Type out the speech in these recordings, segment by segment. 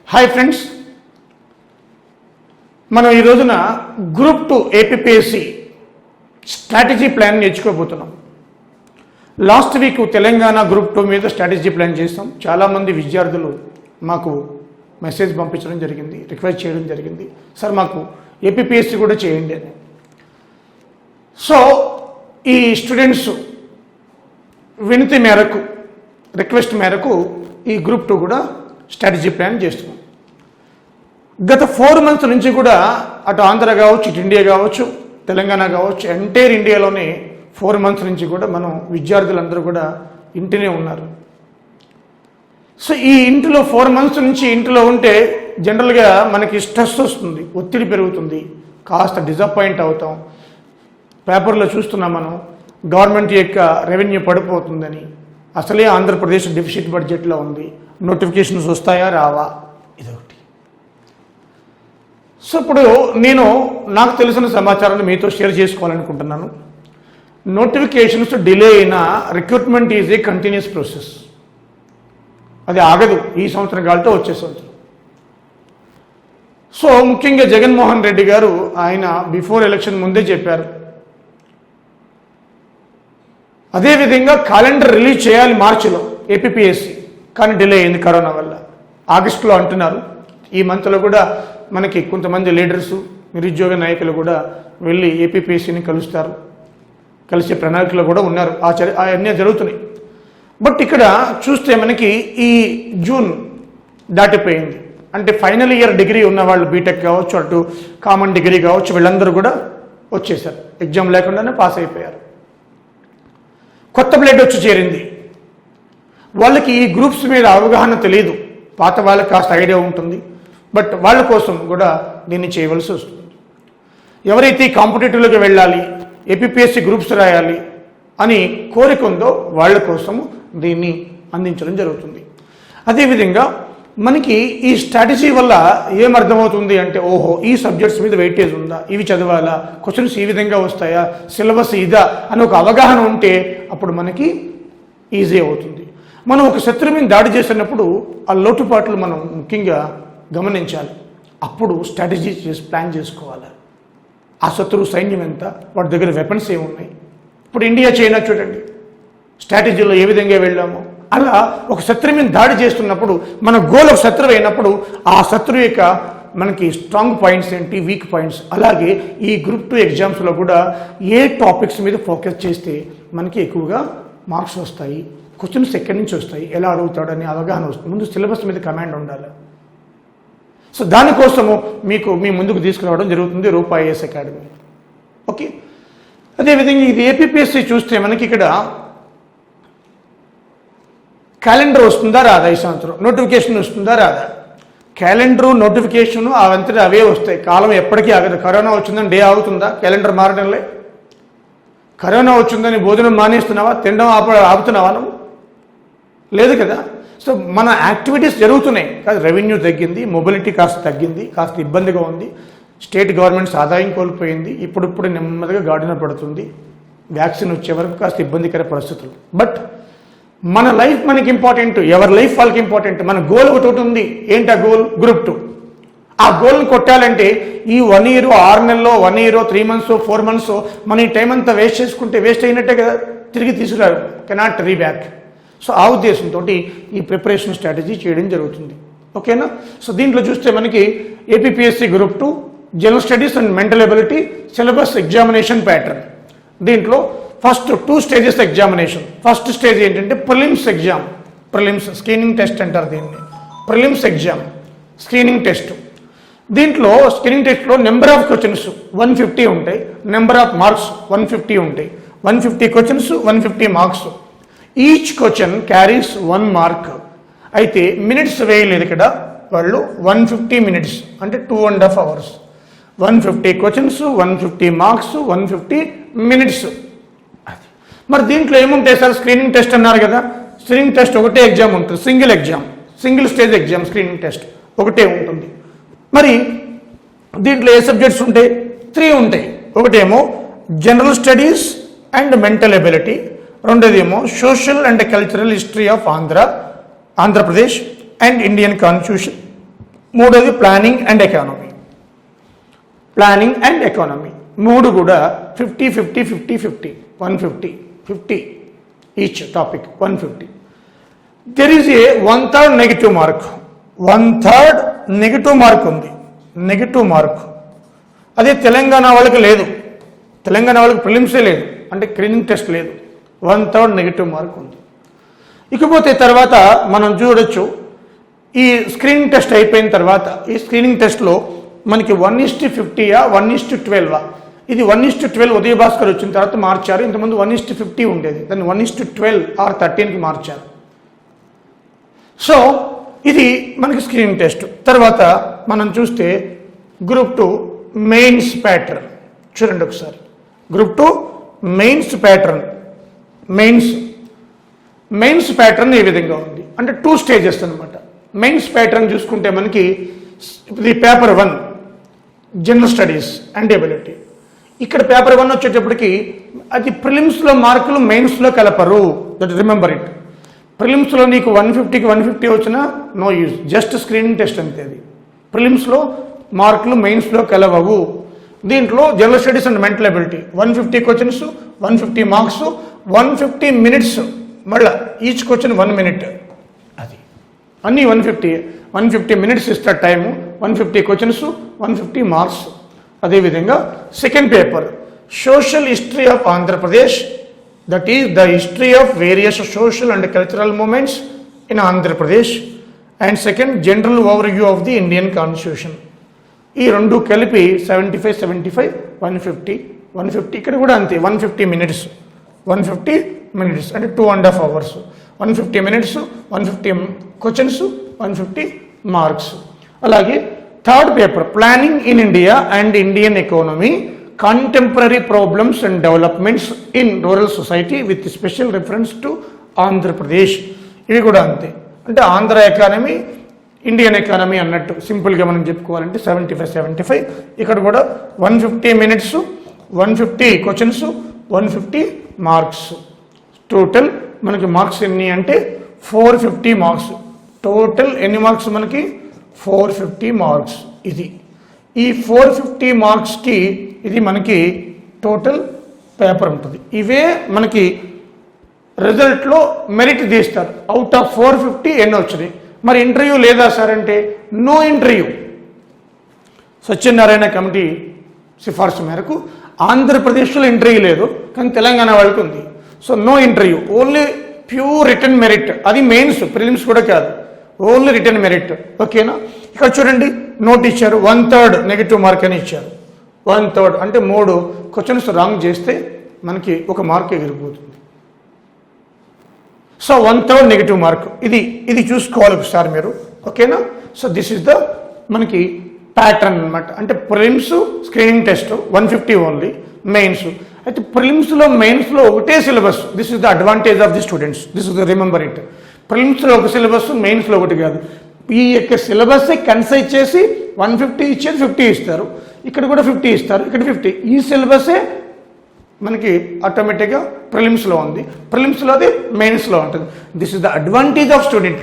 Hi friends, మనం ఈ రోజున గ్రూప్ 2 ఏపీపీఎస్సీ స్ట్రాటజీ ప్లాన్ నేర్చుకోబోతున్నాం. లాస్ట్ వీక్ తెలంగాణ గ్రూప్ 2 మీద స్ట్రాటజీ ప్లాన్ చేస్తాం. చాలామంది విద్యార్థులు మాకు మెసేజ్ పంపించడం జరిగింది, రిక్వెస్ట్ చేయడం జరిగింది, సార్ మాకు ఏపీపీఎస్సీ కూడా చేయండి అని. సో ఈ స్టూడెంట్స్ వినతి మేరకు, రిక్వెస్ట్ మేరకు ఈ గ్రూప్ 2 కూడా స్ట్రాటజీ ప్లాన్ చేస్తున్నాం. గత 4 months నుంచి కూడా అటు ఆంధ్ర కావచ్చు, ఇటు ఇండియా కావచ్చు, తెలంగాణ కావచ్చు, ఎంటైర్ ఇండియాలోనే 4 months నుంచి కూడా మనం విద్యార్థులందరూ కూడా ఇంటినే ఉన్నారు. సో ఈ ఇంటిలో 4 months నుంచి ఇంటిలో ఉంటే జనరల్గా మనకి స్ట్రెస్ వస్తుంది, ఒత్తిడి పెరుగుతుంది, కాస్త డిసప్పాయింట్ అవుతాం. పేపర్లో చూస్తున్నాం మనం, గవర్నమెంట్ యొక్క రెవెన్యూ పడిపోతుందని, అసలే ఆంధ్రప్రదేశ్ డెఫిసిట్ బడ్జెట్లో ఉంది, నోటిఫికేషన్స్ వస్తాయా రావా, ఇదొకటి. సో ఇప్పుడు నాకు తెలిసిన సమాచారాన్ని మీతో షేర్ చేసుకోవాలనుకుంటున్నాను. నోటిఫికేషన్స్ డిలే అయినా recruitment is a continuous process, అది ఆగదు. ఈ సంవత్సరం కాలితో వచ్చే సంవత్సరం. సో ముఖ్యంగా జగన్మోహన్ రెడ్డి గారు ఆయన బిఫోర్ ఎలక్షన్ ముందే చెప్పారు. అదేవిధంగా క్యాలెండర్ రిలీజ్ చేయాలి మార్చిలో ఏపీపీఎస్సీ, కానీ డిలే అయింది కరోనా వల్ల. ఆగస్టులో అంటున్నారు. ఈ మంత్లో కూడా మనకి కొంతమంది లీడర్సు, నిరుద్యోగ నాయకులు కూడా వెళ్ళి ఏపీపీఎస్సీని కలుస్తారు, కలిసే ప్రణాళికలు కూడా ఉన్నారు. అవన్నీ జరుగుతున్నాయి. బట్ ఇక్కడ చూస్తే మనకి ఈ జూన్ దాటిపోయింది. అంటే ఫైనల్ ఇయర్ డిగ్రీ ఉన్న వాళ్ళు, బీటెక్ కావచ్చు, అటు కామన్ డిగ్రీ కావచ్చు, వీళ్ళందరూ కూడా వచ్చేసారు, ఎగ్జామ్ లేకుండానే పాస్ అయిపోయారు. కొత్త బ్లడ్ వచ్చి చేరింది. వాళ్ళకి ఈ గ్రూప్స్ మీద అవగాహన తెలియదు, పాత వాళ్ళకి కాస్త ఐడియా ఉంటుంది. బట్ వాళ్ళ కోసం కూడా దీన్ని చేయవలసి వస్తుంది. ఎవరైతే కాంపిటేటివ్లోకి వెళ్ళాలి, ఏపీపీఎస్సీ గ్రూప్స్ రాయాలి అని కోరిక ఉందో వాళ్ళ కోసము దీన్ని అందించడం జరుగుతుంది. అదేవిధంగా మనకి ఈ స్ట్రాటజీ వల్ల ఏమర్థమవుతుంది అంటే, ఓహో ఈ సబ్జెక్ట్స్ మీద వెయిటేజ్ ఉందా, ఇవి చదవాలా, క్వశ్చన్స్ ఈ విధంగా వస్తాయా, సిలబస్ ఇదా అని ఒక అవగాహన ఉంటే అప్పుడు మనకి ఈజీ అవుతుంది. మనం ఒక శత్రువు మీద దాడి చేసినప్పుడు ఆ లోటుపాట్లు మనం ముఖ్యంగా గమనించాలి. అప్పుడు స్ట్రాటజీ ప్లాన్ చేసుకోవాలి. ఆ శత్రువు సైన్యం ఎంత, వాటి దగ్గర వెపన్స్ ఏమున్నాయి. ఇప్పుడు ఇండియా చైనా చూడండి, స్ట్రాటజీలో ఏ విధంగా వెళ్ళామో అలా ఒక శత్రువు మీద దాడి చేస్తున్నప్పుడు మన గోల్ ఒక శత్రువు అయినప్పుడు ఆ శత్రువు యొక్క మనకి స్ట్రాంగ్ పాయింట్స్ ఏంటి, వీక్ పాయింట్స్. అలాగే ఈ గ్రూప్ 2 ఎగ్జామ్స్లో కూడా ఏ టాపిక్స్ మీద ఫోకస్ చేస్తే మనకి ఎక్కువగా మార్క్స్ వస్తాయి, క్వశ్చన్స్ ఎక్కడి నుంచి వస్తాయి, ఎలా అడుగుతాడని అవగాహన వస్తుంది. ముందు సిలబస్ మీద కమాండ్ ఉండాలి. సో దానికోసము మీకు మీ ముందుకు తీసుకురావడం జరుగుతుంది రూపాయిఎస్ అకాడమీ. ఓకే, అదేవిధంగా ఇది ఏపీపీఎస్సీ చూస్తే మనకి ఇక్కడ క్యాలెండర్ వస్తుందా రాదా, ఈ సంవత్సరం నోటిఫికేషన్ వస్తుందా రాదా. క్యాలెండరు, నోటిఫికేషను అవంతటి అవే వస్తాయి, కాలం ఎప్పటికీ ఆగదు. కరోనా వచ్చిందని డే ఆగుతుందా, క్యాలెండర్ మారడంలే. కరోనా వచ్చిందని భోజనం మానేస్తున్నావా, తినడం ఆపుతున్నావా నువ్వు? లేదు కదా. సో మన యాక్టివిటీస్ జరుగుతున్నాయి, కాదు రెవెన్యూ తగ్గింది, మొబిలిటీ కాస్త తగ్గింది, కాస్త ఇబ్బందిగా ఉంది, స్టేట్ గవర్నమెంట్స్ ఆదాయం కోల్పోయింది, ఇప్పుడు నెమ్మదిగా గాడిన పడుతుంది, వ్యాక్సిన్ వచ్చే వరకు కాస్త ఇబ్బందికర పరిస్థితులు. బట్ మన లైఫ్ మనకి ఇంపార్టెంట్, ఎవరి లైఫ్ వాళ్ళకి ఇంపార్టెంట్. మన గోల్ ఒకటి ఉంది. ఏంటి ఆ గోల్? గ్రూప్ 2. ఆ గోల్ని కొట్టాలంటే ఈ 1 year, 6 నెలల్లో, 1 year, 3 months, 4 months మన ఈ టైం అంతా వేస్ట్ చేసుకుంటే వేస్ట్ అయినట్టే కదా, తిరిగి తీసుకురారు, కెనాట్ రీబ్యాక్. సో ఆ ఉద్దేశంతో ఈ ప్రిపరేషన్ స్ట్రాటజీ చేయడం జరుగుతుంది. ఓకేనా. సో దీంట్లో చూస్తే మనకి APPSC group 2 general studies and mental ability syllabus examination pattern. దీంట్లో first 2 stages examination. First stage ఏంటంటే prelims exam, prelims screening test అంటారు దీన్ని. Prelims exam screening test. దీంట్లో స్క్రీనింగ్ టెస్ట్లో నెంబర్ ఆఫ్ క్వశ్చన్స్ 150 ఉంటాయి, నెంబర్ ఆఫ్ మార్క్స్ 150 ఉంటాయి. 150 questions, 150 marks. Each question carries 1 mark. అయితే minutes వేయలేదు ఇక్కడ వాళ్ళు. 150 minutes అంటే 2.5 hours. 150 questions, 150 marks, 150 minutes. అది మరి దీంట్లో ఏముంటాయి సార్? స్క్రీనింగ్ టెస్ట్ అన్నారు కదా. స్క్రీనింగ్ టెస్ట్ ఒకటే ఎగ్జామ్ ఉంటుంది, single exam, single stage exam. Screening test ఒకటే ఉంటుంది. మరి దీంట్లో ఏ సబ్జెక్ట్స్ ఉంటాయి? 3 ఉంటాయి. ఒకటేమో general studies and mental ability, రెండోదేమో social and cultural history of Andhra Pradesh and Indian constitution మూడోది planning and economy. Planning and economy మూడు కూడా 50 50 50 50 150 50 each topic 150. There is a 1/3 negative mark. 1/3 negative mark ఉంది, నెగిటివ్ మార్క్. అదే తెలంగాణ వాళ్ళకి లేదు, తెలంగాణ వాళ్ళకి ప్రిలిమ్సే లేదు, అంటే స్క్రీనింగ్ టెస్ట్ లేదు. 1/3 నెగిటివ్ మార్క్ ఉంది. ఇకపోతే తర్వాత మనం చూడొచ్చు, ఈ స్క్రీనింగ్ టెస్ట్ అయిపోయిన తర్వాత ఈ స్క్రీనింగ్ టెస్ట్లో మనకి 1:50 1:12. ఇది 1:12 ఉదయ భాస్కర్ వచ్చిన తర్వాత మార్చారు. ఇంతకుముందు 1:50 ఉండేది, దాన్ని 1:12 or 13కి మార్చారు. సో ఇది మనకి స్క్రీనింగ్ టెస్ట్. తర్వాత మనం చూస్తే గ్రూప్ 2 మెయిన్స్ ప్యాటర్న్ చూడండి ఒకసారి. Group 2 mains pattern. Mains pattern ఏ విధంగా ఉంది అంటే 2 స్టేజెస్ అనమాట. మెయిన్స్ ప్యాటర్న్ చూసుకుంటే మనకి ఇది paper 1 general studies and ability. ఇక్కడ పేపర్ 1 వచ్చేటప్పటికి అది ప్రిలిమ్స్లో మార్కులు మెయిన్స్లో కలపరు. That remember it. ప్రిలిమ్స్లో నీకు 150కి 150 వచ్చినా no use, just screening test అంతే. అది ప్రిలిమ్స్లో మార్కులు మెయిన్స్లో కలవవు. దీంట్లో general studies and mental ability 150 questions, 150 marks, 150 minutes. మళ్ళీ ఈచ్ క్వశ్చన్ 1 minute. అది అన్నీ 150 మినిట్స్ ఇస్తారు టైము. 150 questions, 150 marks. అదేవిధంగా second paper social history of Andhra Pradesh, that is the history of various social and cultural moments in Andhra Pradesh. And second general over view of the Indian constitution. ఈ రెండు కలిపి 75 75 150 ఇక్కడ కూడా అంతే. 150 మినిట్స్ అంటే 2.5 hours. 150 minutes, 150 questions, 150 marks. అలాగే third paper planning in India and Indian economy, contemporary problems and developments in rural society with special reference to Andhra Pradesh. ఇవి కూడా అంతే. అంటే ఆంధ్ర ఎకానమీ, ఇండియన్ ఎకానమీ అన్నట్టు సింపుల్గా మనం చెప్పుకోవాలంటే 75 75. ఇక్కడ కూడా 150 మినిట్స్, 150 క్వశ్చన్స్, 150 మార్క్స్. టోటల్ మనకి మార్క్స్ ఎన్ని అంటే 450 మార్క్స్. టోటల్ ఎన్ని మార్క్స్ మనకి 450 మార్క్స్. ఇది ఈ 450 మార్క్స్కి ఇది మనకి టోటల్ పేపర్ ఉంటుంది. ఇవే మనకి రిజల్ట్లో మెరిట్ తీస్తారు. అవుట్ ఆఫ్ 450 ఎన్నో వచ్చినాయి. మరి ఇంటర్వ్యూ లేదా సార్ అంటే నో ఇంటర్వ్యూ. సత్యనారాయణ కమిటీ సిఫార్సు మేరకు ఆంధ్రప్రదేశ్లో ఇంటర్వ్యూ లేదు, కానీ తెలంగాణ వాళ్ళకి ఉంది. So no interview, only pure written merit. అది మెయిన్స్, ప్రిలిమ్స్ కూడా కాదు, ఓన్లీ రిటర్న్ మెరిట్. ఓకేనా? ఇక్కడ చూడండి నోట్ ఇచ్చారు, 1/3 నెగిటివ్ మార్క్ అని ఇచ్చారు. 1/3 అంటే 3 క్వశ్చన్స్ రాంగ్ చేస్తే మనకి 1 మార్క్ ఎగిరిపోతుంది. So 1/3 negative mark. ఇది చూసుకోవాలి ఒకసారి మీరు. ఓకేనా? సో దిస్ ఇస్ ద మనకి ప్యాటర్న్ అనమాట. అంటే prelims screening test 150 only, mains అయితే ప్రిలిమ్స్లో మెయిన్స్లో ఒకటే syllabus. This is the advantage of the students. This is the remember it. ప్రిలిమ్స్లో ఒక సిలబస్, మెయిన్స్లో ఒకటి కాదు. ఈ యొక్క సిలబస్ కన్సైజ్ చేసి 150 ఇచ్చేది 50 ఇస్తారు, ఇక్కడ కూడా 50 ఇస్తారు, ఇక్కడ 50. ఈ సిలబసే మనకి ఆటోమేటిక్గా ప్రిలిమ్స్లో ఉంది, ప్రిలిమ్స్లో అది మెయిన్స్లో ఉంటుంది. This is the advantage of student.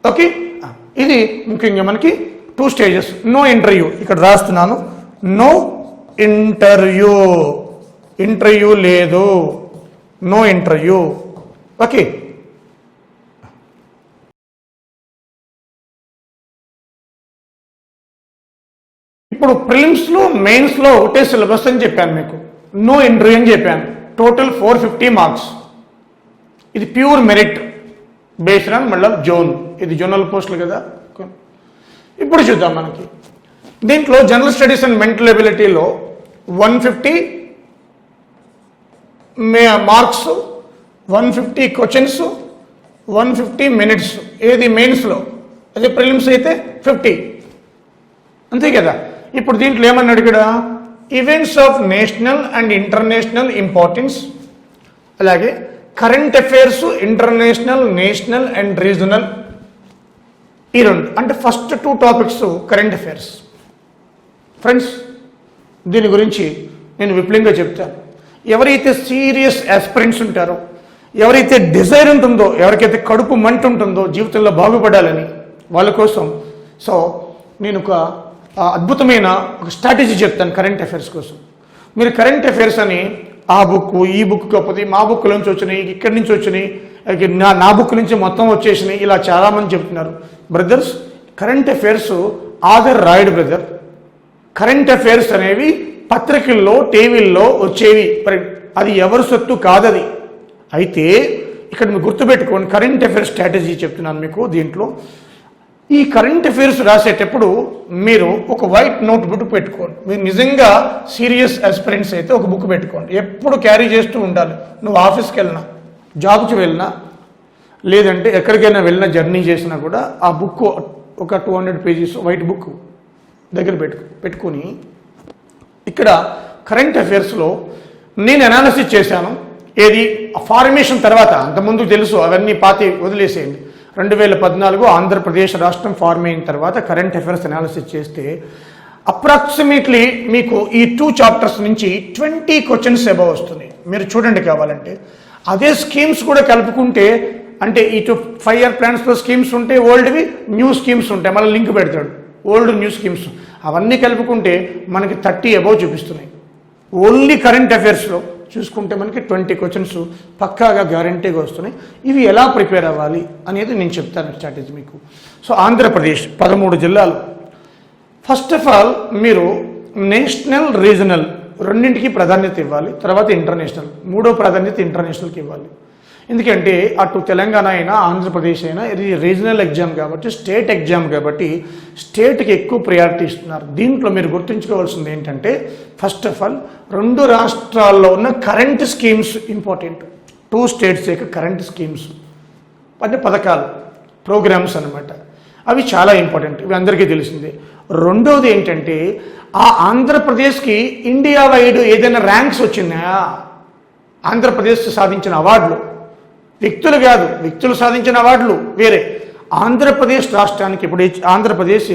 Okay, ఇది ముఖ్యంగా మనకి 2 స్టేజెస్. నో ఇంటర్వ్యూ ఇక్కడ రాస్తున్నాను, నో ఇంటర్వ్యూ లేదు, నో ఇంటర్వ్యూ. ఓకే, ఇప్పుడు ప్రిలిమ్స్లో మెయిన్స్లో ఒకటే సిలబస్ అని చెప్పాను మీకు, నో ఇంటర్వ్యూ అని చెప్పాను. Total 450 marks. ఇది ప్యూర్ మెరిట్ బేస్డ్ ఆన్ మళ్ళీ జోన్. ఇది జోనల్ పోస్టులు కదా. ఇప్పుడు చూద్దాం మనకి దీంట్లో జనరల్ స్టడీస్ అండ్ మెంటల్ ఎబిలిటీలో 150 మార్క్స్, 150 క్వశ్చన్స్, 150 మినిట్స్. ఏది మెయిన్స్లో, అదే ప్రిలిమ్స్ అయితే 50. అంతే కదా. ఇప్పుడు దీంట్లో ఏమన్నాడు ఇక్కడ, events of national and international importance, అలాగే current affairs international, national and regional. ఈ 2 అంటే first 2 topics current affairs. Friends, దీని గురించి నేను విపులంగా చెప్తాను. ఎవరైతే సీరియస్ ఆస్పిరెంట్స్ ఉంటారో, ఎవరైతే డిజైర్ ఉంటుందో, ఎవరికైతే కడుపు మంట ఉంటుందో జీవితంలో బాగుపడాలని, వాళ్ళ కోసం. సో నేను ఒక అద్భుతమైన ఒక స్ట్రాటజీ చెప్తాను కరెంట్ అఫైర్స్ కోసం. మీరు కరెంట్ అఫైర్స్ అని ఆ బుక్ ఈ బుక్ కాకపోతే మా బుక్ నుంచి వచ్చినాయి, ఇక్కడి నుంచి వచ్చినాయి, నా బుక్ నుంచి మొత్తం వచ్చేసినాయి, ఇలా చాలామంది చెప్తున్నారు. బ్రదర్స్, కరెంట్ అఫైర్స్ ఆథర్ రాయడు బ్రదర్. కరెంట్ అఫైర్స్ అనేవి పత్రికల్లో టీవీల్లో వచ్చేవి, అది ఎవరి సొత్తు కాదది. అయితే ఇక్కడ మీరు గుర్తుపెట్టుకోండి, కరెంట్ అఫైర్స్ స్ట్రాటజీ చెప్తున్నాను మీకు. దీంట్లో ఈ కరెంట్ అఫైర్స్ రాసేటప్పుడు మీరు ఒక వైట్ నోట్ బుక్ పెట్టుకోండి. మీరు నిజంగా సీరియస్ ఆస్పిరెంట్స్ అయితే ఒక బుక్ పెట్టుకోండి, ఎప్పుడు క్యారీ చేస్తూ ఉండాలి. నువ్వు ఆఫీస్కి వెళ్ళినా, జాబ్కి వెళ్ళినా, లేదంటే ఎక్కడికైనా వెళ్ళినా, జర్నీ చేసినా కూడా ఆ బుక్ ఒక 200 పేజెస్ వైట్ బుక్ దగ్గర పెట్టుకొని ఇక్కడ కరెంట్ అఫైర్స్లో నేను అనాలిసిస్ చేశాను. ఏది ఫార్మేషన్ తర్వాత, అంతకుముందు తెలుసు అవన్నీ పాతి వదిలేసేయండి. 2014 ఆంధ్రప్రదేశ్ రాష్ట్రం ఫార్మ్ అయిన తర్వాత కరెంట్ అఫైర్స్ అనాలిసిస్ చేస్తే అప్రాక్సిమేట్లీ మీకు ఈ 2 చాప్టర్స్ నుంచి 20 క్వశ్చన్స్ అబవ్ వస్తుంది. మీరు చూడండి కావాలంటే. అదే స్కీమ్స్ కూడా కలుపుకుంటే, అంటే ఇటు 5 year ప్లాన్స్లో స్కీమ్స్ ఉంటాయి, ఓల్డ్వి న్యూ స్కీమ్స్ ఉంటాయి, మళ్ళీ లింక్ పెడతాడు ఓల్డ్ న్యూ స్కీమ్స్, అవన్నీ కలుపుకుంటే మనకి 30 అబవ్ చూపిస్తున్నాయి. ఓన్లీ కరెంట్ అఫైర్స్లో చూసుకుంటే మనకి 20 క్వశ్చన్స్ పక్కాగా గ్యారంటీగా వస్తున్నాయి. ఇవి ఎలా ప్రిపేర్ అవ్వాలి అనేది నేను చెప్తాను స్ట్రాటజీ మీకు. సో ఆంధ్రప్రదేశ్ 13 జిల్లాలు. ఫస్ట్ ఆఫ్ ఆల్ మీరు నేషనల్, రీజనల్ రెండింటికి ప్రాధాన్యత ఇవ్వాలి. తర్వాత ఇంటర్నేషనల్, మూడో ప్రాధాన్యత ఇంటర్నేషనల్కి ఇవ్వాలి. ఎందుకంటే అటు తెలంగాణ అయినా ఆంధ్రప్రదేశ్ అయినా ఇది రీజనల్ ఎగ్జామ్ కాబట్టి, స్టేట్ ఎగ్జామ్ కాబట్టి స్టేట్కి ఎక్కువ ప్రయారిటీ ఇస్తున్నారు. దీంట్లో మీరు గుర్తుంచుకోవాల్సింది ఏంటంటే, ఫస్ట్ ఆఫ్ ఆల్ 2 రాష్ట్రాల్లో ఉన్న కరెంట్ స్కీమ్స్ ఇంపార్టెంట్. 2 స్టేట్స్ యొక్క కరెంట్ స్కీమ్స్ అంటే పథకాలు, ప్రోగ్రామ్స్ అనమాట, అవి చాలా ఇంపార్టెంట్. ఇవి అందరికీ తెలిసిందే. రెండోది ఏంటంటే, ఆ ఆంధ్రప్రదేశ్కి ఇండియా వైడ్ ఏదైనా ర్యాంక్స్ వచ్చినాయా, ఆంధ్రప్రదేశ్ సాధించిన అవార్డులు, వ్యక్తులు కాదు, వ్యక్తులు సాధించిన అవార్డులు వేరే. ఆంధ్రప్రదేశ్ రాష్ట్రానికి ఇప్పుడు ఆంధ్రప్రదేశ్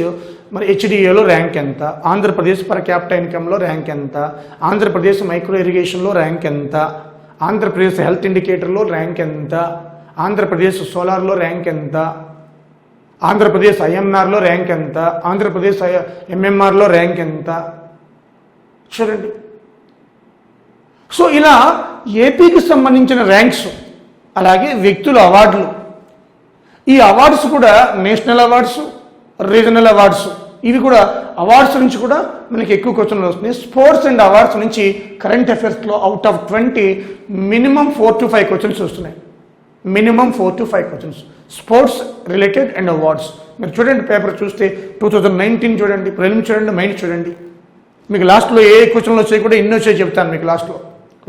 మరి హెచ్డిఏలో ర్యాంక్ ఎంత, ఆంధ్రప్రదేశ్ పర్ క్యాపిటల్ ఇన్కమ్లో ర్యాంక్ ఎంత, ఆంధ్రప్రదేశ్ మైక్రో ఇరిగేషన్లో ర్యాంక్ ఎంత, ఆంధ్రప్రదేశ్ హెల్త్ ఇండికేటర్లో ర్యాంక్ ఎంత, ఆంధ్రప్రదేశ్ సోలార్లో ర్యాంక్ ఎంత, ఆంధ్రప్రదేశ్ ఐఎంఆర్లో ర్యాంక్ ఎంత, ఆంధ్రప్రదేశ్ ఎంఎంఆర్లో ర్యాంక్ ఎంత, చూడండి. సో ఇలా ఏపీకి సంబంధించిన ర్యాంక్స్, అలాగే వ్యక్తుల అవార్డులు. ఈ అవార్డ్స్ కూడా నేషనల్ అవార్డ్స్, రీజనల్ అవార్డ్స్, ఇవి కూడా అవార్డ్స్ నుంచి కూడా మనకి ఎక్కువ క్వశ్చన్లు వస్తున్నాయి. స్పోర్ట్స్ అండ్ అవార్డ్స్ నుంచి కరెంట్ అఫైర్స్లో out of 20 minimum 4 to 5 questions వస్తున్నాయి. Minimum 4 to 5 questions sports related and awards. మీరు చూడండి, పేపర్ చూస్తే 2019 చూడండి, ప్రిలిమ్స్ చూడండి, మైండ్ చూడండి. మీకు లాస్ట్లో ఏ క్వశ్చన్లు వచ్చాయి కూడా ఎన్ని వచ్చాయి చెప్తాను మీకు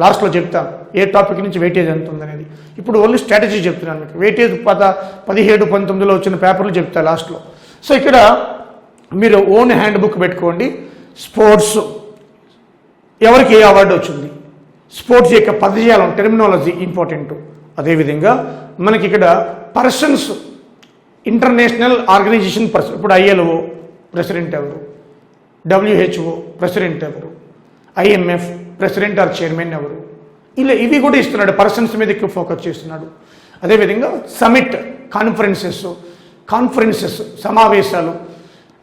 లాస్ట్లో చెప్తాను, ఏ టాపిక్ నుంచి వెయిటేజ్ ఎంత ఉందనేది. ఇప్పుడు ఓన్లీ స్ట్రాటజీ చెప్తున్నాను మీకు. వెయిటేజ్ 17, 19లో వచ్చిన పేపర్లు చెప్తాను లాస్ట్లో. సో ఇక్కడ మీరు ఓన్ హ్యాండ్ బుక్ పెట్టుకోండి. స్పోర్ట్స్ ఎవరికి ఏ అవార్డు వచ్చింది, స్పోర్ట్స్ యొక్క పదజాలం, టెర్మినాలజీ ఇంపార్టెంట్. అదేవిధంగా మనకి ఇక్కడ పర్సన్స్, ఇంటర్నేషనల్ ఆర్గనైజేషన్ పర్సన్, ఇప్పుడు ILO ప్రెసిడెంట్ ఎవరు, WHO ప్రెసిడెంట్ ఎవరు, IMF ప్రెసిడెంట్ ఆర్ చైర్మన్ ఎవరు, ఇలా ఇవి కూడా ఇస్తున్నాడు. పర్సన్స్ మీద ఎక్కువ ఫోకస్ చేస్తున్నాడు. అదేవిధంగా సమిట్, కాన్ఫరెన్సెస్ సమావేశాలు.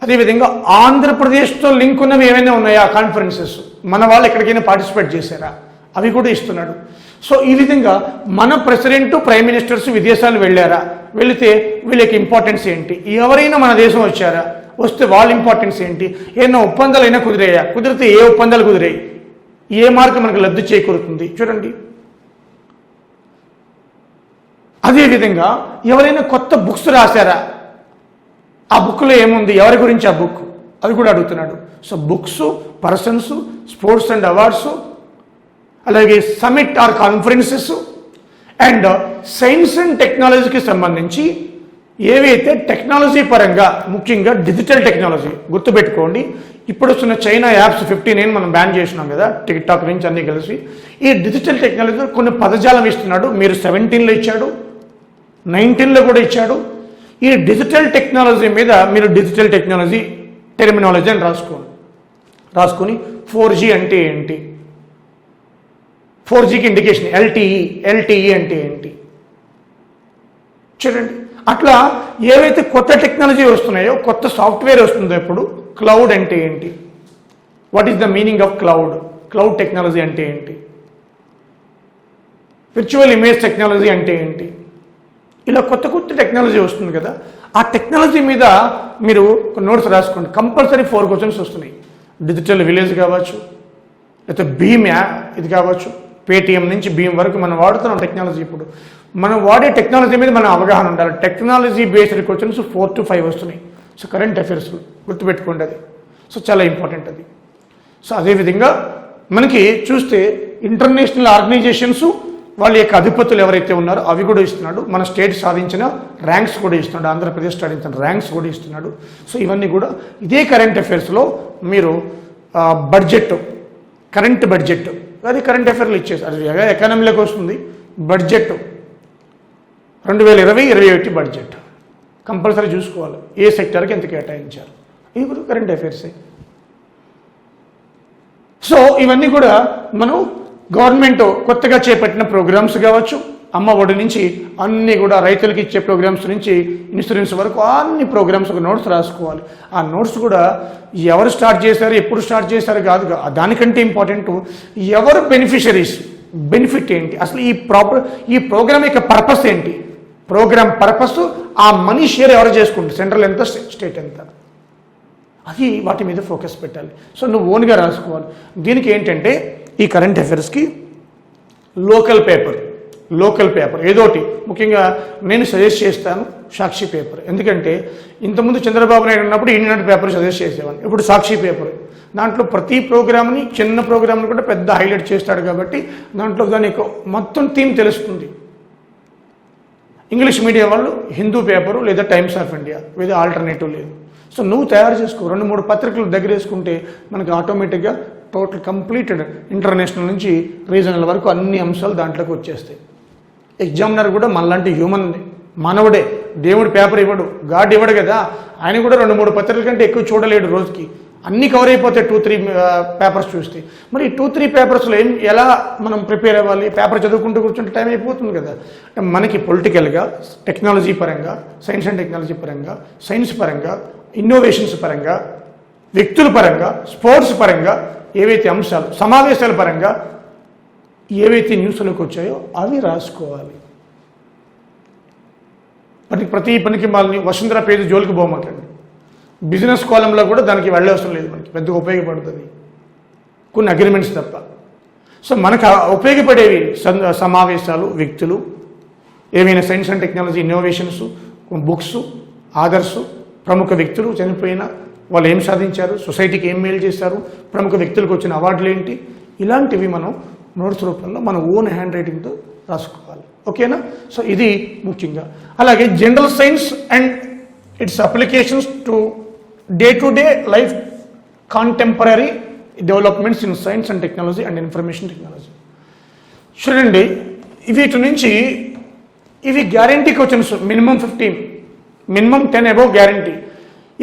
అదేవిధంగా ఆంధ్రప్రదేశ్తో లింక్ ఉన్నవి ఏమైనా ఉన్నాయా కాన్ఫరెన్సెస్, మన వాళ్ళు ఎక్కడికైనా పార్టిసిపేట్ చేశారా, అవి కూడా ఇస్తున్నాడు. సో ఈ విధంగా మన ప్రెసిడెంట్, ప్రైమ్ మినిస్టర్స్ విదేశాలు వెళ్ళారా, వెళితే వీళ్ళకి ఇంపార్టెన్స్ ఏంటి, ఎవరైనా మన దేశం వచ్చారా, వస్తే వాళ్ళ ఇంపార్టెన్స్ ఏంటి, ఏమైనా ఒప్పందాలు అయినా కుదిరాయా, కుదిరితే ఏ ఒప్పందాలు కుదిరాయి, ఏ మార్గం మనకు లబ్ధి చేకూరుతుంది చూడండి. అదేవిధంగా ఎవరైనా కొత్త బుక్స్ రాశారా, ఆ బుక్లో ఏముంది, ఎవరి గురించి ఆ బుక్, అది కూడా అడుగుతున్నాడు. So books, persons, sports and awards, అలాగే summit or conferences and science and టెక్నాలజీకి సంబంధించి ఏవైతే టెక్నాలజీ పరంగా, ముఖ్యంగా డిజిటల్ టెక్నాలజీ గుర్తుపెట్టుకోండి. ఇప్పుడు వస్తున్న చైనా యాప్స్ 59 మనం బ్యాన్ చేసినాం కదా, టిక్టాక్ నుంచి అన్నీ కలిసి. ఈ డిజిటల్ టెక్నాలజీ కొన్ని పదజాలం ఇస్తున్నాడు. మీరు 17లో ఇచ్చాడు, 19లో కూడా ఇచ్చాడు. ఈ డిజిటల్ టెక్నాలజీ మీద మీరు డిజిటల్ టెక్నాలజీ టెర్మినాలజీ అని రాసుకొని 4G అంటే ఏంటి, 4Gకి ఇండికేషన్ LTE అంటే ఏంటి చూడండి. అట్లా ఏవైతే కొత్త టెక్నాలజీ వస్తున్నాయో, కొత్త సాఫ్ట్వేర్ వస్తుందో ఇప్పుడు క్లౌడ్ అంటే ఏంటి, what is the meaning of cloud technology అంటే ఏంటి, విర్చువల్ ఇమేజ్ టెక్నాలజీ అంటే ఏంటి, ఇలా కొత్త కొత్త టెక్నాలజీ వస్తుంది కదా. ఆ టెక్నాలజీ మీద మీరు నోట్స్ రాసుకోండి. కంపల్సరీ 4 క్వశ్చన్స్ వస్తున్నాయి. డిజిటల్ విలేజ్ కావచ్చు, లేకపోతే భీమ్ ఇది కావచ్చు, పేటిఎం నుంచి భీమ్ వరకు మనం వాడుతున్నాం టెక్నాలజీ. ఇప్పుడు మనం వాడే టెక్నాలజీ మీద మన అవగాహన ఉండాలి. టెక్నాలజీ బేస్డ్ క్వశ్చన్స్ 4 to 5 వస్తున్నాయి. సో కరెంట్ అఫైర్స్ గుర్తుపెట్టుకోండి అది. సో చాలా ఇంపార్టెంట్ అది. సో అదేవిధంగా మనకి చూస్తే ఇంటర్నేషనల్ ఆర్గనైజేషన్స్ వాళ్ళ యొక్క అధిపతులు ఎవరైతే ఉన్నారో అవి కూడా ఇస్తున్నాడు. మన స్టేట్ సాధించిన ర్యాంక్స్ కూడా ఇస్తున్నాడు, ఆంధ్రప్రదేశ్ సాధించిన ర్యాంక్స్ కూడా ఇస్తున్నాడు. సో ఇవన్నీ కూడా ఇదే కరెంట్ అఫైర్స్లో మీరు బడ్జెట్, కరెంట్ బడ్జెట్, అది కరెంట్ అఫైర్లు ఇచ్చేసి అది ఎకానమీలోకి వస్తుంది. బడ్జెట్ 2020-21 బడ్జెట్ కంపల్సరీ చూసుకోవాలి. ఏ సెక్టర్కి ఎంత కేటాయించారు, ఇవి కూడా కరెంట్ అఫైర్సే. సో ఇవన్నీ కూడా మనం గవర్నమెంట్ కొత్తగా చేపట్టిన ప్రోగ్రామ్స్ కావచ్చు, అమ్మ ఒడి నుంచి అన్నీ కూడా రైతులకి ఇచ్చే ప్రోగ్రామ్స్ నుంచి ఇన్సూరెన్స్ వరకు అన్ని ప్రోగ్రామ్స్ ఒక నోట్స్ రాసుకోవాలి. ఆ నోట్స్ కూడా ఎవరు స్టార్ట్ చేశారు, ఎప్పుడు స్టార్ట్ చేశారు కాదు, దానికంటే ఇంపార్టెంట్ ఎవరు బెనిఫిషరీస్, బెనిఫిట్ ఏంటి, అసలు ఈ ప్రోగ్రామ్ యొక్క పర్పస్ ఏంటి, ప్రోగ్రామ్ పర్పస్, ఆ మనీ షేర్ ఎవరు చేసుకుంటారు, సెంట్రల్ ఎంత స్టేట్ ఎంత, అది వాటి మీద ఫోకస్ పెట్టాలి. సో నువ్వు ఓన్గా రాసుకోవాలి. దీనికి ఏంటంటే ఈ కరెంట్ అఫైర్స్కి లోకల్ పేపర్ ఏదోటి, ముఖ్యంగా నేను సజెస్ట్ చేస్తాను సాక్షి పేపర్. ఎందుకంటే ఇంతకుముందు చంద్రబాబు నాయుడు ఉన్నప్పుడు ఈనాడు పేపర్ సజెస్ట్ చేసేవాడిని, ఇప్పుడు సాక్షి పేపర్. దాంట్లో ప్రతి ప్రోగ్రామ్ని, చిన్న ప్రోగ్రామ్ని కూడా పెద్ద హైలైట్ చేస్తాడు కాబట్టి దాంట్లో దానికి మొత్తం థీమ్ తెలుస్తుంది. ఇంగ్లీష్ మీడియం వాళ్ళు హిందూ పేపరు లేదా టైమ్స్ ఆఫ్ ఇండియా, లేదా ఆల్టర్నేటివ్ లేదు. సో నువ్వు తయారు చేసుకో, 2-3 పత్రికలు దగ్గర వేసుకుంటే మనకి ఆటోమేటిక్గా టోటల్ కంప్లీటెడ్ ఇంటర్నేషనల్ నుంచి రీజనల్ వరకు అన్ని అంశాలు దాంట్లోకి వచ్చేస్తాయి. ఎగ్జామినర్ కూడా మనలాంటి హ్యూమన్, మానవుడే, దేవుడు పేపర్ ఇవ్వడు, గాడ్ ఇవ్వడు కదా. ఆయన కూడా 2-3 పత్రికల కంటే ఎక్కువ చూడలేడు రోజుకి, అన్నీ కవర్ అయిపోతాయి 2-3 పేపర్స్ చూస్తే. మరి 2-3 పేపర్స్లో ఎలా మనం ప్రిపేర్ అవ్వాలి, పేపర్ చదువుకుంటూ కూర్చుంటే టైం అయిపోతుంది కదా. అంటే మనకి పొలిటికల్గా, టెక్నాలజీ పరంగా, సైన్స్ అండ్ టెక్నాలజీ పరంగా, సైన్స్ పరంగా, ఇన్నోవేషన్స్ పరంగా, వ్యక్తుల పరంగా, స్పోర్ట్స్ పరంగా ఏవైతే అంశాలు, సమావేశాల పరంగా ఏవైతే న్యూస్లోకి వచ్చాయో అవి రాసుకోవాలి. ప్రతి పనికి వాళ్ళని వసుంధర పేజీ జోలికి పోమాకండి. బిజినెస్ కాలంలో కూడా దానికి వెళ్ళవసరం లేదు, మనకి పెద్దగా ఉపయోగపడుతుంది కొన్ని అగ్రిమెంట్స్ తప్ప. సో మనకు ఉపయోగపడేవి సమావేశాలు, వ్యక్తులు, ఏవైనా science and technology innovations, books, authors, ప్రముఖ వ్యక్తులు చనిపోయిన వాళ్ళు ఏం సాధించారు, సొసైటీకి ఏం మేలు చేశారు, ప్రముఖ వ్యక్తులకు వచ్చిన అవార్డులు ఏంటి, ఇలాంటివి మనం నోట్స్ రూపంలో మన ఓన్ హ్యాండ్ రైటింగ్తో రాసుకోవాలి. ఓకేనా. సో ఇది ముఖ్యంగా. అలాగే general science and its applications to day to day life, contemporary developments in science and technology and information technology. చూడండి, వీటి నుంచి ఇవి guarantee questions, minimum 15, minimum 10 above guarantee.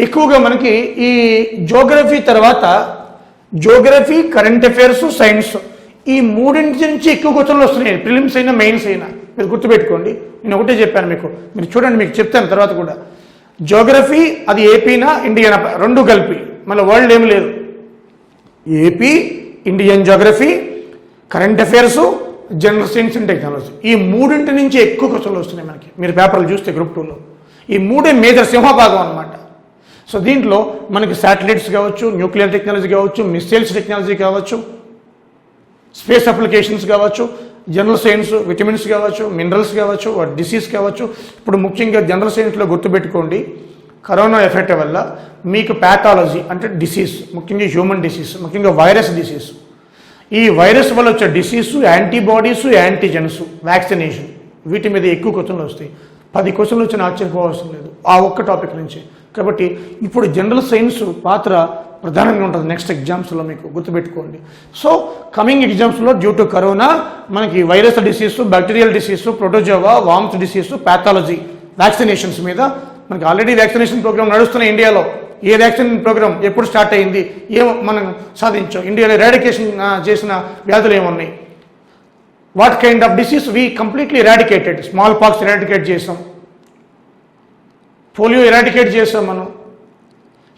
ఎక్కువగా మనకి ఈ జోగ్రఫీ తర్వాత జోగ్రఫీ, కరెంట్ అఫైర్స్, సైన్స్, ఈ మూడింటి నుంచి ఎక్కువ క్వశ్చన్లు వస్తున్నాయి, ప్రిలిమ్స్ అయినా మెయిన్స్ అయినా. మీరు గుర్తుపెట్టుకోండి, నేను ఒకటే చెప్పాను మీకు, మీరు చూడండి, మీకు చెప్తాను తర్వాత కూడా. జోగ్రఫీ అది ఏపీనా ఇండియనా, రెండు కలిపి, మళ్ళీ వరల్డ్ ఏమి లేదు. AP, Indian geography, current affairs, general science and technology, ఈ మూడింటి నుంచి ఎక్కువ క్వశ్చన్లు వస్తున్నాయి మనకి. మీరు పేపర్లు చూస్తే గ్రూప్ 2లో ఈ మూడే మేజర్ సింహభాగం అనమాట. సో దీంట్లో మనకి శాటిలైట్స్ కావచ్చు, న్యూక్లియర్ టెక్నాలజీ కావచ్చు, మిస్సైల్స్ టెక్నాలజీ కావచ్చు, స్పేస్ అప్లికేషన్స్ కావచ్చు, జనరల్ సైన్స్, విటమిన్స్ కావచ్చు, మినరల్స్ కావచ్చు, డిసీజ్ కావచ్చు. ఇప్పుడు ముఖ్యంగా జనరల్ సైన్స్లో గుర్తుపెట్టుకోండి, కరోనా ఎఫెక్ట్ వల్ల మీకు ప్యాథాలజీ అంటే డిసీజ్, ముఖ్యంగా హ్యూమన్ డిసీజ్, ముఖ్యంగా వైరస్ డిసీజ్, ఈ వైరస్ వల్ల వచ్చే డిసీజ్, యాంటీబాడీస్, యాంటీజెన్స్, వ్యాక్సినేషన్, వీటి మీద ఎక్కువ క్వశ్చన్లు వస్తాయి. 10 క్వశ్చన్లు వచ్చిన ఆశ్చర్యపోవాల్సిన లేదు ఆ ఒక్క టాపిక్ నుంచి. కాబట్టి ఇప్పుడు జనరల్ సైన్స్ పాత్ర ప్రధానంగా ఉంటుంది నెక్స్ట్ ఎగ్జామ్స్లో, మీకు గుర్తుపెట్టుకోండి. సో కమింగ్ ఎగ్జామ్స్లో డ్యూ టు కరోనా మనకి virus disease, bacterial disease, protozoa, worms disease, pathology, vaccinations మీద మనకి ఆల్రెడీ వ్యాక్సినేషన్ ప్రోగ్రామ్ నడుస్తున్నాయి ఇండియాలో. ఏ వ్యాక్సిన్ ప్రోగ్రామ్ ఎప్పుడు స్టార్ట్ అయింది, ఏం మనం సాధించాం, ఇండియాలో ఎరాడికేషన్ చేసిన వ్యాధులు ఏమున్నాయి, what kind of disease we completely eradicated, small pox eradicate చేసాం, పోలియో ఎరాడికేట్ చేసాం మనం,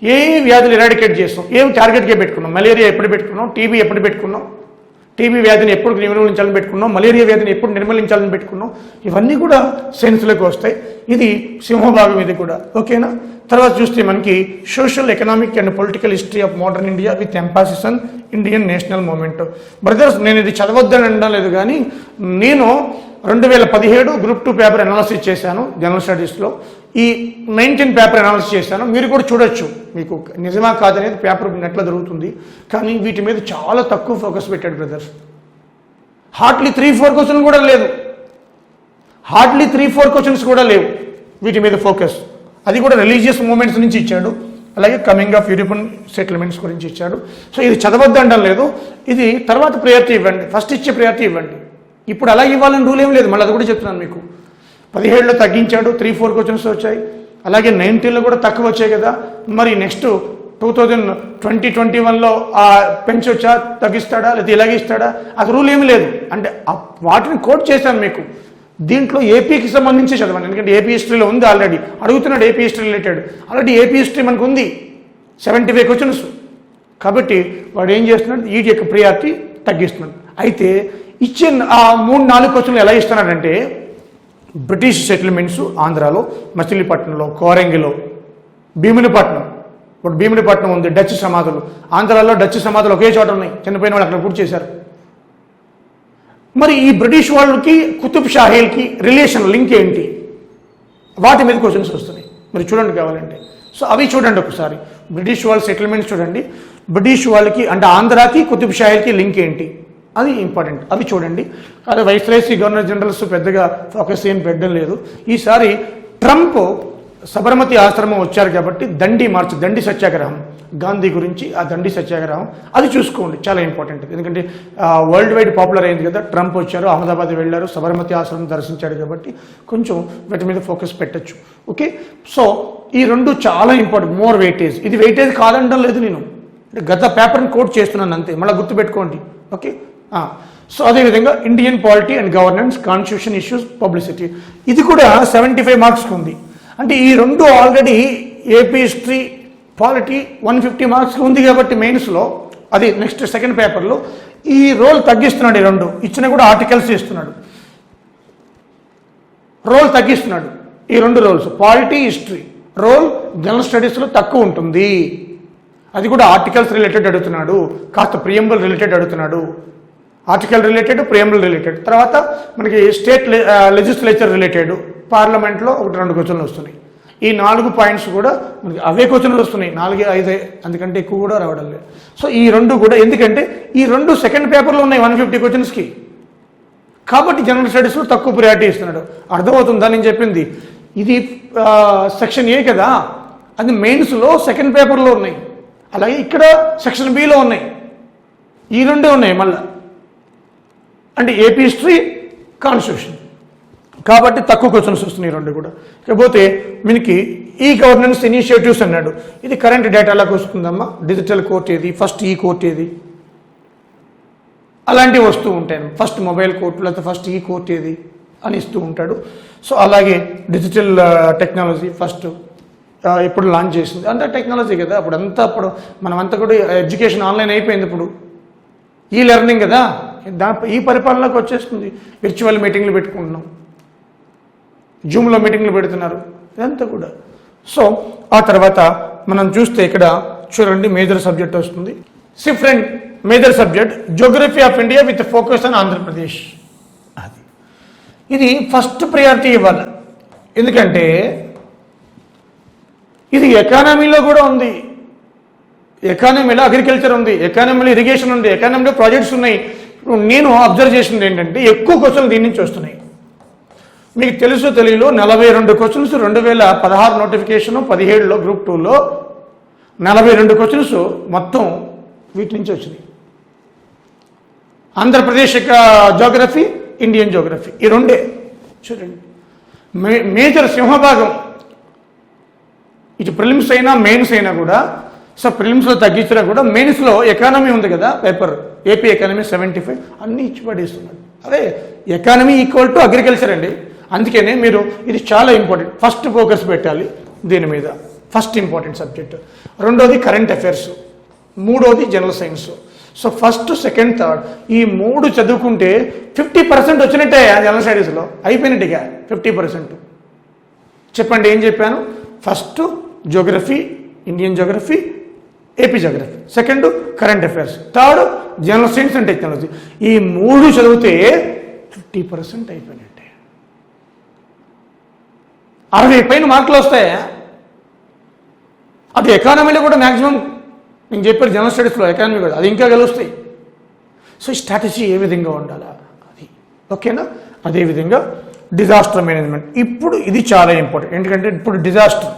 ఏ వ్యాధులు ఎరాడికేట్ చేస్తాం, ఏం టార్గెట్గా పెట్టుకున్నాం, మలేరియా ఎప్పుడు పెట్టుకున్నాం, టీబీ ఎప్పుడు పెట్టుకున్నాం, టీబీ వ్యాధిని ఎప్పుడు నిర్మూలించాలని పెట్టుకున్నాం, మలేరియా వ్యాధిని ఎప్పుడు నిర్మూలించాలని పెట్టుకున్నాం, ఇవన్నీ కూడా సైన్స్లోకి వస్తాయి. ఇది సింహభాగం ఇది కూడా, ఓకేనా. తర్వాత చూస్తే మనకి social economic and political history of modern India with Mphasis on Indian national movement. Brothers, నేను ఇది చదవద్దని అనడం లేదు, కానీ నేను 2017 గ్రూప్ 2 పేపర్ అనాలిసిస్ చేశాను జనరల్ స్టడీస్లో. ఈ 19 పేపర్ అనాలిసిస్ చేశాను, మీరు కూడా చూడొచ్చు. మీకు నిజమా కాదనేది పేపర్ నెట్లో దొరుకుతుంది, కానీ వీటి మీద చాలా తక్కువ ఫోకస్ పెట్టాడు బ్రదర్స్. హార్డ్లీ 3-4 క్వశ్చన్ కూడా లేదు, హార్డ్లీ 3-4 క్వశ్చన్స్ కూడా లేవు వీటి మీద ఫోకస్. అది కూడా రిలీజియస్ మూమెంట్స్ నుంచి ఇచ్చాడు, అలాగే కమింగ్ ఆఫ్ యూరోపియన్ సెటిల్మెంట్స్ గురించి ఇచ్చాడు. సో ఇది చదవద్దు అనడం లేదు, ఇది తర్వాత ప్రయారిటీ ఇవ్వండి, ఫస్ట్ ఇచ్చే ప్రయారిటీ ఇవ్వండి. ఇప్పుడు అలా ఇవ్వాలని రూల్ ఏం లేదు, మళ్ళీ అది కూడా చెప్తున్నాను మీకు. 17లో తగ్గించాడు, 3-4 క్వశ్చన్స్ వచ్చాయి, అలాగే 19లో కూడా తక్కువ వచ్చాయి కదా. మరి నెక్స్ట్ 2020-21లో పెంచొచ్చా, తగ్గిస్తాడా, లేదా ఇలాగే ఇస్తాడా, అది రూల్ ఏమి లేదు. అంటే వాటిని కోట్ చేశాను మీకు. దీంట్లో ఏపీకి సంబంధించి చదవండి, ఎందుకంటే ఏపీ హిస్టరీలో ఉంది ఆల్రెడీ. అడుగుతున్నాడు AP history related, already AP history మనకు ఉంది 75 క్వశ్చన్స్. కాబట్టి వాడు ఏం చేస్తున్నాడు, వీటి యొక్క ప్రియారిటీ తగ్గిస్తున్నాడు. అయితే ఇచ్చే ఆ 3-4 క్వశ్చన్లు ఎలా ఇస్తున్నాడంటే, బ్రిటిష్ సెటిల్మెంట్స్ ఆంధ్రాలో, మచిలీపట్నంలో, కోరంగిలో, భీమునిపట్నం, ఇప్పుడు భీమునిపట్నం ఉంది, డచ్ సమాధులు, ఆంధ్రాలో డచ్ సమాధులు ఒకే చోట ఉన్నాయి, చనిపోయిన వాళ్ళు అక్కడ పూర్తి చేశారు. మరి ఈ బ్రిటిష్ వాళ్ళకి కుతుబ్ షాహీల్కి రిలేషన్ లింక్ ఏంటి, వాటి మీద క్వశ్చన్స్ వస్తున్నాయి, మీరు చూడండి కావాలంటే. సో అవి చూడండి ఒకసారి, బ్రిటిష్ వాళ్ళ సెటిల్మెంట్స్ చూడండి, బ్రిటిష్ వాళ్ళకి అంటే ఆంధ్రాకి కుతుబ్ షాహీల్కి లింక్ ఏంటి, అది ఇంపార్టెంట్, అవి చూడండి. అదే వైస్రాయ్స్ గవర్నర్ జనరల్స్ పెద్దగా ఫోకస్ ఏం పెట్టడం లేదు. ఈసారి ట్రంప్ సబర్మతి ఆశ్రమం వచ్చారు కాబట్టి దండి సత్యాగ్రహం, గాంధీ గురించి ఆ దండి సత్యాగ్రహం అది చూసుకోండి, చాలా ఇంపార్టెంట్. ఎందుకంటే వరల్డ్ వైడ్ పాపులర్ అయింది కదా, ట్రంప్ వచ్చారు, అహ్మదాబాద్ వెళ్ళారు, సబర్మతి ఆశ్రమం దర్శించాడు కాబట్టి కొంచెం వీటి మీద ఫోకస్ పెట్టచ్చు. ఓకే, సో ఈ రెండు చాలా ఇంపార్టెంట్, మోర్ వెయిటేజ్. ఇది వెయిటేజ్ కాదంటం లేదు, నేను గత పేపర్ని కోట్ చేస్తున్నాను అంతే, మళ్ళీ గుర్తుపెట్టుకోండి. ఓకే, సో అదేవిధంగా Indian polity and governance, constitution issues, publicity, ఇది కూడా 75 మార్క్స్కి ఉంది. అంటే ఈ రెండు ఆల్రెడీ ఏపీ హిస్టరీ, పాలిటీ 150 మార్క్స్కి ఉంది కాబట్టి మెయిన్స్లో, అది నెక్స్ట్ సెకండ్ పేపర్లో ఈ రోల్ తగ్గిస్తున్నాడు. ఈ రెండు ఇచ్చినా కూడా ఆర్టికల్స్ ఇస్తున్నాడు, రోల్ తగ్గిస్తున్నాడు. ఈ రెండు roles polity, history role general స్టడీస్లో తక్కువ ఉంటుంది, అది కూడా ఆర్టికల్స్ రిలేటెడ్ అడుగుతున్నాడు, కాస్త ప్రియంబుల్ రిలేటెడ్ అడుగుతున్నాడు, ఆర్టికల్ రిలేటెడ్, ప్రియంబుల్ రిలేటెడ్. తర్వాత మనకి స్టేట్ లెజిస్లేచర్ రిలేటెడ్, పార్లమెంట్లో 1-2 క్వశ్చన్లు వస్తున్నాయి. ఈ 4 పాయింట్స్ కూడా మనకి అవే క్వశ్చన్లు వస్తున్నాయి, 4-5, అందుకంటే ఎక్కువ కూడా రావడం లేదు. సో ఈ రెండు కూడా, ఎందుకంటే ఈ రెండు సెకండ్ పేపర్లో ఉన్నాయి 150 క్వశ్చన్స్కి, కాబట్టి జనరల్ స్టడీస్లో తక్కువ ప్రియారిటీ ఇస్తున్నాడు. అర్థమవుతుందా నేను చెప్పింది? ఇది సెక్షన్ ఏ కదా, అది మెయిన్స్లో సెకండ్ పేపర్లో ఉన్నాయి, అలాగే ఇక్కడ సెక్షన్ బిలో ఉన్నాయి, ఈ రెండే ఉన్నాయి మళ్ళీ. అంటే ఏపీ హిస్టరీ, కాన్స్టిట్యూషన్, కాబట్టి తక్కువ క్వశ్చన్స్ వస్తున్నాయి రెండు కూడా. ఇకపోతే మనకి ఈ గవర్నెన్స్ ఇనిషియేటివ్స్ అన్నాడు, ఇది కరెంట్ డేటాలోకి వస్తుందమ్మా. డిజిటల్ కోర్ట్ ఏది, ఫస్ట్ ఈ కోర్ట్ ఏది, అలాంటివి వస్తూ ఉంటాయి. ఫస్ట్ మొబైల్ కోర్టు, లేకపోతే ఫస్ట్ ఈ కోర్ట్ ఏది అని ఇస్తూ ఉంటాడు. సో అలాగే డిజిటల్ టెక్నాలజీ ఫస్ట్ ఇప్పుడు లాంచ్ చేసింది, అంతా టెక్నాలజీ కదా. అప్పుడు మనమంతా కూడా ఎడ్యుకేషన్ ఆన్లైన్ అయిపోయింది, ఇప్పుడు ఈ లెర్నింగ్ కదా, ఈ పరిపాలనలోకి వచ్చేస్తుంది. విర్చువల్ మీటింగ్లు పెట్టుకుంటున్నాం, జూమ్లో మీటింగ్లు పెడుతున్నారు, ఇదంతా కూడా. సో ఆ తర్వాత మనం చూస్తే ఇక్కడ చూడండి, మేజర్ సబ్జెక్ట్ వస్తుంది. Friend, major subject Geography of India with focus on Andhra Pradesh. అది ఇది ఫస్ట్ ప్రయారిటీ ఇవ్వాలి, ఎందుకంటే ఇది ఎకానమీలో కూడా ఉంది. ఎకానమీలో అగ్రికల్చర్ ఉంది, ఎకానమీలో ఇరిగేషన్ ఉంది, ఎకానమీలో ప్రాజెక్ట్స్ ఉన్నాయి. నేను అబ్జర్వ్ చేసింది ఏంటంటే ఎక్కువ క్వశ్చన్లు దీని నుంచి వస్తున్నాయి. మీకు తెలుసో తెలియలో 42 క్వశ్చన్స్ 2016 నోటిఫికేషను, 17లో గ్రూప్ 2లో 42 క్వశ్చన్స్ మొత్తం వీటి నుంచి వచ్చినాయి. ఆంధ్రప్రదేశ్ జోగ్రఫీ, ఇండియన్ జోగ్రఫీ, ఈ రెండే చూడండి. మేజర్ సింహభాగం ఇటు ప్రిలిమ్స్ అయినా మెయిన్స్ అయినా కూడా. సో ప్రిలిమ్స్లో తగ్గించినా కూడా మెయిన్స్లో ఎకానమీ ఉంది కదా పేపర్, ఏపీ ఎకానమీ 75 అన్నీ ఇచ్చి పడేస్తున్నాడు. అదే ఎకానమీ ఈక్వల్ టు అగ్రికల్చర్ అండి. అందుకనే మీరు ఇది చాలా ఇంపార్టెంట్, ఫస్ట్ ఫోకస్ పెట్టాలి. దీని మీద ఫస్ట్ ఇంపార్టెంట్ సబ్జెక్ట్. రెండోది కరెంట్ అఫైర్స్, మూడోది general science. So first, second, third ఈ 3 చదువుకుంటే 50% వచ్చినట్టే జనరల్ స్టడీస్లో, అయిపోయినట్టుగా 50%. చెప్పండి ఏం చెప్పాను? First geography, Indian geography, AP geography. Second current affairs. Third general science and technology. ఈ 3 చదివితే 50% అయిపోయినట్టే. 60 పైన మార్కులు వస్తాయా? అది ఎకానమీలో కూడా మ్యాక్సిమం నేను చెప్పాను, జనరల్ స్టడీస్లో ఎకానమీ కూడా అది ఇంకా గెలుస్తాయి. సో ఈ స్ట్రాటజీ ఏ విధంగా ఉండాలా అది, ఓకేనా? అదేవిధంగా డిజాస్టర్ మేనేజ్మెంట్. ఇప్పుడు ఇది చాలా ఇంపార్టెంట్. ఎందుకంటే ఇప్పుడు డిజాస్టర్,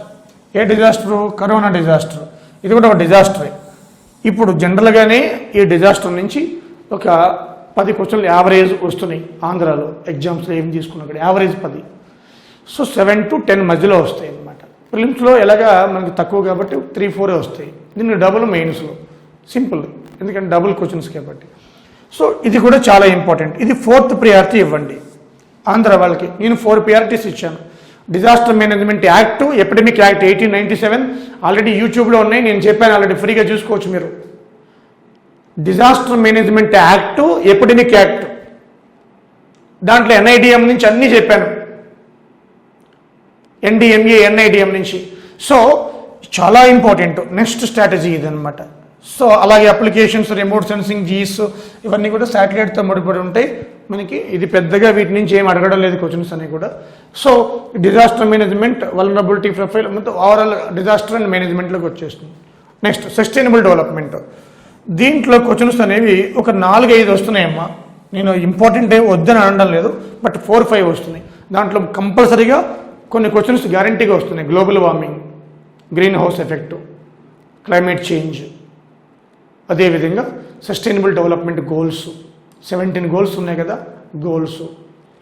ఏ డిజాస్టరు? Corona disaster. ఇది కూడా ఒక డిజాస్టరే. ఇప్పుడు జనరల్గానే ఈ డిజాస్టర్ నుంచి ఒక 10 క్వశ్చన్లు యావరేజ్ వస్తున్నాయి ఆంధ్రాలో. ఎగ్జామ్స్లో ఏం తీసుకున్నా కూడా యావరేజ్ 10. సో 7 to 10 మధ్యలో వస్తాయి అన్నమాట. ప్రిలిమ్స్లో ఎలాగా మనకి తక్కువ కాబట్టి 3-4 వస్తాయి. దీన్ని డబుల్ మెయిన్స్లో సింపుల్, ఎందుకంటే డబుల్ క్వశ్చన్స్ కాబట్టి. సో ఇది కూడా చాలా ఇంపార్టెంట్. ఇది 4th ప్రియారిటీ ఇవ్వండి ఆంధ్ర వాళ్ళకి. నేను 4 ప్రియారిటీస్ ఇచ్చాను. Disaster management act, epidemic act 1897 already యూట్యూబ్లో ఉన్నాయి, నేను చెప్పాను ఆల్రెడీ, ఫ్రీగా చూసుకోవచ్చు మీరు. Disaster management act, epidemic act, దాంట్లో NIDM నుంచి అన్నీ చెప్పాను, NDMA NIDM నుంచి. సో చాలా ఇంపార్టెంట్. నెక్స్ట్ స్ట్రాటజీ ఇదనమాట. సో అలాగే అప్లికేషన్స్, రిమోట్ సెన్సింగ్, జీస్ ఇవన్నీ కూడా శాటిలైట్తో ముడిపడి ఉంటాయి మనకి. ఇది పెద్దగా వీటి నుంచి ఏం అడగడం లేదు క్వశ్చన్స్ అని కూడా. So disaster management, vulnerability profile, మొత్తం ఓవరాల్ డిజాస్టర్ అండ్ మేనేజ్మెంట్లోకి వచ్చేస్తుంది. Next sustainable development. దీంట్లో క్వశ్చన్స్ అనేవి ఒక 4-5 వస్తున్నాయమ్మా. నేను ఇంపార్టెంట్ ఏం వద్దని అనడం లేదు, బట్ 4-5 వస్తున్నాయి. దాంట్లో కంపల్సరీగా కొన్ని క్వశ్చన్స్ గ్యారంటీగా వస్తున్నాయి. Global warming, green house effect, climate change, అదేవిధంగా సస్టైనబుల్ డెవలప్మెంట్ గోల్స్, 17 గోల్స్ ఉన్నాయి కదా, గోల్స్,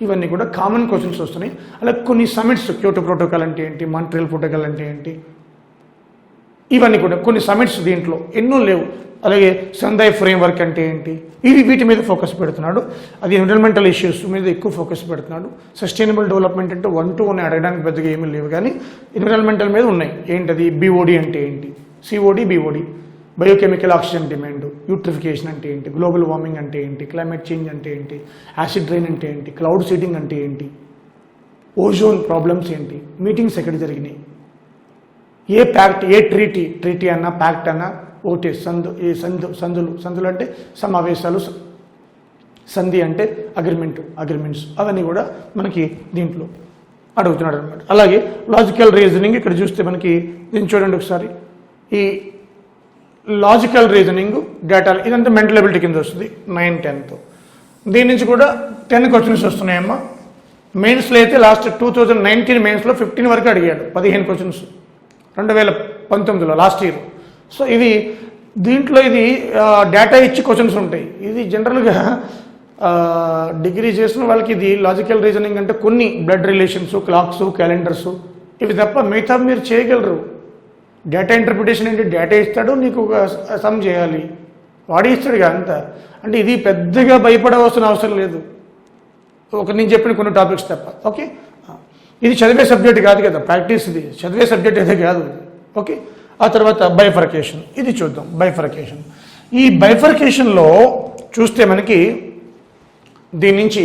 ఇవన్నీ కూడా కామన్ క్వశ్చన్స్ వస్తున్నాయి. అలాగే కొన్ని సమిట్స్, క్యోటో ప్రోటోకాల్ అంటే ఏంటి, మాంట్రియల్ ప్రోటోకాల్ అంటే ఏంటి, ఇవన్నీ కూడా కొన్ని సమిట్స్ దీంట్లో ఎన్నో లేవు. అలాగే సందాయ్ ఫ్రేమ్వర్క్ అంటే ఏంటి, వీటి మీద ఫోకస్ పెడుతున్నాడు. అది ఎన్విరాన్మెంటల్ ఇష్యూస్ మీద ఎక్కువ ఫోకస్ పెడుతున్నాడు. సస్టైనబుల్ డెవలప్మెంట్ అంటే 1-1 అడగడానికి పెద్దగా ఏమీ లేవు, కానీ ఎన్విరాన్మెంటల్ మీద ఉన్నాయి. ఏంటది? BOD అంటే ఏంటి, COD, BOD, biochemical oxygen demand, eutrophication అంటే ఏంటి, గ్లోబల్ వార్మింగ్ అంటే ఏంటి, క్లైమేట్ చేంజ్ అంటే ఏంటి, యాసిడ్ రైన్ అంటే ఏంటి, క్లౌడ్ సీడింగ్ అంటే ఏంటి, ఓజోన్ ప్రాబ్లమ్స్ ఏంటి, మీటింగ్స్ ఎక్కడ జరిగినాయి, ఏ ప్యాక్ట్, ఏ ట్రీటీ అన్నా ప్యాక్ట్ అన్నా ఒకటి. సందులు అంటే సమావేశాలు, సంధి అంటే అగ్రిమెంట్స్, అవన్నీ కూడా మనకి దీంట్లో అడుగుతున్నాడు అనమాట. అలాగే లాజికల్ రీజనింగ్, ఇక్కడ చూస్తే మనకి దీన్ని చూడండి ఒకసారి. ఈ లాజికల్ రీజనింగ్, డేటా, ఇదంతా మెంటల్ ఎబిలిటీ కింద వస్తుంది 9th, 10th. దీని నుంచి కూడా 10 క్వశ్చన్స్ వస్తున్నాయమ్మా. మెయిన్స్లో అయితే లాస్ట్ 2019 మెయిన్స్లో 15 వరకు అడిగాడు, 15 క్వశ్చన్స్ 2019లో లాస్ట్ ఇయర్. సో ఇది దీంట్లో ఇది డేటా ఇచ్చి క్వశ్చన్స్ ఉంటాయి. ఇది జనరల్గా డిగ్రీ చేసిన వాళ్ళకి ఇది లాజికల్ రీజనింగ్ అంటే కొన్ని బ్లడ్ రిలేషన్స్, క్లాక్స్, క్యాలెండర్స్, ఇవి తప్ప మిగతా మీరు చేయగలరు. డేటా ఇంటర్ప్రిటేషన్ ఏంటి, డేటా ఇస్తాడు, నీకు ఒక సమ్ చేయాలి, వాడి ఇస్తాడుగా అంత. అంటే ఇది పెద్దగా భయపడవలసిన అవసరం లేదు, ఒక నేను చెప్పిన కొన్ని టాపిక్స్ తప్ప. ఓకే, ఇది చదివే సబ్జెక్ట్ కాదు కదా, ప్రాక్టీస్. ఇది చదివే సబ్జెక్ట్ అయితే కాదు. ఓకే, ఆ తర్వాత బైఫర్కేషన్, ఇది చూద్దాం. బైఫర్కేషన్, ఈ బైఫర్కేషన్లో చూస్తే మనకి దీని నుంచి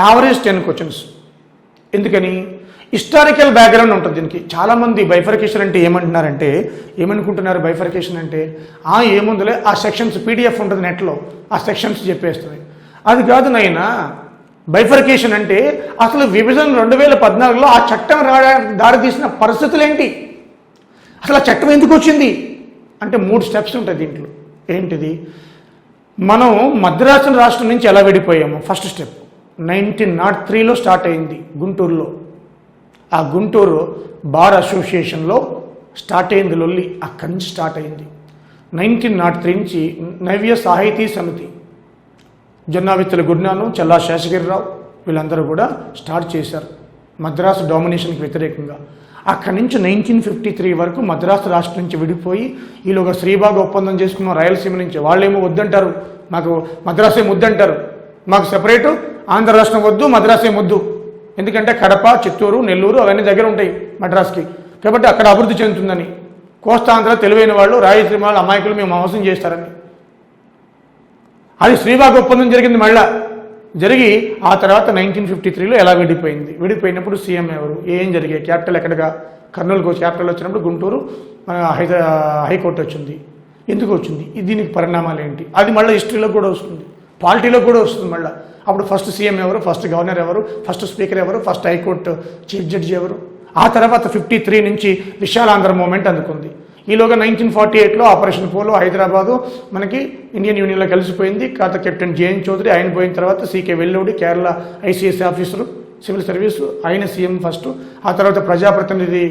యావరేజ్ 10 క్వశ్చన్స్. ఎందుకని? హిస్టారికల్ బ్యాక్గ్రౌండ్ ఉంటుంది దీనికి. చాలామంది బైఫర్కేషన్ అంటే ఏమంటున్నారంటే, ఏమనుకుంటున్నారు బైఫర్కేషన్ అంటే, ఏముందిలే ఆ సెక్షన్స్ PDF ఉంటుంది నెట్లో, ఆ సెక్షన్స్ చెప్పేస్తుంది. అది కాదు నాయనా. బైఫర్కేషన్ అంటే అసలు విభజన 2014లో ఆ చట్టం రావడానికి దారితీసిన పరిస్థితులు ఏంటి, అసలు ఆ చట్టం ఎందుకు వచ్చింది అంటే 3 స్టెప్స్ ఉంటాయి దీంట్లో. ఏంటిది? మనం మద్రాసు రాష్ట్రం నుంచి ఎలా విడిపోయాము. ఫస్ట్ స్టెప్ 1903లో స్టార్ట్ అయింది గుంటూరులో. ఆ గుంటూరు బార్ అసోసియేషన్లో స్టార్ట్ అయింది లొల్లి, అక్కడి నుంచి స్టార్ట్ అయింది. 1903 నుంచి నవ్య సాహితీ సమితి, జొన్నావిత్తుల గురునాను, చల్లా శేషగిరిరావు వీళ్ళందరూ కూడా స్టార్ట్ చేశారు మద్రాసు డామినేషన్కి వ్యతిరేకంగా. అక్కడి నుంచి 1953 వరకు మద్రాసు రాష్ట్రం నుంచి విడిపోయి ఈలోగా శ్రీబాగ్ ఒప్పందం చేసుకున్న రాయలసీమ నుంచి. వాళ్ళేమో వద్దంటారు, మాకు మద్రాసే ముద్దంటారు, మాకు సెపరేటు ఆంధ్ర రాష్ట్రం వద్దు, మద్రాసే ముద్దు. ఎందుకంటే కడప, చిత్తూరు, నెల్లూరు అవన్నీ దగ్గర ఉంటాయి మద్రాసుకి. కాబట్టి అక్కడ అభివృద్ధి చెందుతుందని. కోస్తాంధ్ర తెలివైన వాళ్ళు, రాయలసీమ వాళ్ళు అమాయకులు మేము మోసం చేస్తారని. అది శ్రీబాగ్ ఒప్పందం జరిగింది. మళ్ళా జరిగి ఆ తర్వాత 1953లో ఎలా విడిపోయింది. విడిపోయినప్పుడు సీఎం ఎవరు, ఏం జరిగాయి, క్యాపిటల్ ఎక్కడగా, కర్నూలుకు క్యాపిటల్ వచ్చినప్పుడు గుంటూరు హైకోర్టు వచ్చింది. ఎందుకు వచ్చింది, దీనికి పరిణామాలు ఏంటి, అది మళ్ళీ హిస్టరీలో కూడా వస్తుంది, పాలిటీలో కూడా వస్తుంది. మళ్ళీ అప్పుడు ఫస్ట్ సీఎం ఎవరు, ఫస్ట్ గవర్నర్ ఎవరు, ఫస్ట్ స్పీకర్ ఎవరు, ఫస్ట్ హైకోర్టు చీఫ్ జడ్జి ఎవరు. ఆ తర్వాత 53 నుంచి విశాలాంధ్ర మూమెంట్ అందుకుంది. ఈలోగా 1948లో ఆపరేషన్ పోలో హైదరాబాదు మనకి ఇండియన్ యూనియన్లో కలిసిపోయింది. కాత కెప్టెన్ జేఎన్ చౌదరి, ఆయన పోయిన తర్వాత CK Vellodi, Kerala ICS officer, civil service, ఆయన సీఎం ఫస్ట్. ఆ తర్వాత ప్రజాప్రతినిధి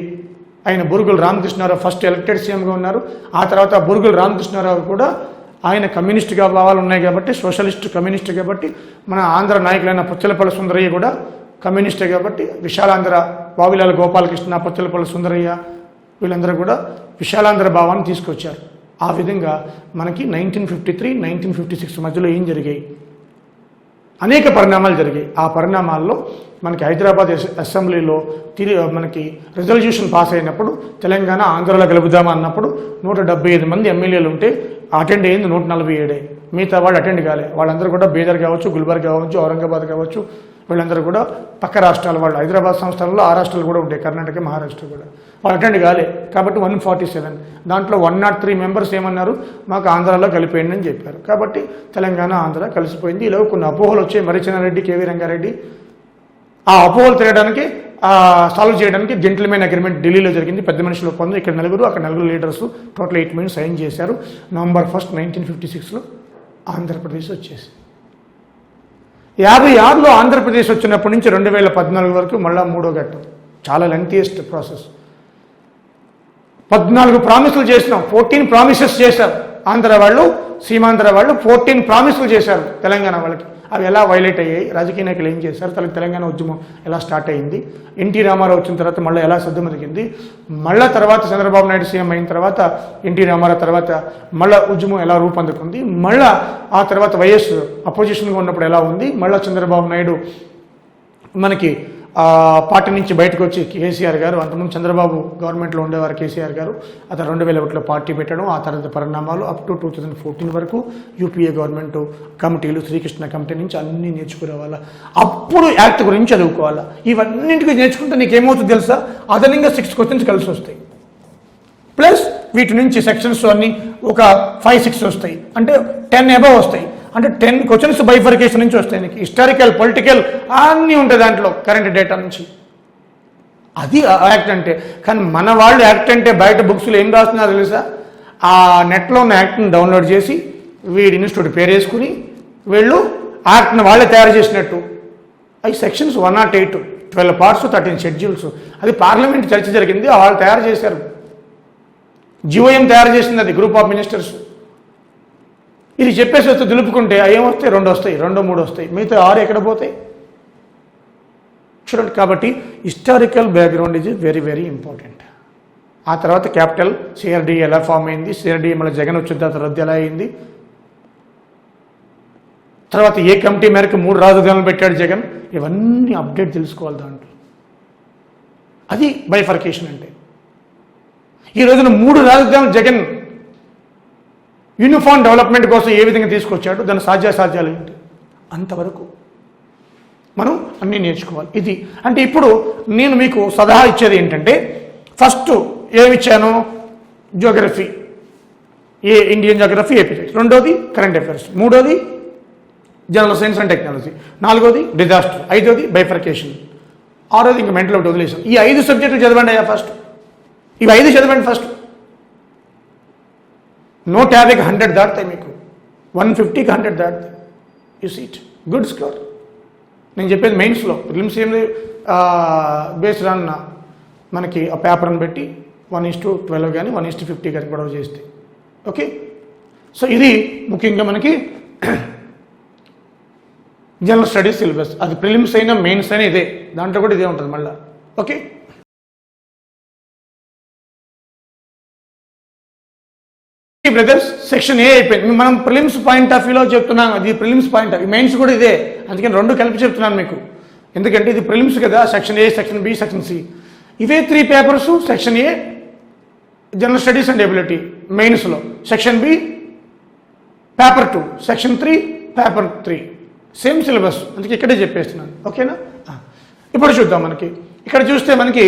ఆయన బురుగుల రామకృష్ణారావు ఫస్ట్ ఎలక్టెడ్ సీఎంగా ఉన్నారు. ఆ తర్వాత బురుగుల రామకృష్ణారావు కూడా ఆయన కమ్యూనిస్ట్గా భావాలు ఉన్నాయి కాబట్టి, సోషలిస్ట్ కమ్యూనిస్ట్ కాబట్టి, మన ఆంధ్ర నాయకులైన పుచ్చలపల్లి సుందరయ్య కూడా కమ్యూనిస్టే కాబట్టి, విశాలాంధ్ర వావిలాల గోపాలకృష్ణ, పుచ్చలపల్లి సుందరయ్య వీళ్ళందరూ కూడా విశాలాంధ్ర భావాన్ని తీసుకొచ్చారు. ఆ విధంగా మనకి 1953, 1956 మధ్యలో ఏం జరిగాయి, అనేక పరిణామాలు జరిగాయి. ఆ పరిణామాల్లో మనకి హైదరాబాద్ అసెంబ్లీలో మనకి రిజల్యూషన్ పాస్ అయినప్పుడు తెలంగాణ ఆంధ్రలో కలుపుదామా అన్నప్పుడు 175 మంది ఎమ్మెల్యేలు ఉంటే అటెండ్ అయ్యింది 147. మిగతా వాళ్ళు అటెండ్ కాలే. వాళ్ళందరూ కూడా బీదర్ కావచ్చు, గుల్బర్గ్ కావచ్చు, ఔరంగాబాద్ కావచ్చు, వీళ్ళందరూ కూడా పక్క రాష్ట్రాల వాళ్ళు. హైదరాబాద్ సంస్థలలో ఆ రాష్ట్రాలు కూడా ఉంటాయి, కర్ణాటక, మహారాష్ట్ర కూడా. వాళ్ళు అటెండ్ కాలే కాబట్టి 147. దాంట్లో 103 మెంబర్స్ ఏమన్నారు, మాకు ఆంధ్రాలో కలిపేయండి అని చెప్పారు. కాబట్టి తెలంగాణ ఆంధ్ర కలిసిపోయింది. ఇలా కొన్ని అపోహలు వచ్చాయి. మరిచెన్నారెడ్డి, కేవీ రంగారెడ్డి. ఆ అపోహలు తిరగడానికి, సాల్వ్ చేయడానికి జెంటిల్మెన్ అగ్రిమెంట్ ఢిల్లీలో జరిగింది. పెద్ద మనుషులు ఒప్పందం. ఇక్కడ నలుగురు, అక్కడ నలుగురు లీడర్స్, టోటల్ 8 మంది సైన్ చేశారు. November 1, 1956లో ఆంధ్రప్రదేశ్ వచ్చేసి 56లో ఆంధ్రప్రదేశ్ వచ్చినప్పటి నుంచి 2014 వరకు మళ్ళీ మూడో ఘట్టం. చాలా లెంతియెస్ట్ ప్రాసెస్. 14 ప్రామిసులు చేసినాం, 14 ప్రామిసెస్ చేశారు ఆంధ్ర వాళ్ళు, సీమాంధ్ర వాళ్ళు 14 ప్రామిసులు చేశారు తెలంగాణ వాళ్ళకి. అవి ఎలా వైలేట్ అయ్యాయి, రాజకీయ నాయకులు ఏం చేశారు, తెలంగాణ ఉద్యమం ఎలా స్టార్ట్ అయింది, ఎన్టీ రామారావు వచ్చిన తర్వాత మళ్ళీ ఎలా సద్దుమరిగింది, మళ్ళీ తర్వాత చంద్రబాబు నాయుడు సీఎం అయిన తర్వాత ఎన్టీ రామారావు తర్వాత మళ్ళీ ఉద్యమం ఎలా రూపొందుకుంది, మళ్ళీ ఆ తర్వాత వైఎస్ అపోజిషన్గా ఉన్నప్పుడు ఎలా ఉంది, మళ్ళీ చంద్రబాబు నాయుడు మనకి పార్టీ నుంచి బయటకు వచ్చి కేసీఆర్ గారు, అంతకుముందు చంద్రబాబు గవర్నమెంట్లో ఉండేవారు కేసీఆర్ గారు, అతను 2001లో పార్టీ పెట్టడం, ఆ తర్వాత పరిణామాలు అప్ టు 2014 వరకు యూపీఏ గవర్నమెంట్ కమిటీలు, శ్రీకృష్ణ కమిటీ నుంచి అన్నీ నేర్చుకునేవాళ్ళ. అప్పుడు యాక్ట్ గురించి చదువుకోవాలా. ఇవన్నింటికి నేర్చుకుంటే నీకేమవుతుంది తెలుసా, అదనంగా 6 క్వశ్చన్స్ కలిసి వస్తాయి. ప్లస్ వీటి నుంచి సెక్షన్స్ అన్నీ ఒక 5-6 వస్తాయి, అంటే 10 అబవ్ వస్తాయి. అంటే 10 క్వశ్చన్స్ బైఫర్కేషన్ నుంచి వస్తాయి. నీకు హిస్టారికల్, పొలిటికల్ అన్నీ ఉంటాయి దాంట్లో, కరెంట్ డేటా నుంచి. అది యాక్ట్ అంటే. కానీ మన వాళ్ళు యాక్ట్ అంటే బయట బుక్స్లో ఏం రాస్తున్నారో తెలుసా, ఆ నెట్లో ఉన్న యాక్ట్ని డౌన్లోడ్ చేసి వీడి ఇన్స్టిట్యూట్ పేరు వేసుకుని వీళ్ళు యాక్ట్ని వాళ్ళే తయారు చేసినట్టు. అవి సెక్షన్స్ 108, 12 పార్ట్స్, 13 షెడ్యూల్స్. అది పార్లమెంట్ చర్చ జరిగింది, వాళ్ళు తయారు చేశారు. జిఓఎం తయారు చేసింది, అది గ్రూప్ ఆఫ్ మినిస్టర్స్. ఇది చెప్పేసి వస్తే దులుపుకుంటే ఏమొస్తాయి, 2 వస్తాయి, 2, 3 వస్తాయి, మిగతా 6 ఎక్కడ పోతాయి చూడండి. కాబట్టి historical background is very very important. ఆ తర్వాత క్యాపిటల్ సిఆర్డీ ఎలా ఫామ్ అయింది, సిఆర్డీ మళ్ళీ జగన్ వచ్చిన తర్వాత రద్దు ఎలా అయింది, తర్వాత ఏ కమిటీ మేరకు 3 రాజధానులు పెట్టాడు జగన్, ఇవన్నీ అప్డేట్ తెలుసుకోవాలి దాంట్లో. అది బైఫర్కేషన్ అంటే. ఈ రోజున 3 రాజధానులు జగన్ యూనిఫామ్ డెవలప్మెంట్ కోసం ఏ విధంగా తీసుకొచ్చాడు, దాని సాధ్యాసాధ్యాలు ఏంటి, అంతవరకు మనం అన్నీ నేర్చుకోవాలి. ఇది అంటే ఇప్పుడు నేను మీకు సలహా ఇచ్చేది ఏంటంటే, ఫస్ట్ ఏమిచ్చాను, జియోగ్రఫీ, ఇండియన్ జియోగ్రఫీ, ఏపీ, రెండోది కరెంట్ అఫైర్స్, మూడోది జనరల్ సైన్స్ అండ్ టెక్నాలజీ, నాలుగోది డిజాస్టర్, ఐదోది బైఫర్కేషన్, ఆరోది ఇంకా మెంటల్ ఒకటి వదిలేసాం. ఈ 5 సబ్జెక్టులు చదవండి అయ్యా ఫస్ట్. ఇవి 5 చదవండి ఫస్ట్. 150కి 100 దాటుతాయి, మీకు 150కి 100 దాటుతాయి. You seat good score. నేను చెప్పేది మెయిన్స్లో. ప్రిలిమ్స్ ఏమి బేస్డ్ ఆన్ మనకి ఆ పేపర్ని పెట్టి 1:12 కానీ 1:50 కానీ గొడవ చేస్తే ఓకే. సో ఇది ముఖ్యంగా మనకి జనరల్ స్టడీస్ సిలబస్. అది ప్రిలిమ్స్ అయినా మెయిన్స్ అయినా ఇదే, దాంట్లో కూడా ఇదే ఉంటుంది మళ్ళీ. ఓకే. బ్రదర్స్, సెక్షన్ ఏ అయిపోయింది. మనం ప్రిలిమ్స్ పాయింట్ ఆఫ్ వ్యూలో చెప్తున్నాం, అది prelims point of view. Mains కూడా ఇదే, అందుకని 2 కలిపి చెప్తున్నాను మీకు. ఎందుకంటే ఇది ప్రిలిమ్స్ కదా, section A, section B, section C. ఇవే 3 papers. Section A general studies and ability మెయిన్స్లో, section B paper 2, section 3 paper 3, same syllabus. అందుకే ఇక్కడే చెప్పేస్తున్నాను. ఓకేనా? ఇప్పుడు చూద్దాం. మనకి ఇక్కడ చూస్తే మనకి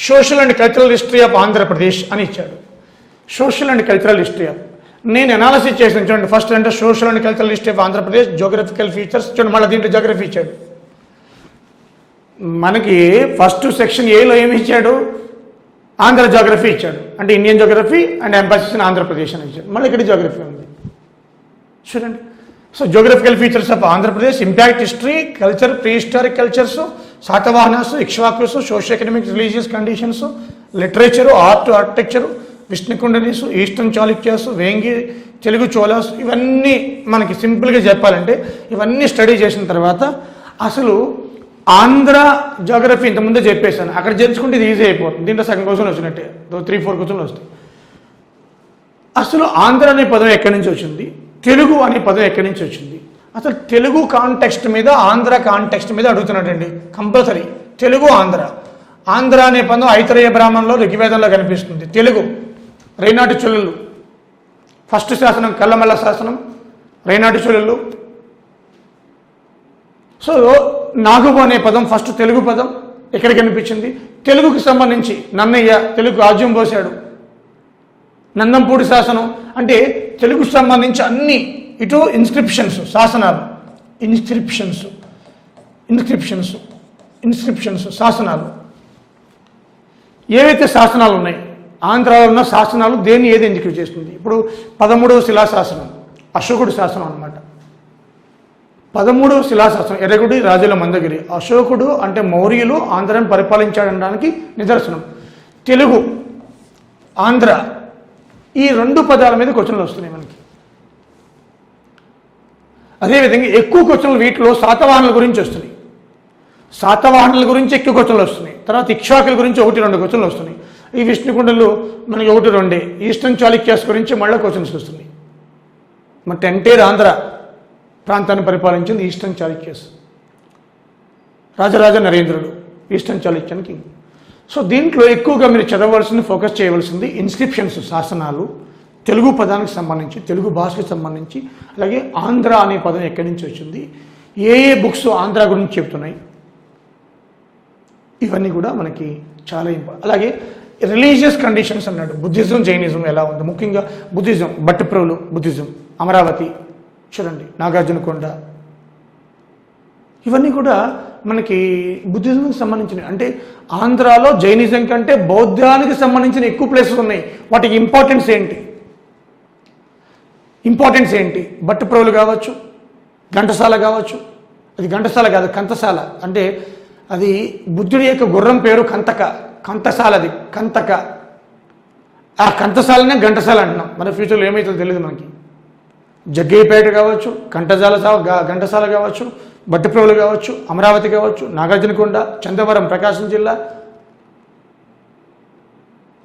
social and cultural history of Andhra Pradesh అని ఇచ్చాడు. Social and cultural history of, నేను అనాలిసిస్ చేసిన చూడండి. ఫస్ట్ అంటే social and cultural history of Andhra Pradesh, geographical features చూడండి. మళ్ళీ దీంట్లో జోగ్రఫీ ఇచ్చాడు మనకి. ఫస్ట్ సెక్షన్ ఏలో ఏమి ఇచ్చాడు? ఆంధ్ర జోగ్రఫీ ఇచ్చాడు, అంటే Indian geography and emphasis in Andhra Pradesh అని ఇచ్చాడు. మళ్ళీ ఇక్కడ జోగ్రఫీ ఉంది చూడండి. So geographical features of Andhra Pradesh, impact history, culture, prehistoric cultures, Satavahanas, Ikshvakus, socio economic religious conditions, literature, art, architecture, Vishnukundinas, eastern Chalukyas, Vengi, Telugu Cholas, ఇవన్నీ మనకి సింపుల్గా చెప్పాలంటే ఇవన్నీ స్టడీ చేసిన తర్వాత అసలు ఆంధ్ర జోగ్రఫీ ఇంతకుముందే చెప్పేశాను. అక్కడ తెలుసుకుంటే ఇది ఈజీ అయిపోతుంది. దీంట్లో సగం క్వశ్చన్లు వచ్చినట్టే, 3-4 క్వశ్చన్లు వస్తాయి. అసలు ఆంధ్ర అనే పదం ఎక్కడి నుంచి వచ్చింది, తెలుగు అనే పదం ఎక్కడి నుంచి వచ్చింది, అసలు తెలుగు కాంటెక్స్ట్ మీద ఆంధ్ర కాంటెక్స్ట్ మీద అడుగుతున్నాడండి. కంపల్సరీ తెలుగు ఆంధ్ర. ఆంధ్ర అనే పదం ఐతరేయ బ్రాహ్మణంలో ఋగ్వేదంలో కనిపిస్తుంది. తెలుగు రేనాటి చోళులు, ఫస్ట్ శాసనం కల్లమల్ల శాసనం, రేనాటి చోళులు. సో నాగుబు అనే పదం ఫస్ట్ తెలుగు పదం ఎక్కడ కనిపించింది? తెలుగుకి సంబంధించి నన్నయ్య తెలుగు రాజ్యం పోశాడు. నందంపూడి శాసనం అంటే తెలుగుకు సంబంధించి అన్ని, ఇటు ఇన్స్క్రిప్షన్స్, శాసనాలు, ఇన్స్క్రిప్షన్స్ శాసనాలు. ఏవైతే శాసనాలు ఉన్నాయి ఆంధ్రాలో ఉన్న శాసనాలు దేన్ని ఏది ఎందుకు చేస్తుంది? ఇప్పుడు 13వ శిలాశాసనం అశోకుడి శాసనం అన్నమాట. 13వ శిలాశాసనం ఎర్రగుడి రాజుల మందగిరి. అశోకుడు అంటే మౌర్యులు ఆంధ్రాన్ని పరిపాలించాడనడానికి నిదర్శనం. తెలుగు, ఆంధ్ర, ఈ 2 పదాల మీద క్వశ్చన్లు వస్తున్నాయి మనకి. అదేవిధంగా ఎక్కువ క్వశ్చన్లు వీటిలో శాతవాహనుల గురించి వస్తున్నాయి. శాతవాహనుల గురించి ఎక్కువ క్వశ్చన్లు వస్తున్నాయి. తర్వాత ఇక్ష్వాకుల గురించి 1-2 క్వశ్చన్లు వస్తున్నాయి. ఈ విష్ణుకుండలు మనకి 1-2. ఈస్టర్న్ చాళుక్యాస్ గురించి మళ్ళీ క్వశ్చన్స్ వస్తున్నాయి. మన ఎంటైర్ ఆంధ్ర ప్రాంతాన్ని పరిపాలించింది ఈస్టర్న్ చాళుక్యాస్. రాజరాజ నరేంద్రుడు ఈస్టర్న్ చాళుక్యన్ కింగ్. సో దీంట్లో ఎక్కువగా మీరు చదవవలసింది, ఫోకస్ చేయవలసింది ఇన్స్క్రిప్షన్స్, శాసనాలు, తెలుగు పదానికి సంబంధించి, తెలుగు భాషకు సంబంధించి, అలాగే ఆంధ్ర అనే పదం ఎక్కడి నుంచి వచ్చింది, ఏ బుక్స్ ఆంధ్ర గురించి చెప్తున్నాయి, ఇవన్నీ కూడా మనకి చాలా ఇంపార్టెంట్. అలాగే రిలీజియస్ కండిషన్స్ అన్నాడు. బుద్ధిజం, జైనిజం ఎలా ఉంది, ముఖ్యంగా బుద్ధిజం, భట్టప్రవులు బుద్ధిజం, అమరావతి చూడండి, నాగార్జునకొండ, ఇవన్నీ కూడా మనకి బుద్ధిజంకి సంబంధించినవి. అంటే ఆంధ్రాలో జైనిజం కంటే బౌద్ధానికి సంబంధించిన ఎక్కువ ప్లేసెస్ ఉన్నాయి. వాటికి ఇంపార్టెన్స్ ఏంటి? భట్టప్రవులు కావచ్చు, ఘంటసాల కావచ్చు. అది ఘంటసాల కాదు, కంతసాల. అంటే అది బుద్ధుడి యొక్క గుర్రం పేరు కంతసాలది కంతక. ఆ కంతసాలనే ఘంటసాల అంటున్నాం. మన ఫ్యూచర్లో ఏమవుతుందో తెలియదు మనకి. జగ్గయ్యపేట కావచ్చు, ఘంటసాల కావచ్చు, భట్టప్రవులు కావచ్చు, అమరావతి కావచ్చు, నాగార్జునకొండ, చందవరం ప్రకాశం జిల్లా,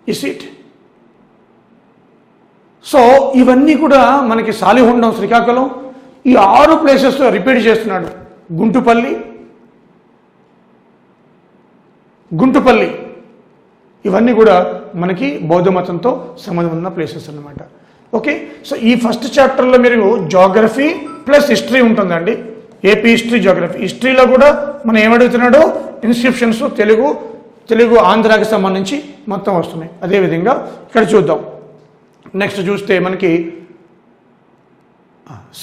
ఇట్. సో ఇవన్నీ కూడా మనకి సాలిహొండం, శ్రీకాకుళం, ఈ 6 ప్లేసెస్లో రిపీట్ చేస్తున్నాడు. గుంటుపల్లి, ఇవన్నీ కూడా మనకి బౌద్ధ మతంతో సంబంధం ఉన్న ప్లేసెస్ అన్నమాట. ఓకే. సో ఈ ఫస్ట్ చాప్టర్లో మీరు జాగ్రఫీ ప్లస్ హిస్టరీ ఉంటుందండి. AP history, geography. హిస్టరీలో కూడా మనం ఏమడుగుతున్నాడో ఇన్స్క్రిప్షన్స్ తెలుగు ఆంధ్రాకి సంబంధించి మొత్తం వస్తున్నాయి. అదేవిధంగా ఇక్కడ చూద్దాం. నెక్స్ట్ చూస్తే మనకి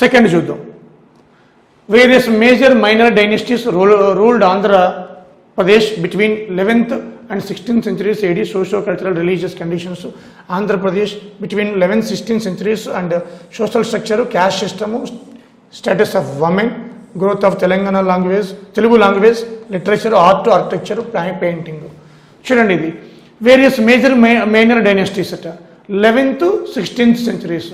సెకండ్ చూద్దాం. Various major minor dynasties ruled Andhra Pradesh between 11th and 16th centuries AD. Socio-cultural religious conditions. Andhra Pradesh between 11th 16th centuries and social structure, caste system, status of women, growth of Telangana language, Telugu language, literature, art, architecture, painting. చూడండి, ఇది various major minor dynasties అట 11th 16th centuries.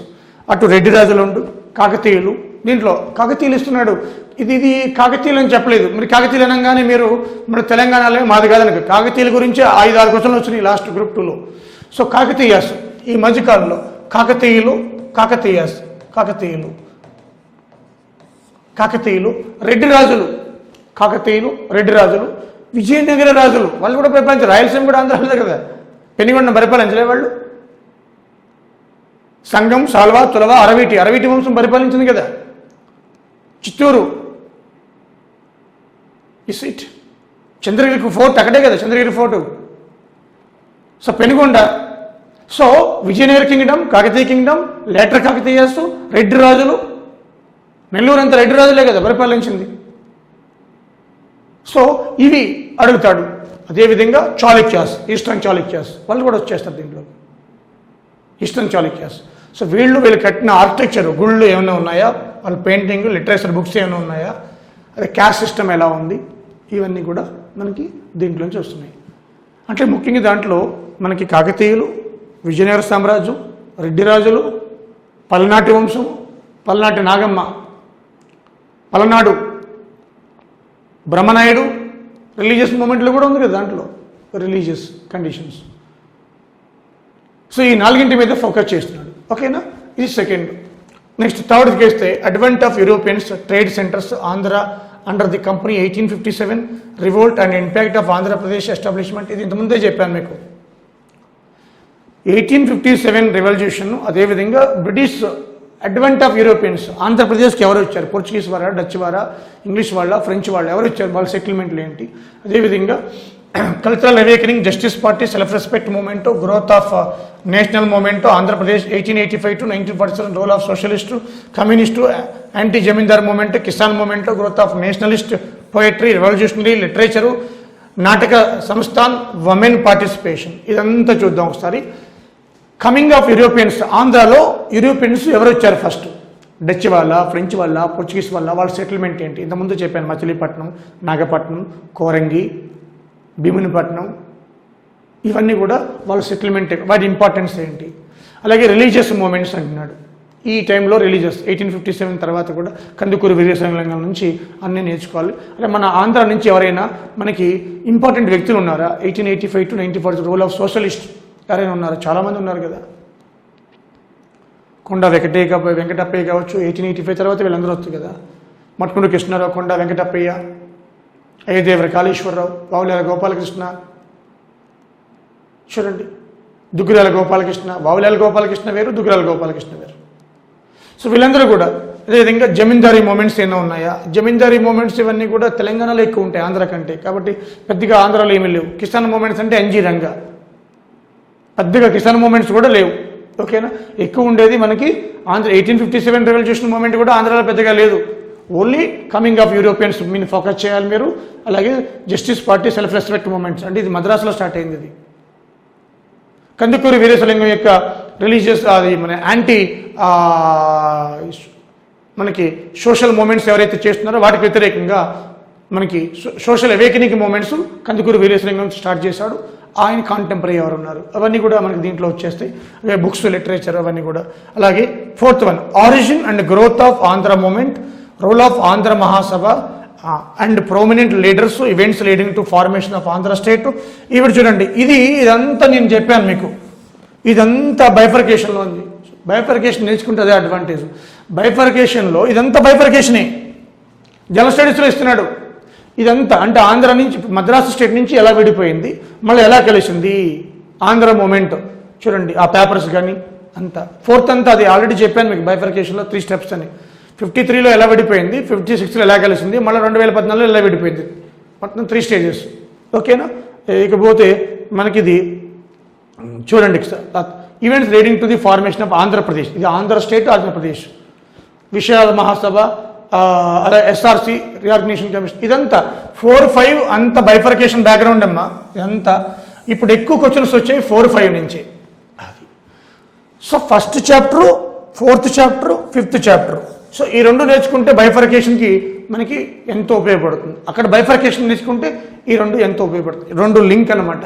అటు రెడ్డి రాజులు ఉండు, కాకతీయులు. దీంట్లో కాకతీయులు ఇస్తున్నాడు. ఇది కాకతీయులు అని చెప్పలేదు. మరి కాకతీయులు అనగానే మీరు మన తెలంగాణలో మాది కాదనక కాకతీయుల గురించి 5-6 క్వశ్చన్లు వచ్చినాయి లాస్ట్ గ్రూప్ 2లో. సో కాకతీయాస్ ఈ మధ్యకాలంలో కాకతీయులు రెడ్డి రాజులు విజయనగర రాజులు వాళ్ళు కూడా పరిపాలించారు. రాయలసీమ కూడా ఆంధ్రాలో కదా, పెనుగొండ పరిపాలించలే వాళ్ళు. సంగం, సాల్వ, తులవ, అరవీటి వంశం పరిపాలించింది కదా. Chittoor is it. Chandragiri fort అక్కడే కదా, Chandragiri fort. So Penukonda. So Vijayanagara kingdom, Kakatiya kingdom, later Kakatiyas, Reddy రాజులు, నెల్లూరు అంతా రెడ్డి రాజులే కదా పరిపాలించింది. సో ఇవి అడుగుతాడు. అదేవిధంగా చాళుక్యాస్, ఈస్టర్న్ చాళుక్యాస్ వాళ్ళు కూడా వచ్చేస్తారు దీంట్లో, ఈస్టర్న్ చాళుక్యాస్. సో వీళ్ళు కట్టిన ఆర్కిటెక్చర్, గుళ్ళు ఏమైనా ఉన్నాయా, వాళ్ళ పెయింటింగ్, లిటరేచర్ బుక్స్ ఏమైనా ఉన్నాయా, అదే క్యాస్ట్ సిస్టమ్ ఎలా ఉంది, ఇవన్నీ కూడా మనకి దీంట్లోంచి వస్తున్నాయి. అంటే ముఖ్యంగా దాంట్లో మనకి కాకతీయులు, విజయనగర సామ్రాజ్యం, రెడ్డి రాజులు, పల్నాటి వంశం, పల్నాటి నాగమ్మ, పలనాడు బ్రహ్మనాయుడు, రిలీజియస్ మూమెంట్లు కూడా ఉంది కదా దాంట్లో, రిలీజియస్ కండిషన్స్. సో ఈ నాలుగింటి మీద ఫోకస్ చేస్తున్నాడు. ఓకేనా, ఇది సెకండ్. నెక్స్ట్ థర్డ్కి వేస్తే advent of Europeans trade centres Andhra under the company 1857, revolt and impact of Andhra Pradesh establishment. ఇది ఇంతకుముందే చెప్పాను మీకు. 1857 రెవల్యూషన్. అదేవిధంగా బ్రిటిష్ అడ్వెంట్ ఆఫ్ యూరోపియన్స్, ఆంధ్రప్రదేశ్కి ఎవరు వచ్చారు, పోర్చుగీస్ వారా, డచ్ వారా, ఇంగ్లీష్ వాళ్ళ, ఫ్రెంచ్ వాళ్ళు, ఎవరు వచ్చారు, వాళ్ళ సెటిల్మెంట్లు ఏంటి. అదేవిధంగా cultural awakening, justice party, self respect moment, growth of national movement, Andhra Pradesh 1885 to 1947, role of socialist, communist, anti Zamindar moment, Kisan moment, growth of Nationalist poetry, revolutionary literature, నాటక సంస్థాన్, ఉమెన్ పార్టిసిపేషన్. ఇదంతా చూద్దాం ఒకసారి. కమింగ్ ఆఫ్ యూరోపియన్స్, ఆంధ్రాలో Europeans ఎవరు వచ్చారు first, Dutch వాళ్ళ, French వాళ్ళ, Portuguese వాళ్ళ, వాళ్ళ సెటిల్మెంట్ ఏంటి. ఇంతకుముందు చెప్పాను, మచిలీపట్నం, నాగపట్నం, కోరంగి, భీమునిపట్నం, ఇవన్నీ కూడా వాళ్ళ సెటిల్మెంట్, వాటి ఇంపార్టెన్స్ ఏంటి. అలాగే రిలీజియస్ మూమెంట్స్ అంటున్నాడు. ఈ టైంలో రిలీజియస్ 1857 తర్వాత కూడా కందుకూరు వీరేశలింగం నుంచి అన్నీ నేర్చుకోవాలి. అంటే మన ఆంధ్ర నుంచి ఎవరైనా మనకి ఇంపార్టెంట్ వ్యక్తులు ఉన్నారా, 1885 to 1940 రోల్ ఆఫ్ సోషలిస్ట్ ఎవరైనా ఉన్నారు, చాలామంది ఉన్నారు కదా. కొండ వెంకటప్పయ్య కావచ్చు, 1885 తర్వాత వీళ్ళందరూ వస్తుంది కదా. మట్కుండు కృష్ణారావు, కొండ వెంకటప్పయ్య, అయ్యదేవర కాళేశ్వరరావు, వావులేల గోపాలకృష్ణ, చూడండి, దుగ్గిరాల గోపాలకృష్ణ, వావులేల గోపాలకృష్ణ వేరు, దుగ్గిరాల గోపాలకృష్ణ వేరు. సో వీళ్ళందరూ కూడా. అదేవిధంగా జమీందారీ మూమెంట్స్ ఏమైనా ఉన్నాయా, జమీందారీ మూమెంట్స్ ఇవన్నీ కూడా తెలంగాణలో ఎక్కువ ఉంటాయి ఆంధ్ర కంటే, కాబట్టి పెద్దగా ఆంధ్రాలో ఏమీ లేవు. కిసాన్ మూమెంట్స్ అంటే ఎన్జీ రంగా, పెద్దగా కిసాన్ మూమెంట్స్ కూడా లేవు. ఓకేనా, ఎక్కువ ఉండేది మనకి ఆంధ్ర 1857 రెవల్యూషన్ మూమెంట్ కూడా ఆంధ్రాలో పెద్దగా లేదు. ఓన్లీ కమింగ్ ఆఫ్ యూరోపియన్స్ మీద ఫోకస్ చేయాలి మీరు. అలాగే justice party, self respect movements, అంటే ఇది మద్రాసులో స్టార్ట్ అయింది. ఇది కందుకూరి వీరేశలింగం యొక్క రిలీజియస్, అది మన యాంటీ మనకి సోషల్ మూమెంట్స్ ఎవరైతే చేస్తున్నారో వాటికి వ్యతిరేకంగా మనకి social awakening movements Kandukuri Veeresalingam start చేశాడు. ఆయన కాంటెంపరీ ఎవరు ఉన్నారు, అవన్నీ కూడా మనకి దీంట్లో వచ్చేస్తాయి. అవే బుక్స్, లిటరేచర్, అవన్నీ కూడా. అలాగే fourth one, origin and growth of Andhra movement, role of Andhra Mahasabha and prominent leaders, events leading to formation of Andhra state. ఇవి చూడండి, ఇదంతా నేను చెప్పాను మీకు, ఇదంతా బైఫర్కేషన్లో ఉంది. బైఫర్కేషన్ నేర్చుకుంటే అదే అడ్వాంటేజ్. బైఫర్కేషన్లో ఇదంతా బైఫర్కేషనే, జనరల్ స్టడీస్లో ఇస్తున్నాడు. ఇదంతా అంటే ఆంధ్ర నుంచి, మద్రాసు స్టేట్ నుంచి ఎలా విడిపోయింది, మళ్ళీ ఎలా కలిసింది, ఆంధ్ర మూమెంట్ చూడండి, ఆ పేపర్స్ కానీ అంతా. ఫోర్త్ అంతా అది ఆల్రెడీ చెప్పాను మీకు, బైఫర్కేషన్లో 3 స్టెప్స్ అని. 53లో ఎలా విడిపోయింది, 56లో ఎలా కలిసింది, మళ్ళీ 2014లో ఎలా విడిపోయింది, మొత్తం 3 స్టేజెస్. ఓకేనా. ఇకపోతే మనకిది చూడండి, events leading to the formation of Andhra Pradesh, ఇది ఆంధ్ర స్టేట్, ఆంధ్రప్రదేశ్, విషయాల మహాసభ, అలా ఎస్ఆర్సి, రీఆర్గనైజేషన్ కమిషన్, ఇదంతా 4, 5 అంత బైఫర్కేషన్ బ్యాక్గ్రౌండ్ అమ్మా ఇదంతా. ఇప్పుడు ఎక్కువ క్వశ్చన్స్ వచ్చాయి 4, 5 నుంచి. అది so first chapter, 4th chapter, 5th chapter. So ఈ 2 నేర్చుకుంటే బైఫర్కేషన్కి మనకి ఎంతో ఉపయోగపడుతుంది. అక్కడ బైఫర్కేషన్ నేర్చుకుంటే ఈ 2 ఎంతో ఉపయోగపడుతుంది. 2 లింక్ అనమాట.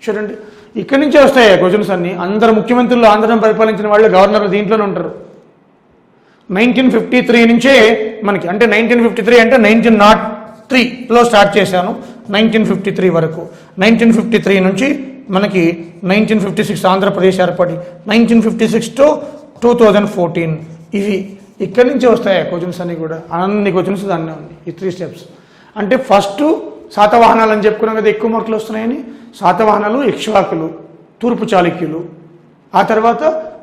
చూడండి, ఇక్కడి నుంచే వస్తాయి క్వశ్చన్స్ అన్నీ. అందరు ముఖ్యమంత్రులు ఆంధ్రం పరిపాలించిన వాళ్ళు, గవర్నర్లు దీంట్లోనే ఉంటారు. 1953 నుంచే మనకి, అంటే 1953 అంటే 1903లో స్టార్ట్ చేశాను, 1953 వరకు. 1953 నుంచి మనకి 1956 ఆంధ్రప్రదేశ్ ఏర్పడి, 1956 to 2014 ఇవి ఇక్కడి నుంచే వస్తాయి క్వశ్చన్స్ అన్నీ కూడా. అన్ని క్వశ్చన్స్ దాన్నే ఉంది, ఈ 3 స్టెప్స్. అంటే ఫస్ట్ శాతవాహనాలు అని చెప్పుకున్నాం కదా, ఎక్కువ మార్కులు వస్తున్నాయని. శాతవాహనాలు, ఇక్ష్వాకులు, తూర్పు చాళుక్యులు, ఆ తర్వాత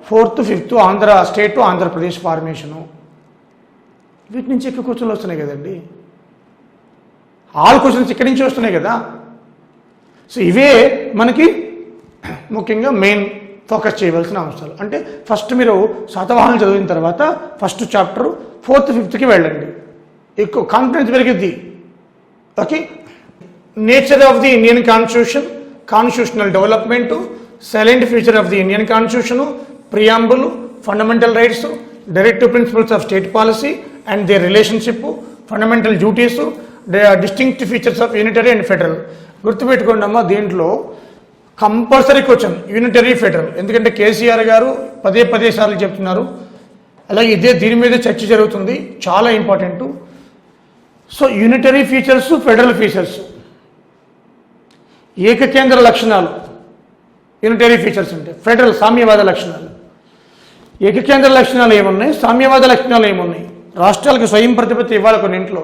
4th 5th ఆంధ్ర స్టేటు, ఆంధ్రప్రదేశ్ ఫార్మేషను. వీటి నుంచి ఎక్కువ క్వశ్చన్లు వస్తున్నాయి కదండి. ఆల్ క్వశ్చన్స్ ఇక్కడి నుంచి వస్తున్నాయి కదా. సో ఇవే మనకి ముఖ్యంగా మెయిన్ ఫోకస్ చేయవలసిన అంశాలు. అంటే ఫస్ట్ మీరు శాతవాహనాలు చదివిన తర్వాత ఫస్ట్ చాప్టర్ 4th 5th వెళ్ళండి, ఎక్కువ కాన్ఫిడెన్స్ పెరిగిద్ది. Okay. Nature of the Indian constitution, constitutional development, salient feature of the Indian constitution, preamble, fundamental rights, directive principles of state policy and their relationship, fundamental duties, distinct features of unitary and federal. గుర్తుపెట్టుకోండి అమ్మా, దీంట్లో compulsory question unitary federal, ఎందుకంటే కేసీఆర్ గారు పదే సార్లు చెప్తున్నారు. అలాగే దీని మీద చర్చ జరుగుతుంది, చాలా important. So unitary features, federal features, ఏకకేంద్ర లక్షణాలు యూనిటరీ ఫీచర్స్ అంటే, ఫెడరల్ సామ్యవాద లక్షణాలు. ఏకకేంద్ర లక్షణాలు ఏమున్నాయి, సామ్యవాద లక్షణాలు ఏమున్నాయి, రాష్ట్రాలకు స్వయం ప్రతిపత్తి ఇవ్వాలి కొన్నింట్లో.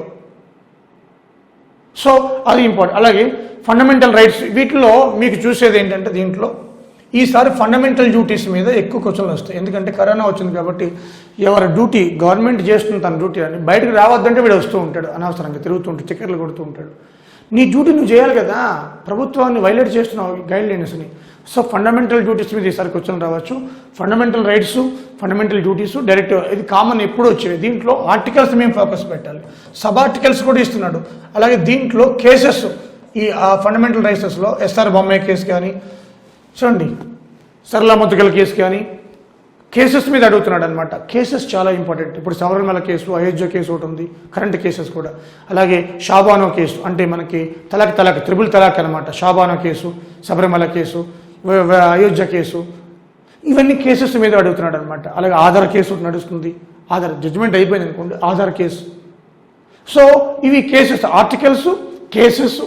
సో అది ఇంపార్టెంట్. అలాగే ఫండమెంటల్ రైట్స్, వీటిలో మీకు చూసేది ఏంటంటే దీంట్లో ఈసారి ఫండమెంటల్ డ్యూటీస్ మీద ఎక్కువ క్వశ్చన్లు వస్తాయి. ఎందుకంటే కరోనా వచ్చింది కాబట్టి ఎవరి డ్యూటీ గవర్నమెంట్ చేస్తుంది తన డ్యూటీ అని, బయటకు రావద్దంటే వీడు వస్తూ ఉంటాడు, అనవసరంగా తిరుగుతూ ఉంటాడు, చక్కర్లు కొడుతూ ఉంటాడు. నీ డ్యూటీ నువ్వు చేయాలి కదా, ప్రభుత్వాన్ని వైలేట్ చేస్తున్నావు గైడ్ లైన్స్ని. సో ఫండమెంటల్ డ్యూటీస్ మీద ఈసారి క్వశ్చన్ రావచ్చు. Fundamental rights, fundamental duties, direct, ఇది కామన్ ఎప్పుడు వచ్చేవి. దీంట్లో ఆర్టికల్స్ మేము ఫోకస్ పెట్టాలి, సబ్ ఆర్టికల్స్ కూడా ఇస్తున్నాడు. అలాగే దీంట్లో కేసెస్, ఈ ఫండమెంటల్ రైట్సెస్లో ఎస్ఆర్ బొమ్మాయి కేసు కానీ, చూడండి సరళ ముద్దుగల కేసు కానీ, కేసెస్ మీద అడుగుతున్నాడు అనమాట. కేసెస్ చాలా ఇంపార్టెంట్. ఇప్పుడు శబరిమల కేసు, అయోధ్య కేసు ఒకటి ఉంది, కరెంట్ కేసెస్ కూడా. అలాగే షాబానో కేసు, అంటే మనకి తలాక్ త్రిబుల్ తలాక్ అనమాట. Shah Bano case, Sabarimala case, Ayodhya case, ఇవన్నీ కేసెస్ మీద అడుగుతున్నాడు అనమాట. అలాగే ఆధార్ కేసు నడుస్తుంది, ఆధార్ జడ్జిమెంట్ అయిపోయింది అనుకోండి, ఆధార్ కేసు. సో ఇవి cases, articles, cases,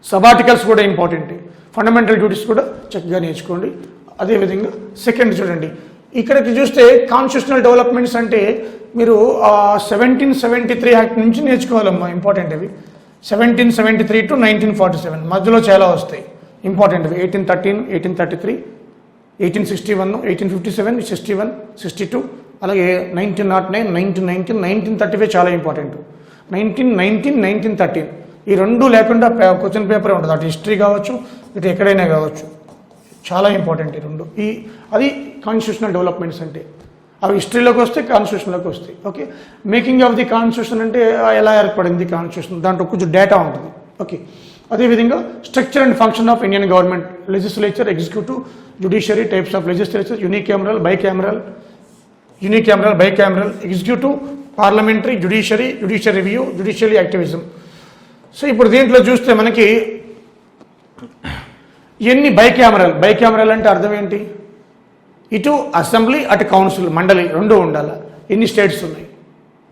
sub articles కూడా ఇంపార్టెంట్. ఫండమెంటల్ డ్యూటీస్ కూడా చక్కగా నేర్చుకోండి. అదేవిధంగా సెకండ్ చూడండి, ఇక్కడికి చూస్తే కాన్స్టిట్యూషనల్ డెవలప్మెంట్స్ అంటే మీరు 1773 యాక్ట్ నుంచి నేర్చుకోవాలమ్మా, ఇంపార్టెంట్ అవి. 1773 to 1947 మధ్యలో చాలా వస్తాయి ఇంపార్టెంట్. 1813, 1833, 1861, 1857, 61, 62, అలాగే 1909, 1919, 1935 చాలా ఇంపార్టెంట్. 1919, 1913 ఈ రెండు లేకుండా క్వశ్చన్ పేపర్ ఉంటుంది. అటు హిస్టరీ కావచ్చు, ఇటు ఎక్కడైనా కావచ్చు, చాలా ఇంపార్టెంట్ ఈ రెండు. అది కాన్స్టిట్యూషనల్ డెవలప్మెంట్స్ అంటే. అవి హిస్టరీలోకి వస్తే కాన్స్టిట్యూషన్లోకి వస్తాయి. Okay. Making of the constitution అంటే ఎలా ఏర్పడింది కాన్స్టిట్యూషన్, దాంట్లో కొంచెం డేటా ఉంటుంది. ఓకే. అదేవిధంగా structure and function of Indian government, legislature, executive, judiciary, types of legislature, unicameral, bicameral, executive, parliamentary, judiciary review, judiciary activism. So ఇప్పుడు దీంట్లో చూస్తే మనకి ఎన్ని బైకామరల్ అంటే అర్థం ఏంటి, ఇటు అసెంబ్లీ అటు కౌన్సిల్ మండలి రెండు ఉండాలి. ఎన్ని స్టేట్స్ ఉన్నాయి.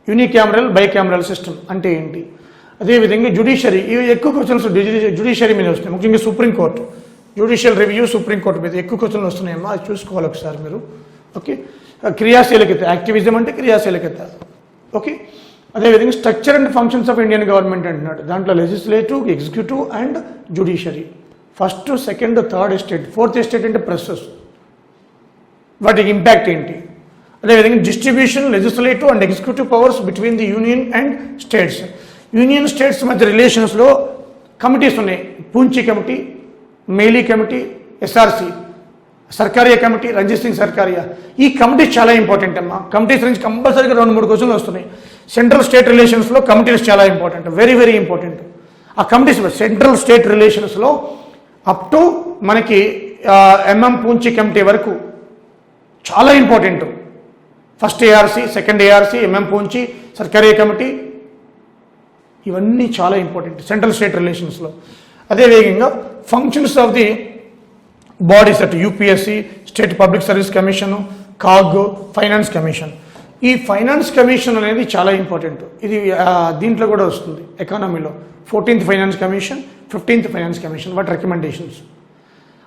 యూనికామరల్, బైకామరల్ సిస్టమ్ అంటే ఏంటి. అదేవిధంగా జ్యుడిషియరీ, ఇవి ఎక్కువ క్వశ్చన్స్ జ్యుడిషియరీ మీద వస్తున్నాయి, ముఖ్యంగా సుప్రీంకోర్టు, జ్యుడిషియల్ రివ్యూ, సుప్రీంకోర్టు మీద ఎక్కువ క్వశ్చన్లు వస్తున్నాయమ్మా, అది చూసుకోవాలి ఒకసారి మీరు. ఓకే. క్రియాశీలకత, యాక్టివిజం అంటే క్రియాశీలకత. ఓకే. అదేవిధంగా structure and functions of Indian government అంటున్నాడు. దాంట్లో legislative, executive and judiciary. First, second, third estate, fourth estate అంటే ప్రెసెస్, వాటికి ఇంపాక్ట్ ఏంటి. అదేవిధంగా distribution, legislative and executive powers between the union and states. Union states మధ్య రిలేషన్స్లో committees ఉన్నాయి. Punchhi committee, మేలీ committee, SRC, Sarkaria committee, Ranjit Singh Sarkaria. ఈ కమిటీస్ చాలా ఇంపార్టెంట్ అమ్మా. కమిటీస్ నుంచి కంపల్సరీగా 2-3 క్వశ్చన్లు వస్తున్నాయి. సెంట్రల్ స్టేట్ రిలేషన్స్లో కమిటీస్ చాలా ఇంపార్టెంట్, వెరీ ఇంపార్టెంట్. ఆ కమిటీస్ సెంట్రల్ స్టేట్ రిలేషన్స్లో అప్ టు మనకి పూంచి కమిటీ వరకు చాలా important. First ARC, second ARC, Punchhi, Sarkaria committee, ఇవన్నీ చాలా ఇంపార్టెంట్ సెంట్రల్ స్టేట్ రిలేషన్స్లో. అదేవిధంగా ఫంక్షన్స్ ఆఫ్ ది బాడీస్ అటు UPSC, state public service commission, CAG, finance commission. ఈ ఫైనాన్స్ కమిషన్ అనేది చాలా ఇంపార్టెంట్. ఇది దీంట్లో కూడా వస్తుంది ఎకానమీలో. 14th finance commission, 15th finance commission, వాటి రికమెండేషన్స్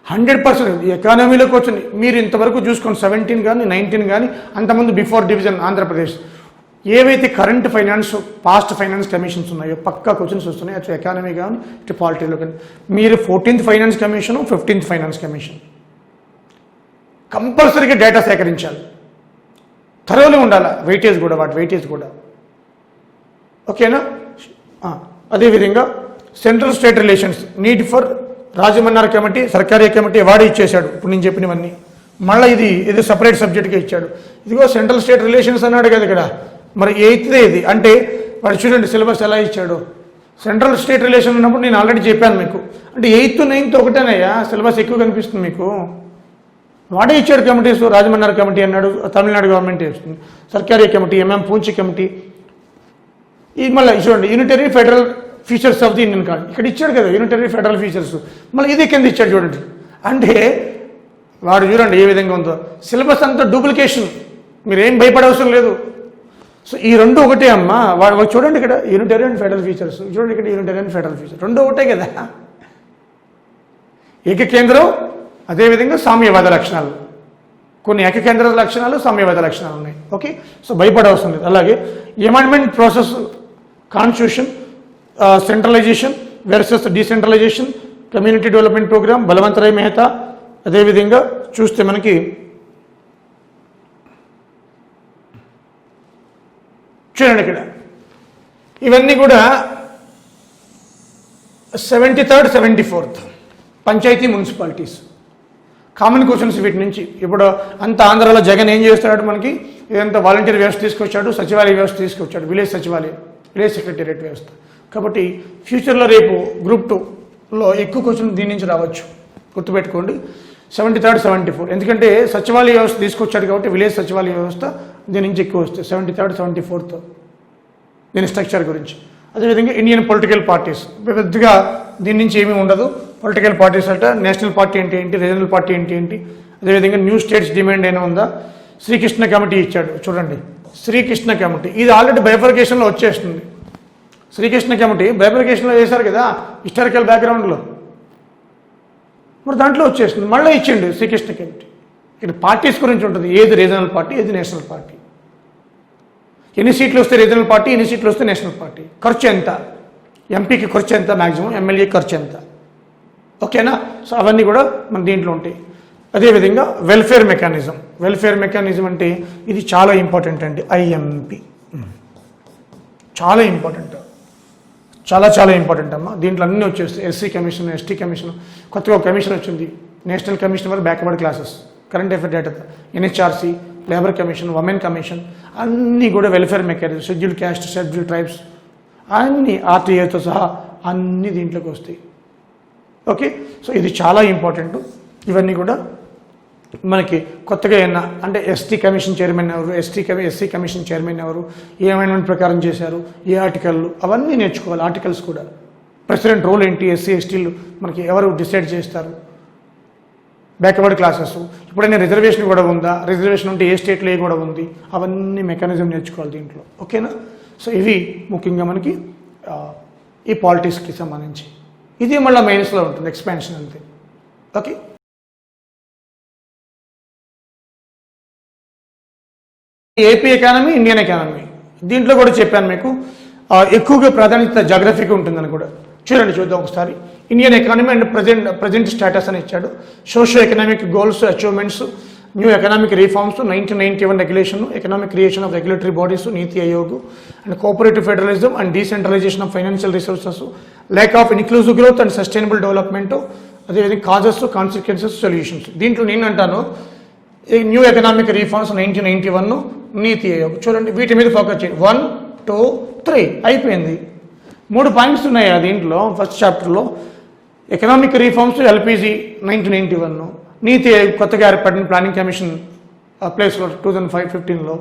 100% ఎకానమీలోకి వచ్చింది. మీరు ఇంతవరకు చూసుకోండి, 17 కానీ 19 కానీ, అంతకుముందు బిఫోర్ డివిజన్ ఆంధ్రప్రదేశ్ ఏవైతే current finance past finance commissions ఉన్నాయో పక్కా క్వశ్చన్స్ వస్తున్నాయి, అటు ఎకానమీ కానీ ఇటు పాలిటీలో కానీ. మీరు 14th finance commission, 15th finance commission కంపల్సరీగా డేటా సేకరించాలి, థరోలీ ఉండాలి, వెయిటేజ్ కూడా, వాటి వెయిటేజ్ కూడా. ఓకేనా? అదేవిధంగా central state relations need for Rajamannar committee, సర్కారీ కమిటీ వాడే ఇచ్చేశాడు ఇప్పుడు నేను చెప్పినవన్నీ. మళ్ళీ ఇది సపరేట్ సబ్జెక్ట్గా ఇచ్చాడు. ఇదిగో సెంట్రల్ స్టేట్ రిలేషన్స్ అన్నాడు కదా ఇక్కడ, మరి 8th ఇది అంటే వాడు చూడండి సిలబస్ ఎలా ఇచ్చాడు. సెంట్రల్ స్టేట్ రిలేషన్ ఉన్నప్పుడు నేను ఆల్రెడీ చెప్పాను మీకు, అంటే 8th 9th ఒకటేనయ్యా, సిలబస్ ఎక్కువ కనిపిస్తుంది మీకు. వాడే ఇచ్చాడు కమిటీస్, రాజమన్నార్ కమిటీ అన్నాడు, తమిళనాడు గవర్నమెంట్ ఇస్తుంది, సర్కారీ కమిటీ, పూంచి కమిటీ. ఇది మళ్ళీ చూడండి unitary federal features of the Indian card ఇక్కడ ఇచ్చాడు కదా, యూనిటరీ ఫెడరల్ ఫీచర్స్. మళ్ళీ ఇది కింద ఇచ్చాడు చూడండి. అంటే వాడు చూడండి ఏ విధంగా ఉందో, సిలబస్ అంతా డూప్లికేషన్, మీరేం భయపడవసరం లేదు. సో ఈ రెండు ఒకటే అమ్మా, వాడు చూడండి ఇక్కడ యూనిటరీ అండ్ ఫెడరల్ ఫీచర్స్, చూడండి ఇక్కడ యూనిటరీ అండ్ ఫెడరల్ ఫీచర్స్ రెండు ఒకటే కదా. ఏకకేంద్రం అదేవిధంగా సామ్యవాద లక్షణాలు, కొన్ని ఏకకేంద్ర లక్షణాలు, సామ్యవాద లక్షణాలు ఉన్నాయి. ఓకే, సో భయపడవసరం లేదు. అలాగే amendment process, constitution, centralisation versus decentralisation, community development programme, Balwantrai Mehta. అదేవిధంగా చూస్తే మనకి చూడండి ఇక్కడ ఇవన్నీ కూడా 73rd 74th panchayat municipalities common questions వీటి నుంచి. ఇప్పుడు అంత ఆంధ్రాలో జగన్ ఏం చేస్తున్నాడు, మనకి ఇదంతా వాలంటీర్ వ్యవస్థ తీసుకొచ్చాడు, సచివాలయ వ్యవస్థ తీసుకొచ్చాడు, విలేజ్ సచివాలయం, విలేజ్ సెక్రటేరియట్ వ్యవస్థ. కాబట్టి ఫ్యూచర్లో రేపు గ్రూప్ 2లో ఎక్కువ క్వశ్చన్ దీని నుంచి రావచ్చు, గుర్తుపెట్టుకోండి. 73rd 74, ఎందుకంటే సచివాలయ వ్యవస్థ తీసుకొచ్చాడు కాబట్టి విలేజ్ సచివాలయ వ్యవస్థ దీని నుంచి ఎక్కువ వస్తాయి. 73rd 74th దీని స్ట్రక్చర్ గురించి. అదేవిధంగా ఇండియన్ పొలిటికల్ పార్టీస్ పెద్దగా దీని నుంచి ఏమీ ఉండదు. పొలిటికల్ పార్టీస్ అంటే నేషనల్ పార్టీ అంటే ఏంటి, రీజనల్ పార్టీ అంటే ఏంటి, అదేవిధంగా న్యూ స్టేట్స్ డిమాండ్ అయినా ఉందా. శ్రీకృష్ణ కమిటీ ఇచ్చాడు చూడండి, శ్రీకృష్ణ కమిటీ ఇది ఆల్రెడీ బైఫర్కేషన్లో వచ్చేస్తుంది. శ్రీకృష్ణ కమిటీ బైఫర్కేషన్లో వేశారు కదా హిస్టారికల్ బ్యాక్గ్రౌండ్లో, మరి దాంట్లో వచ్చేస్తుంది. మళ్ళీ ఇచ్చిండు శ్రీకృష్ణ కమిటీ. ఇక్కడ పార్టీస్ గురించి ఉంటుంది, ఏది రీజనల్ పార్టీ, ఏది నేషనల్ పార్టీ, ఎన్ని సీట్లు వస్తే రీజనల్ పార్టీ, ఎన్ని సీట్లు వస్తే నేషనల్ పార్టీ, ఖర్చు ఎంత, ఎంపీకి ఖర్చు ఎంత, మ్యాక్సిమం ఎమ్మెల్యే ఖర్చు ఎంత. ఓకేనా? సో అవన్నీ కూడా మన దీంట్లో ఉంటాయి. అదేవిధంగా వెల్ఫేర్ మెకానిజం, వెల్ఫేర్ మెకానిజం అంటే ఇది చాలా ఇంపార్టెంట్ అండి. ఐఎంపీ చాలా ఇంపార్టెంట్, చాలా చాలా ఇంపార్టెంట్ అమ్మా. దీంట్లో అన్నీ వచ్చేస్తాయి. ఎస్సీ కమిషన్, ఎస్టీ కమిషన్, కొత్తగా ఒక కమిషన్ వచ్చింది, national commission for backward classes, current affair data, NHRC, labour commission, women commission, అన్నీ కూడా welfare mechanism, schedule caste, schedule tribes, అన్నీ ఆర్టీఏతో సహా అన్నీ దీంట్లోకి వస్తాయి. ఓకే, సో ఇది చాలా ఇంపార్టెంట్. ఇవన్నీ కూడా మనకి కొత్తగా ఏమన్నా అంటే ఎస్టీ కమిషన్ చైర్మన్ ఎవరు, ఎస్సీ కమిషన్ చైర్మన్ ఎవరు, ఏ అమెండ్మెంట్ ప్రకారం చేశారు, ఏ ఆర్టికల్లు, అవన్నీ నేర్చుకోవాలి. ఆర్టికల్స్ కూడా, ప్రెసిడెంట్ రోల్ ఏంటి, ఎస్సీ ఎస్టీలు మనకి ఎవరు డిసైడ్ చేస్తారు, బ్యాక్వర్డ్ క్లాసెస్, ఇప్పుడైనా రిజర్వేషన్ కూడా ఉందా, రిజర్వేషన్ ఉంటే ఏ స్టేట్లో ఏ కూడా ఉంది, అవన్నీ మెకానిజం నేర్చుకోవాలి దీంట్లో. ఓకేనా? సో ఇవి ముఖ్యంగా మనకి ఈ పాలిటిక్స్కి సంబంధించి. ఇది మళ్ళీ మెయిన్స్లో ఉంటుంది, ఎక్స్పాన్షన్ అంతే. Okay, AP economy, Indian economy, దీంట్లో కూడా చెప్పాను మీకు ఎక్కువగా ప్రాధాన్యత జాగ్రఫీకి ఉంటుందని కూడా. చూద్దాం ఒకసారి. Indian economy and present status అని ఇచ్చాడు. Socio economic goals, achievements, new economic reforms, 1991 regulation, economic creation of regulatory bodies, NITI Aayog, and cooperative federalism and decentralisation of financial resources, lack of inclusive growth and sustainable development, అదేవిధంగా causes, consequences, solutions. దీంట్లో నేను అంటాను new economic reforms 1991, నీతి ఆయోగ్. చూడండి వీటి మీద focus చేయండి. 1, 2, 3 అయిపోయింది. 3 points ఉన్నాయి దీంట్లో. ఫస్ట్ చాప్టర్లో ఎకనామిక్ రిఫార్మ్స్, ఎల్పిజి 1991, నీతి ఆయోగ్ కొత్తగా ఏర్పడిన ప్లానింగ్ కమిషన్ ప్లేస్లో 2015లో,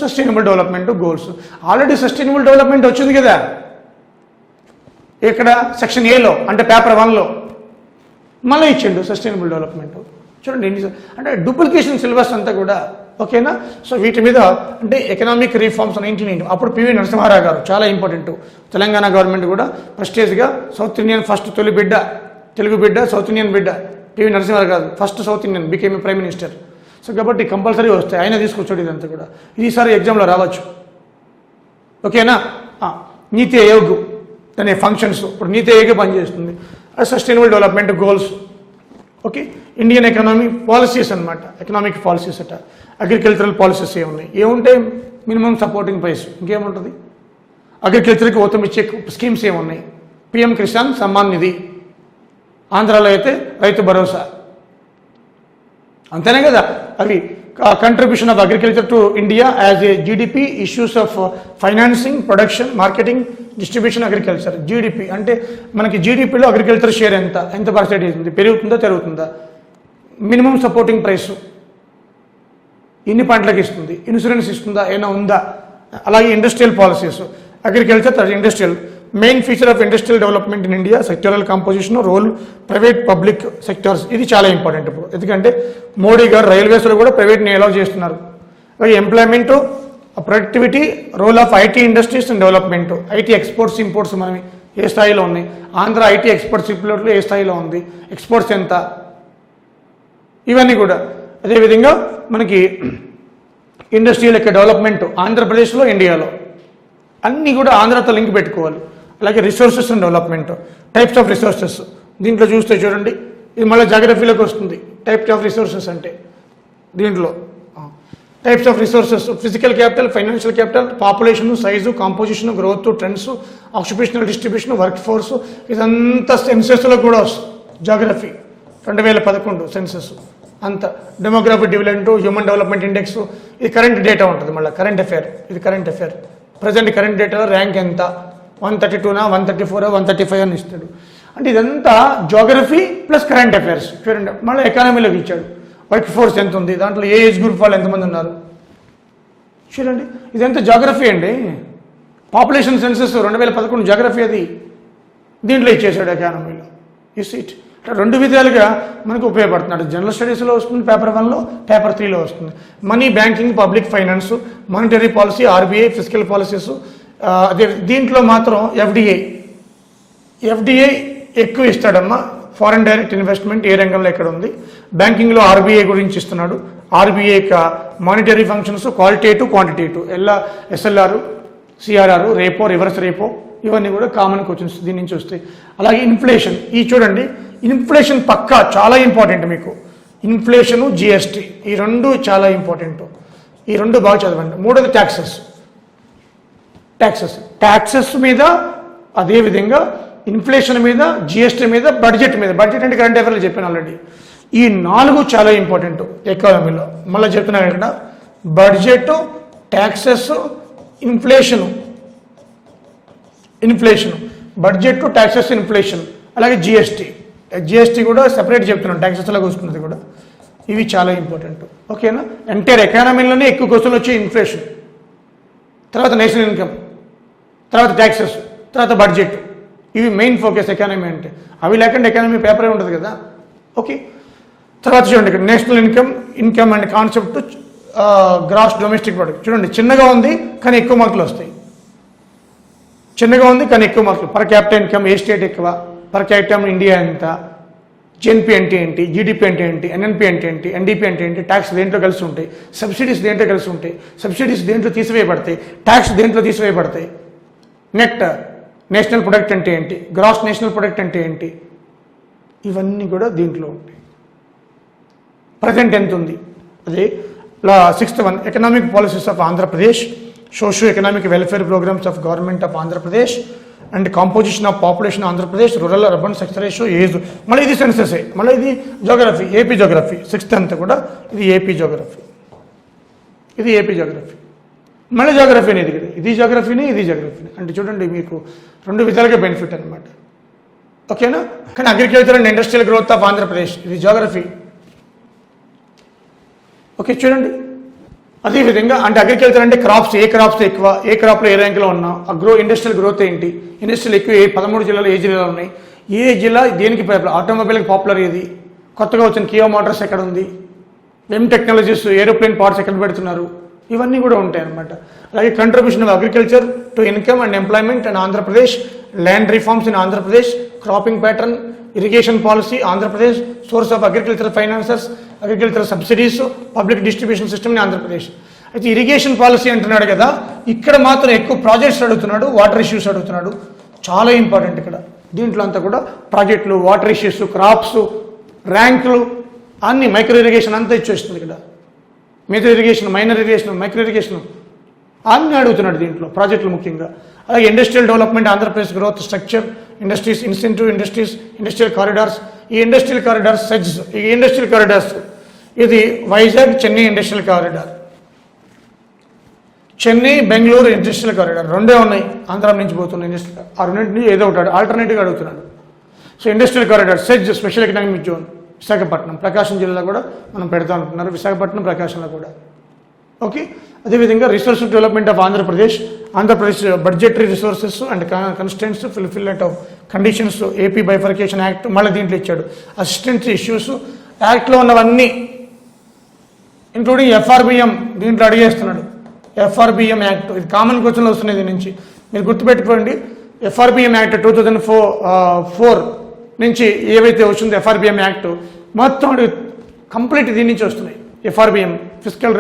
sustainable development goals. Already sustainable development వచ్చింది కదా ఇక్కడ సెక్షన్ ఏలో, అంటే పేపర్ 1లో మళ్ళీ ఇచ్చిండు సస్టైనబుల్ డెవలప్మెంట్. చూడండి అంటే డూప్లికేషన్ సిలబస్ అంతా కూడా. ఓకేనా? సో వీటి మీద అంటే ఎకనామిక్ రిఫార్మ్స్ 1990, అప్పుడు పివి నరసింహారావు గారు చాలా ఇంపార్టెంట్. తెలంగాణ గవర్నమెంట్ కూడా ప్రెస్టేజ్గా సౌత్ ఇండియన్ ఫస్ట్ తొలి బిడ్డ, తెలుగు బిడ్డ, సౌత్ ఇండియన్ బిడ్డ పివి నరసింహారావు గారు, first south Indian became prime minister. So కాబట్టి కంపల్సరీ వస్తాయి, ఆయన తీసుకొచ్చాడు ఇదంతా కూడా. ఈసారి ఎగ్జామ్లో రావచ్చు. ఓకేనా. నీతి ఆయోగ్ అనే ఫంక్షన్స్ ఇప్పుడు నీతి ఆయోగే పనిచేస్తుంది. Sustainable development goals. Okay, Indian economy policies అనమాట, ఎకనామిక్ పాలసీస్ అట. అగ్రికల్చరల్ పాలసీస్ ఏముంటాయి, మినిమం సపోర్టింగ్ ప్రైస్, ఇంకేముంటుంది. అగ్రికల్చర్కి ఊతం ఇచ్చే స్కీమ్స్ ఏమున్నాయి, పిఎం కిసాన్ సమ్మాన్ నిధి, ఆంధ్రాలో అయితే రైతు భరోసా, అంతేనే కదా. అవి contribution of agriculture to India as a GDP, issues of financing, production, marketing, distribution, agriculture. GDP అంటే మనకి జీడిపిలో అగ్రికల్చర్ షేర్ ఎంత పర్సెంటేజ్ ఉంది, పెరుగుతుందా తరుగుతుందా. మినిమం సపోర్టింగ్ ప్రైస్ ఎన్ని పంటలకు ఇస్తుంది, ఇన్సూరెన్స్ ఇస్తుందా, ఏమైనా ఉందా. అలాగే industrial policies, agriculture industrial. Main feature of industrial development in India, sectoral composition, role, private public sectors. ఇది చాలా ఇంపార్టెంట్ ఇప్పుడు, ఎందుకంటే మోడీ గారు రైల్వేస్లో కూడా ప్రైవేట్ని అలౌ చేస్తున్నారు. అలాగే employment, productivity, role of IT industries and development. IT exports imports మనవి ఏ స్థాయిలో ఉన్నాయి, ఆంధ్ర ఐటీ ఎక్స్పోర్ట్స్ ఇంపోర్ట్లో ఏ స్థాయిలో ఉంది, ఎక్స్పోర్ట్స్ ఎంత, ఇవన్నీ కూడా. అదేవిధంగా మనకి ఇండస్ట్రియల్ యొక్క డెవలప్మెంట్ ఆంధ్రప్రదేశ్లో, ఇండియాలో అన్నీ కూడా ఆంధ్రతో లింక్ పెట్టుకోవాలి. అలాగే resources and development, types of resources. దీంట్లో చూస్తే చూడండి, ఇది మళ్ళీ జాగ్రఫీలోకి వస్తుంది. టైప్స్ ఆఫ్ రిసోర్సెస్ అంటే దీంట్లో types of resources, physical capital, financial capital, population, size, composition, growth, trends, occupational distribution, work force, ఇదంతా సెన్సెస్లో కూడా వస్తుంది. జాగ్రఫీ 2011 సెన్సెస్ అంతా. Demography, dividend, human development index, ఇది కరెంట్ డేటా ఉంటుంది. మళ్ళీ కరెంట్ అఫేర్, ఇది కరెంట్ అఫేర్. ప్రజెంట్ కరెంట్ డేటాలో rank ఎంత, 132నా 134 135 అని ఇస్తాడు. అంటే ఇదంతా జోగ్రఫీ ప్లస్ కరెంట్ అఫైర్స్. చూడండి, మళ్ళీ ఎకానమీలోకి ఇచ్చాడు. వర్క్ ఫోర్స్ ఎంత ఉంది, దాంట్లో ఏ ఏజ్ గ్రూప్ వాళ్ళు ఎంతమంది ఉన్నారు చూడండి. ఇదంతా జాగ్రఫీ అండి. పాపులేషన్ సెన్సెస్ 2011 జాగ్రఫీ, అది దీంట్లో ఇచ్చేసాడు ఎకానమీలో. ఈ సీట్ రెండు విధాలుగా మనకు ఉపయోగపడుతున్నాడు. జనరల్ స్టడీస్లో వస్తుంది పేపర్ 1లో, పేపర్ 3లో వస్తుంది. Money, banking, public finance, monetary policy, RBI, physical policies. అదే దీంట్లో మాత్రం ఎఫ్డిఐ ఎక్కువ ఇస్తాడమ్మా. ఫారెన్ డైరెక్ట్ ఇన్వెస్ట్మెంట్ ఏ రంగంలో ఎక్కడ ఉంది. బ్యాంకింగ్లో ఆర్బీఐ గురించి ఇస్తున్నాడు. ఆర్బీఐ యొక్క monetary functions qualitative, quantitative, SLR, CRR, repo, reverse రేపో, ఇవన్నీ కూడా కామన్ క్వశ్చన్స్ దీని నుంచి వస్తాయి. అలాగే ఇన్ఫ్లేషన్, ఈ చూడండి, ఇన్ఫ్లేషన్ పక్కా చాలా ఇంపార్టెంట్ మీకు. ఇన్ఫ్లేషను, జిఎస్టీ, ఈ రెండు చాలా ఇంపార్టెంట్. ఈ రెండు బాగా చదవండి. మూడోది ట్యాక్సెస్. ట్యాక్సెస్ మీద, అదేవిధంగా ఇన్ఫ్లేషన్ మీద, జిఎస్టీ మీద, బడ్జెట్ మీద. బడ్జెట్ అంటే కరెంట్ అఫైర్లు చెప్పాను ఆల్రెడీ. ఈ 4 చాలా ఇంపార్టెంట్ ఎకానమీలో. మళ్ళీ చెప్తున్నాను ఇక్కడ, budget, taxes, inflation, budget, taxes, inflation, అలాగే జిఎస్టీ కూడా సెపరేట్ చెప్తున్నాను, ట్యాక్సెస్లోకి వస్తున్నది కూడా. ఇవి చాలా ఇంపార్టెంట్. ఓకేనా. ఎంటైర్ ఎకానమీలోనే ఎక్కువ క్వశ్చన్లు వచ్చే ఇన్ఫ్లేషన్, తర్వాత నేషనల్ ఇన్కమ్, తర్వాత ట్యాక్సెస్, తర్వాత బడ్జెట్. ఇవి మెయిన్ ఫోకస్ ఎకానమీ అంటే. అవి లేకుండా ఎకానమీ పేపరే ఉంటుంది కదా. ఓకే. తర్వాత చూడండి ఇక్కడ national income and concept, gross domestic product. చూడండి, చిన్నగా ఉంది కానీ ఎక్కువ మార్కులు వస్తాయి. చిన్నగా ఉంది కానీ ఎక్కువ మార్కులు. పర్ క్యాపిటల్ ఇన్కమ్ ఏ స్టేట్ ఎక్కువ, పర్ క్యాపిటల్ ఇండియా ఎంత, జిఎన్పి అంటే ఏంటి, జీడిపి అంటే ఏంటి, ఎన్ఎన్పి అంటే ఏంటి, ఎన్డీపీ అంటే ఏంటి, ట్యాక్స్ దేంట్లో కలిసి ఉంటాయి, సబ్సిడీస్ దేంట్లో కలిసి ఉంటాయి, సబ్సిడీస్ దేంట్లో తీసివేయబడతాయి, ట్యాక్స్ దేంట్లో తీసివేయబడతాయి, నెట్ నేషనల్ ప్రొడక్ట్ అంటే ఏంటి, గ్రాస్ నేషనల్ ప్రొడక్ట్ అంటే ఏంటి, ఇవన్నీ కూడా దీంట్లో ఉంటాయి. ప్రజెంట్ ఎంత ఉంది, అదే 6th one economic policies of Andhra Pradesh, socio economic welfare programmes of government of Andhra Pradesh and composition of population Andhra Pradesh, rural urban sex ratio, age. మళ్ళీ ఇది సెన్సెసే, మళ్ళీ ఇది జోగ్రఫీ, ఏపీ జోగ్రఫీ. 6th అంతా కూడా ఇది ఏపీ జోగ్రఫీ, ఇది ఏపీ జోగ్రఫీ. మళ్ళీ జోగ్రఫీని ఇది జోగ్రఫీని, ఇది జోగ్రఫీని. అంటే చూడండి, మీకు 2 విధాలుగా బెనిఫిట్ అనమాట. ఓకేనా. కానీ agriculture and industrial growth of Andhra Pradesh, ఇది జోగ్రఫీ. ఓకే, చూడండి. అదేవిధంగా అంటే అగ్రికల్చర్ అంటే క్రాప్స్, ఏ క్రాప్స్ ఎక్కువ, ఏ క్రాప్లో ఏ ర్యాంక్లో ఉన్నా, ఇండస్ట్రియల్ గ్రోత్ ఏంటి, ఇండస్ట్రియల్ ఎక్కువ 13 జిల్లాలు ఏ జిల్లాలో ఉన్నాయి, ఏ జిల్లా దేనికి ఆటోమొబైల్కి పాపులర్ ఏది, కొత్తగా వచ్చిన కియా మోటార్స్ ఎక్కడ ఉంది, ఎం టెక్నాలజీస్ ఏరోప్లేన్ పార్ట్స్ ఎక్కడ పెడుతున్నారు, ఇవన్నీ కూడా ఉంటాయి అన్నమాట. అలాగే contribution of agriculture to income and employment and Andhra Pradesh, land reforms in Andhra Pradesh, cropping pattern, irrigation policy Andhra Pradesh, source of agriculture finances, agriculture subsidies, public distribution system in Andhra Pradesh. అయితే ఇరిగేషన్ పాలసీ అంటున్నాడు కదా, ఇక్కడ మాత్రం ఎక్కువ ప్రాజెక్ట్స్ అడుగుతున్నాడు, వాటర్ ఇష్యూస్ అడుగుతున్నాడు. చాలా ఇంపార్టెంట్ ఇక్కడ. దీంట్లో అంతా కూడా ప్రాజెక్టులు, వాటర్ ఇష్యూస్, క్రాప్స్, ర్యాంకులు అన్ని, మైక్రో ఇరిగేషన్ అంతా ఇచ్చేస్తుంది ఇక్కడ. Major irrigation, minor irrigation, micro irrigation అన్నీ అడుగుతున్నాడు దీంట్లో ప్రాజెక్టులు ముఖ్యంగా. అలాగే industrial development, Andhra Pradesh growth structure, industries, incentive industries, industrial corridors. ఈ ఇండస్ట్రియల్ కారిడార్స్ సెడ్స్, ఈ ఇండస్ట్రియల్ కారిడార్స్ ఇది Vizag Chennai industrial corridor, Chennai Bengaluru industrial corridor రెండే ఉన్నాయి ఆంధ్ర నుంచి పోతున్న ఇండస్ట్రియల్. ఆ రెండింటిని ఏదో ఒకటి ఆల్టర్నేటివ్గా అడుగుతున్నాడు. So industrial corridor SEZ special economic zone Visakhapatnam, Prakasam జిల్లాలో కూడా మనం పెడతా అనుకుంటున్నారు, విశాఖపట్నం ప్రకాశంలో కూడా. ఓకే, అదేవిధంగా resource development of Andhra Pradesh, Andhra Pradesh budgetary resources and constants fulfilment of conditions, AP bifurcation act మళ్ళీ దీంట్లో ఇచ్చాడు. అసిస్టెన్సీ ఇష్యూస్ యాక్ట్లో ఉన్నవన్నీ ఇంక్లూడింగ్ ఎఫ్ఆర్బిఎం దీంట్లో అడిగేస్తున్నాడు. ఎఫ్ఆర్బిఎం యాక్ట్ ఇది కామన్ క్వశ్చన్లో వస్తున్నాయి. దీని నుంచి మీరు గుర్తుపెట్టుకోండి. ఎఫ్ఆర్బిఎం యాక్ట్ 2004 నుంచి ఏవైతే వచ్చిందో ఎఫ్ఆర్బిఎం యాక్ట్ మొత్తం కంప్లీట్ దీని నుంచి వస్తున్నాయి. FRBM physical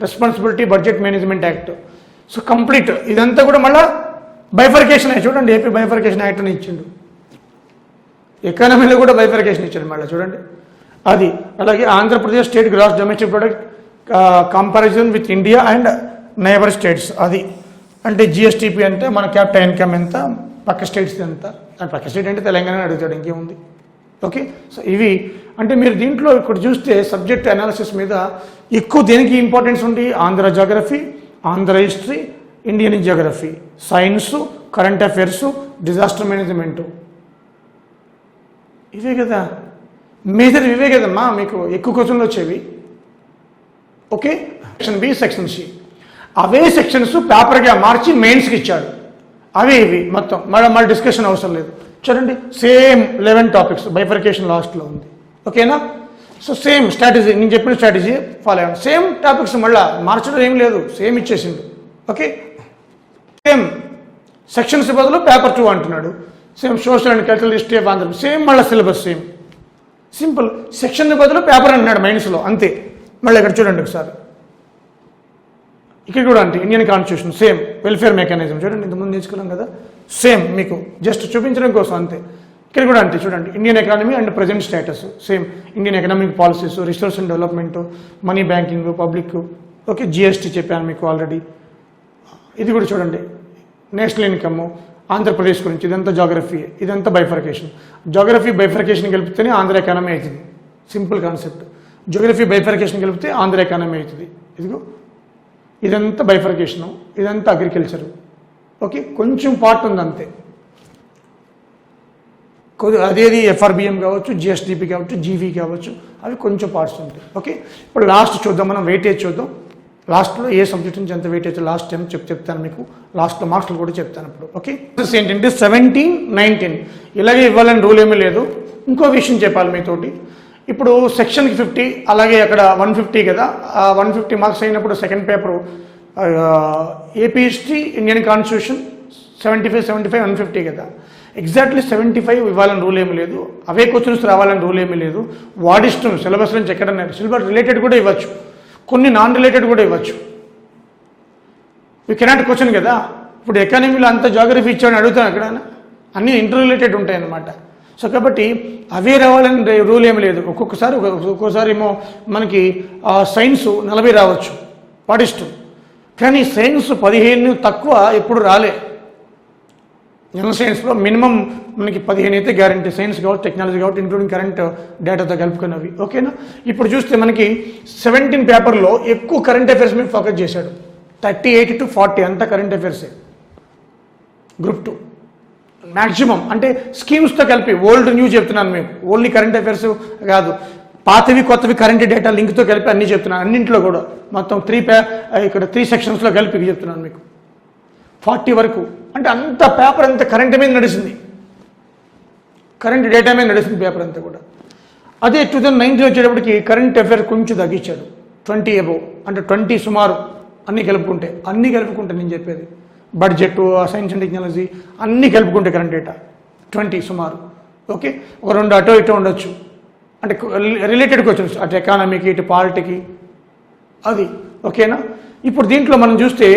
responsibility budget management act. So complete ఇదంతా కూడా మళ్ళీ బైఫర్కేషన్ యాక్ట్ చూడండి. ఏపీ బైఫర్కేషన్ యాక్ట్ అని ఇచ్చిండు. ఎకానమీలో కూడా బైఫర్కేషన్ ఇచ్చాడు మళ్ళీ చూడండి అది. అలాగే Andhra Pradesh state gross domestic product comparison with India and neighbour states. అది అంటే జిఎస్టిపి అంటే మన క్యాపిటల్ ఇన్కమ్ ఎంత, పక్క స్టేట్స్ ఎంత. పక్క స్టేట్ అంటే తెలంగాణ అడుగుతాడు, ఇంకేముంది. ఓకే, సో ఇవి అంటే మీరు దీంట్లో ఇక్కడ చూస్తే సబ్జెక్ట్ అనాలిసిస్ మీద ఎక్కువ దేనికి ఇంపార్టెన్స్ ఉంది? Andhra geography, Andhra history, Indian geography, science, current affairs, disaster management. ఇవే కదా మేజర్, ఇవే కదమ్మా మీకు ఎక్కువ క్వశ్చన్లు వచ్చేవి. Okay, section B, section C అవే సెక్షన్స్ పేపర్గా మార్చి మెయిన్స్కి ఇచ్చాడు. అవే ఇవి మొత్తం మళ్ళీ డిస్కషన్ అవసరం లేదు. చూడండి సేమ్ 11 టాపిక్స్ బైఫర్కేషన్ లాస్ట్లో ఉంది. ఓకేనా? సో సేమ్ స్ట్రాటజీ, నేను చెప్పిన స్ట్రాటజీ ఫాలో అయ్యాను. సేమ్ టాపిక్స్ మళ్ళీ మార్చడం ఏం లేదు, సేమ్ ఇచ్చేసిండు. ఓకే, సేమ్ సెక్షన్స్ బదులు పేపర్ 2 అంటున్నాడు. Same social and cultural history of Andhra Pradesh, same మళ్ళీ సిలబస్ సేమ్. సింపుల్, సెక్షన్ బదులు పేపర్ అంటున్నాడు మైన్స్లో, అంతే. మళ్ళీ ఇక్కడ చూడండి ఒకసారి, ఇక్కడ కూడా అంటే Indian constitution same, welfare mechanism చూడండి, ఇంతకుముందు నేర్చుకున్నాం కదా, సేమ్ మీకు జస్ట్ చూపించడం కోసం అంతే. ఇక్కడ కూడా అంతే చూడండి, Indian economy and present status same, Indian economic policies, resource and development, money banking, public. Okay, GST చెప్పాను మీకు ఆల్రెడీ. ఇది కూడా చూడండి, నేషనల్ ఇన్కమ్, ఆంధ్రప్రదేశ్ గురించి, ఇదంతా జాగ్రఫీ, ఇదంతా బైఫర్కేషన్. జాగ్రఫీ బైఫర్కేషన్ కలిపితేనే ఆంధ్ర ఎకానమీ అవుతుంది, సింపుల్ కాన్సెప్ట్. జాగ్రఫీ బైఫర్కేషన్ కలిపితే ఆంధ్ర ఎకానమీ అవుతుంది. ఇదిగో ఇదంతా బైఫర్కేషను, ఇదంతా అగ్రికల్చరు. ఓకే, కొంచెం పార్ట్ ఉంది అంతే. అదేది ఎఫ్ఆర్బిఎం కావచ్చు, జిఎస్డిపి కావచ్చు, జీవీ కావచ్చు, అవి కొంచెం పార్ట్స్ ఉంటాయి. ఓకే, ఇప్పుడు లాస్ట్ చూద్దాం, మనం వెయిటేజ్ చూద్దాం. లాస్ట్లో ఏ సబ్జెక్ట్ నుంచి ఎంత వెయిటేజ్ లాస్ట్ టైం చెప్తాను మీకు, లాస్ట్లో మార్క్స్లు కూడా చెప్తాను ఇప్పుడు. ఓకే, ఏంటంటే 17, 19 ఇలాగే ఇవ్వాలని రూల్ ఏమీ లేదు. ఇంకో విషయం చెప్పాలి మీతోటి. ఇప్పుడు సెక్షన్కి 50, అలాగే అక్కడ 150 కదా, 150 మార్క్స్ అయినప్పుడు second paper AP history, Indian constitution 75, 150 కదా. ఎగ్జాక్ట్లీ 75 ఇవ్వాలని రూల్ ఏమీ లేదు, అవే క్వశ్చన్స్ రావాలని రూల్ ఏమీ లేదు. వాడిష్టం, సిలబస్ నుంచి ఎక్కడన్నా సిలబస్ రిలేటెడ్ కూడా ఇవ్వచ్చు, కొన్ని నాన్ రిలేటెడ్ కూడా ఇవ్వచ్చు. యూ కెనాట్ క్వశ్చన్ కదా. ఇప్పుడు ఎకానమీలో అంత జాగ్రఫీ ఇచ్చామని అడుగుతాను, అక్కడ అన్నీ ఇంటర్ రిలేటెడ్ ఉంటాయి అన్నమాట. సో కాబట్టి అవే రావాలని రూల్ ఏమి లేదు. ఒక్కొక్కసారి ఏమో మనకి సైన్స్ 40 రావచ్చు, వాడిష్టం. కానీ సైన్స్ 15 తక్కువ ఎప్పుడు రాలే. జనరల్ సైన్స్లో మినిమం మనకి 15 అయితే గ్యారంటీ, సైన్స్ కాబట్టి, టెక్నాలజీ కాబట్టి, ఇంక్లూడింగ్ కరెంట్ డేటాతో కలుపుకున్నవి. ఓకేనా? ఇప్పుడు చూస్తే మనకి 17 పేపర్లో ఎక్కువ కరెంట్ అఫైర్స్ మీద ఫోకస్ చేశాడు. 38 to 40 అంతా కరెంట్ అఫైర్సే. గ్రూప్ 2 మ్యాక్సిమం అంటే స్కీమ్స్తో కలిపి, ఓల్డ్ న్యూ చెప్తున్నాను మీకు, ఓన్లీ కరెంట్ అఫైర్స్ కాదు, పాతవి కొత్తవి కరెంట్ డేటా లింక్తో కలిపి అన్నీ చెప్తున్నాను. అన్నింటిలో కూడా మొత్తం 3 సెక్షన్స్లో కలిపి చెప్తున్నాను మీకు. 40 వరకు అంటే అంత పేపర్ అంతా కరెంట్ మీద నడిచింది, కరెంట్ డేటా మీద నడిచింది పేపర్ అంతా కూడా. అదే 2019 వచ్చేటప్పటికి కరెంట్ అఫైర్ కొంచెం తగ్గించాడు, 20 అబోవ్, అంటే 20 సుమారు అన్నీ కలుపుకుంటే నేను చెప్పేది, బడ్జెట్, సైన్స్ అండ్ టెక్నాలజీ అన్నీ కలుపుకుంటే కరెంట్ డేటా 20 సుమారు. ఓకే, ఒక 2 అటో ఇటో ఉండొచ్చు, అంటే రిలేటెడ్ క్వశ్చన్స్, అటు ఎకానమీకి, ఇటు పాలిటీకి, అది. ఓకేనా? ఇప్పుడు దీంట్లో మనం చూస్తే